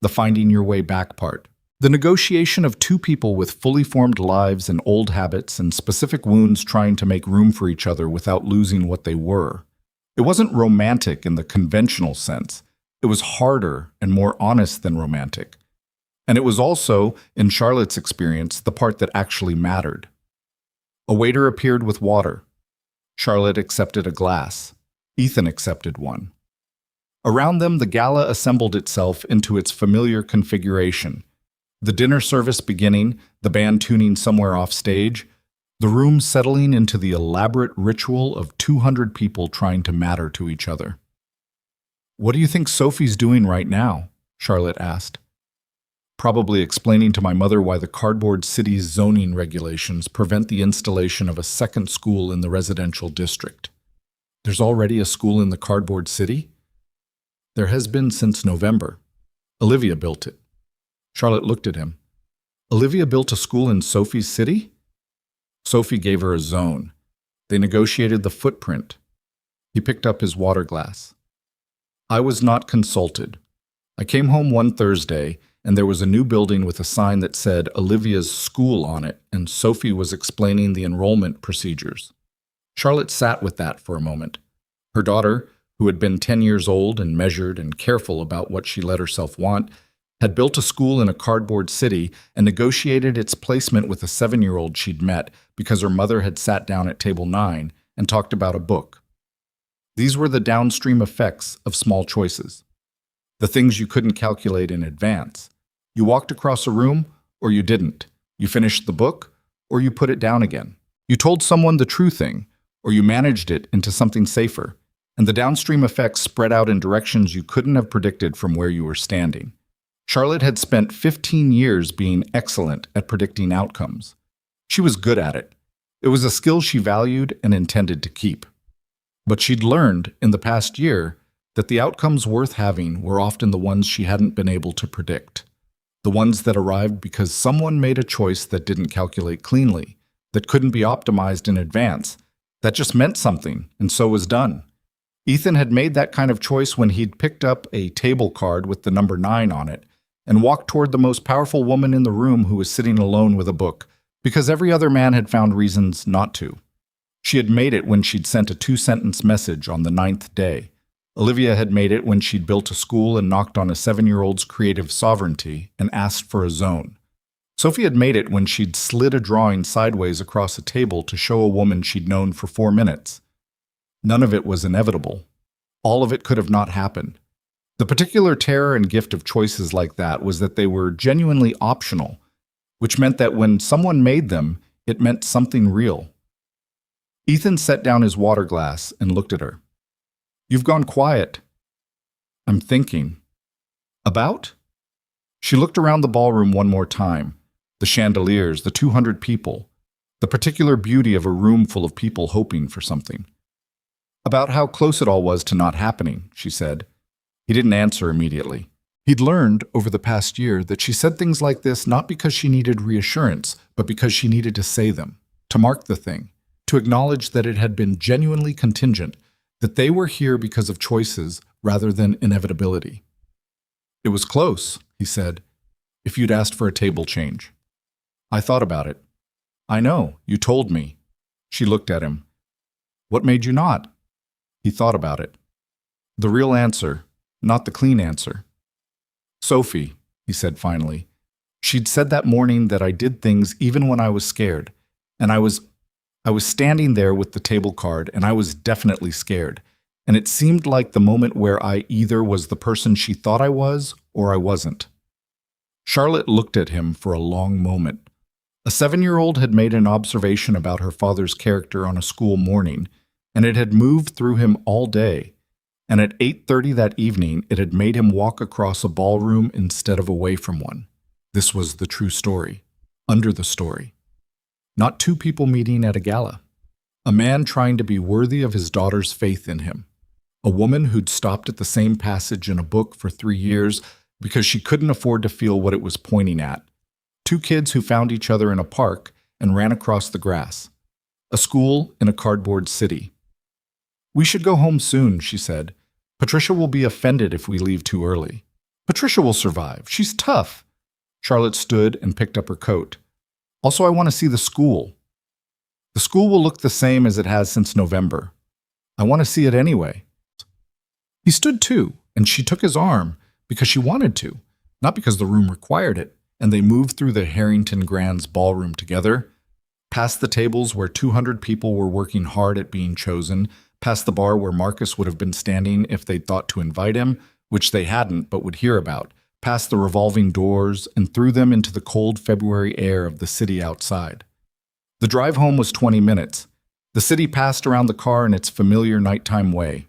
the finding your way back part. The negotiation of 2 people with fully formed lives and old habits and specific wounds trying to make room for each other without losing what they were. It wasn't romantic in the conventional sense. It was harder and more honest than romantic. And it was also, in Charlotte's experience, the part that actually mattered. A waiter appeared with water. Charlotte accepted a glass. Ethan accepted one. Around them, the gala assembled itself into its familiar configuration. The dinner service beginning, the band tuning somewhere off stage, the room settling into the elaborate ritual of 200 people trying to matter to each other. "What do you think Sophie's doing right now?" Charlotte asked. "Probably explaining to my mother why the cardboard city's zoning regulations prevent the installation of a second school in the residential district." "There's already a school in the cardboard city?" "There has been since November. Olivia built it." Charlotte looked at him. "Olivia built a school in Sophie's city?" Sophie gave her a zone. They negotiated the footprint. He picked up his water glass. "I was not consulted. I came home one Thursday, and there was a new building with a sign that said Olivia's School on it, and Sophie was explaining the enrollment procedures. Charlotte sat with that for a moment. Her daughter, who had been 10 years old and measured and careful about what she let herself want, had built a school in a cardboard city and negotiated its placement with a 7-year-old she'd met because her mother had sat down at table 9 and talked about a book. These were the downstream effects of small choices. The things you couldn't calculate in advance. You walked across a room, or you didn't. You finished the book, or you put it down again. You told someone the true thing, or you managed it into something safer. And the downstream effects spread out in directions you couldn't have predicted from where you were standing. Charlotte had spent 15 years being excellent at predicting outcomes. She was good at it. It was a skill she valued and intended to keep. But she'd learned in the past year that the outcomes worth having were often the ones she hadn't been able to predict. The ones that arrived because someone made a choice that didn't calculate cleanly, that couldn't be optimized in advance, that just meant something, and so was done. Ethan had made that kind of choice when he'd picked up a table card with the number 9 on it and walked toward the most powerful woman in the room who was sitting alone with a book, because every other man had found reasons not to. She had made it when she'd sent a 2-sentence message on the 9th day. Olivia had made it when she'd built a school and knocked on a 7-year-old's creative sovereignty and asked for a zone. Sophie had made it when she'd slid a drawing sideways across a table to show a woman she'd known for 4 minutes. None of it was inevitable. All of it could have not happened. The particular terror and gift of choices like that was that they were genuinely optional, which meant that when someone made them, it meant something real. Ethan set down his water glass and looked at her. "You've gone quiet." "I'm thinking." "About?" She looked around the ballroom one more time. The chandeliers, the 200 people, the particular beauty of a room full of people hoping for something. "About how close it all was to not happening," she said. He didn't answer immediately. He'd learned over the past year that she said things like this not because she needed reassurance, but because she needed to say them, to mark the thing, to acknowledge that it had been genuinely contingent, that they were here because of choices rather than inevitability. "It was close," he said, "if you'd asked for a table change." "I thought about it." "I know, you told me." She looked at him. "What made you not?" He thought about it. "The real answer, not the clean answer." "Sophie," he said finally, "she'd said that morning that I did things even when I was scared, and I was standing there with the table card, and I was definitely scared, and it seemed like the moment where I either was the person she thought I was or I wasn't." Charlotte looked at him for a long moment. A 7-year-old had made an observation about her father's character on a school morning, and it had moved through him all day. And at 8:30 that evening, it had made him walk across a ballroom instead of away from one. This was the true story, under the story. Not two people meeting at a gala. A man trying to be worthy of his daughter's faith in him. A woman who'd stopped at the same passage in a book for 3 years because she couldn't afford to feel what it was pointing at. 2 kids who found each other in a park and ran across the grass. A school in a cardboard city. "We should go home soon," she said. "Patricia will be offended if we leave too early." "Patricia will survive. She's tough." Charlotte stood and picked up her coat. "Also, I want to see the school." "The school will look the same as it has since November." "I want to see it anyway." He stood too, and she took his arm because she wanted to, not because the room required it, and they moved through the Harrington Grand's ballroom together, past the tables where 200 people were working hard at being chosen, past the bar where Marcus would have been standing if they'd thought to invite him, which they hadn't but would hear about, past the revolving doors, and through them into the cold February air of the city outside. The drive home was 20 minutes. The city passed around the car in its familiar nighttime way.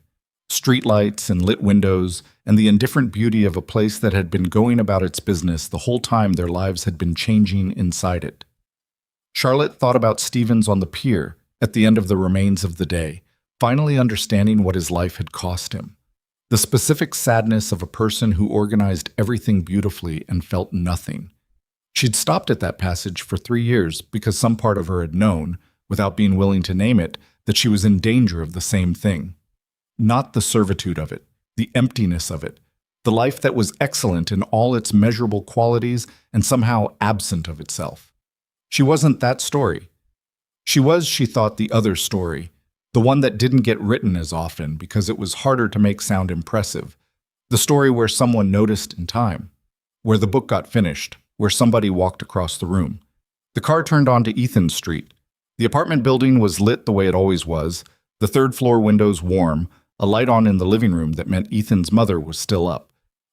Streetlights and lit windows, and the indifferent beauty of a place that had been going about its business the whole time their lives had been changing inside it. Charlotte thought about Stevens on the pier at the end of the remains of the day, finally understanding what his life had cost him. The specific sadness of a person who organized everything beautifully and felt nothing. She'd stopped at that passage for 3 years because some part of her had known, without being willing to name it, that she was in danger of the same thing. Not the servitude of it, the emptiness of it, The life that was excellent in all its measurable qualities and somehow absent of itself. She wasn't that story. She was, she thought, the other story, the one that didn't get written as often because it was harder to make sound impressive, the story where someone noticed in time, where the book got finished, where somebody walked across the room. The car turned onto Ethan Street. The apartment building was lit the way it always was, the third-floor windows warm, a light on in the living room that meant Ethan's mother was still up,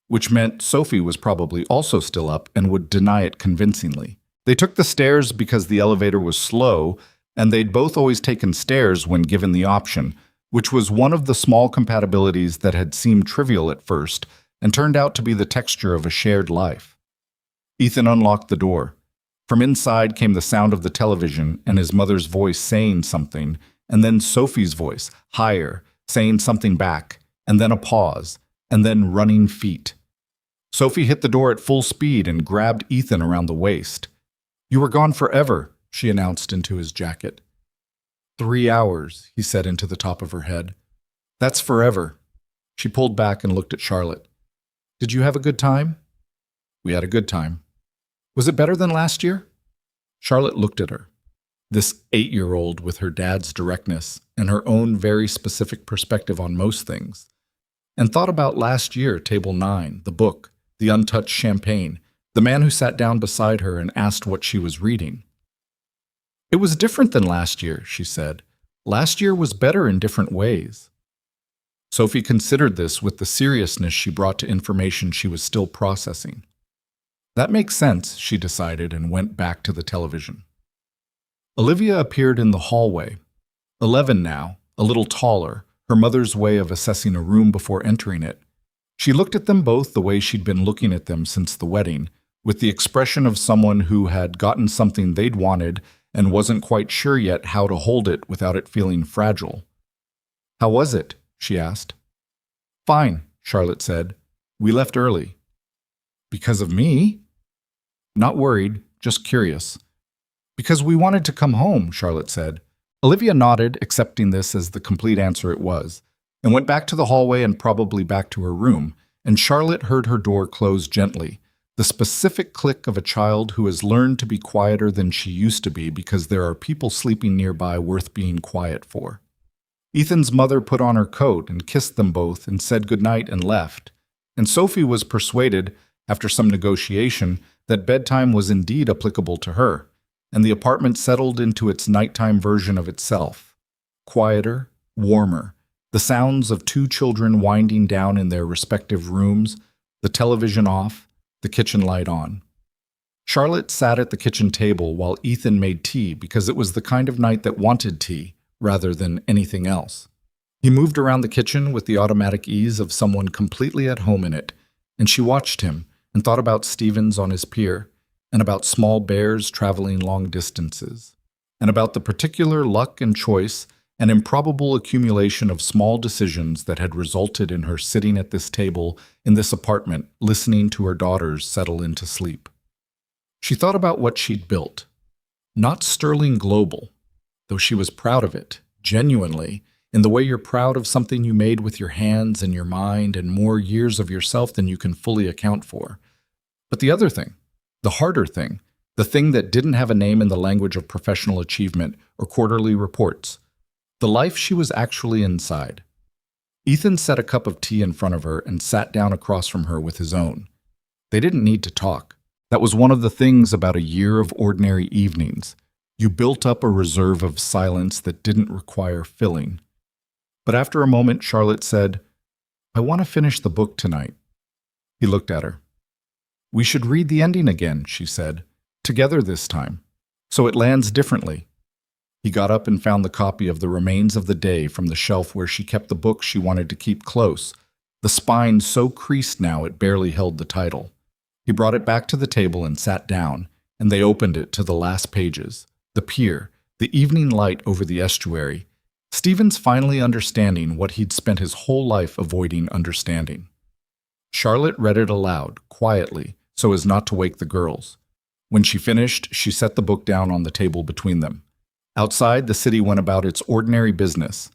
which meant Sophie was probably also still up and would deny it convincingly. They took the stairs because the elevator was slow, and they'd both always taken stairs when given the option, which was one of the small compatibilities that had seemed trivial at first and turned out to be the texture of a shared life. Ethan unlocked the door. From inside came the sound of the television and his mother's voice saying something, and then Sophie's voice, higher, saying something back, and then a pause, and then running feet. Sophie hit the door at full speed and grabbed Ethan around the waist. "You were gone forever," she announced into his jacket. 3 hours, he said into the top of her head. "That's forever." She pulled back and looked at Charlotte. "Did you have a good time?" "We had a good time." "Was it better than last year?" Charlotte looked at her, this 8-year-old with her dad's directness and her own very specific perspective on most things, and thought about last year, table 9, the book, the untouched champagne, the man who sat down beside her and asked what she was reading. "It was different than last year," she said. "Last year was better in different ways." Sophie considered this with the seriousness she brought to information she was still processing. That makes sense, she decided, and went back to the television. Olivia appeared in the hallway. 11 now, a little taller, her mother's way of assessing a room before entering it. She looked at them both the way she'd been looking at them since the wedding, with the expression of someone who had gotten something they'd wanted and wasn't quite sure yet how to hold it without it feeling fragile. "How was it?" she asked. "Fine," Charlotte said. "We left early." "Because of me?" "Not worried, just curious." "Because we wanted to come home," Charlotte said. Olivia nodded, accepting this as the complete answer it was, and went back to the hallway and probably back to her room, and Charlotte heard her door close gently, the specific click of a child who has learned to be quieter than she used to be because there are people sleeping nearby worth being quiet for. Ethan's mother put on her coat and kissed them both and said goodnight and left, and Sophie was persuaded, after some negotiation, that bedtime was indeed applicable to her, and the apartment settled into its nighttime version of itself. Quieter, warmer, the sounds of 2 children winding down in their respective rooms, the television off, the kitchen light on. Charlotte sat at the kitchen table while Ethan made tea because it was the kind of night that wanted tea rather than anything else. He moved around the kitchen with the automatic ease of someone completely at home in it, and she watched him and thought about Stevens on his pier, and about small bears traveling long distances, and about the particular luck and choice and improbable accumulation of small decisions that had resulted in her sitting at this table in this apartment, listening to her daughters settle into sleep. She thought about what she'd built. Not sterling global, though she was proud of it, genuinely, in the way you're proud of something you made with your hands and your mind and more years of yourself than you can fully account for. But the other thing, the harder thing, the thing that didn't have a name in the language of professional achievement or quarterly reports, the life she was actually inside. Ethan set a cup of tea in front of her and sat down across from her with his own. They didn't need to talk. That was one of the things about a year of ordinary evenings. You built up a reserve of silence that didn't require filling. But after a moment, Charlotte said, "I want to finish the book tonight." He looked at her. "We should read the ending again," she said, "together this time, so it lands differently." He got up and found the copy of The Remains of the Day from the shelf where she kept the book she wanted to keep close, the spine so creased now it barely held the title. He brought it back to the table and sat down, and they opened it to the last pages, the pier, the evening light over the estuary, Stevens finally understanding what he'd spent his whole life avoiding understanding. Charlotte read it aloud, quietly, so as not to wake the girls. When she finished, she set the book down on the table between them. Outside, the city went about its ordinary business.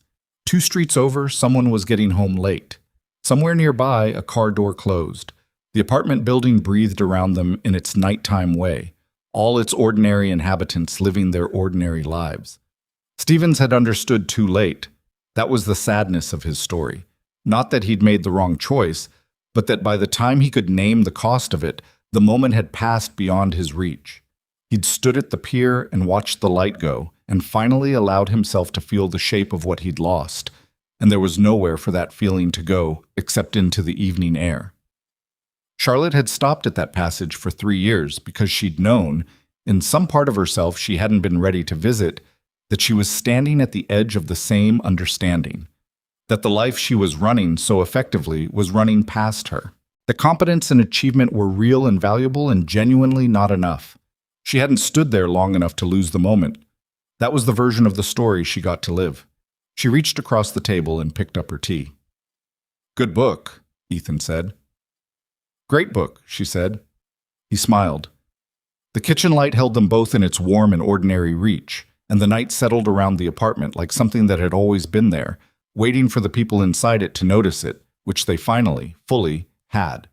2 streets over, someone was getting home late. Somewhere nearby, a car door closed. The apartment building breathed around them in its nighttime way, all its ordinary inhabitants living their ordinary lives. Stevens had understood too late. That was the sadness of his story. Not that he'd made the wrong choice, but that by the time he could name the cost of it, the moment had passed beyond his reach. He'd stood at the pier and watched the light go, and finally allowed himself to feel the shape of what he'd lost, and there was nowhere for that feeling to go except into the evening air. Charlotte had stopped at that passage for 3 years because she'd known, in some part of herself she hadn't been ready to visit, that she was standing at the edge of the same understanding, that the life she was running so effectively was running past her. The competence and achievement were real and valuable and genuinely not enough. She hadn't stood there long enough to lose the moment. That was the version of the story she got to live. She reached across the table and picked up her tea. "Good book," Ethan said. "Great book," she said. He smiled. The kitchen light held them both in its warm and ordinary reach, and the night settled around the apartment like something that had always been there, waiting for the people inside it to notice it, which they finally, fully, had.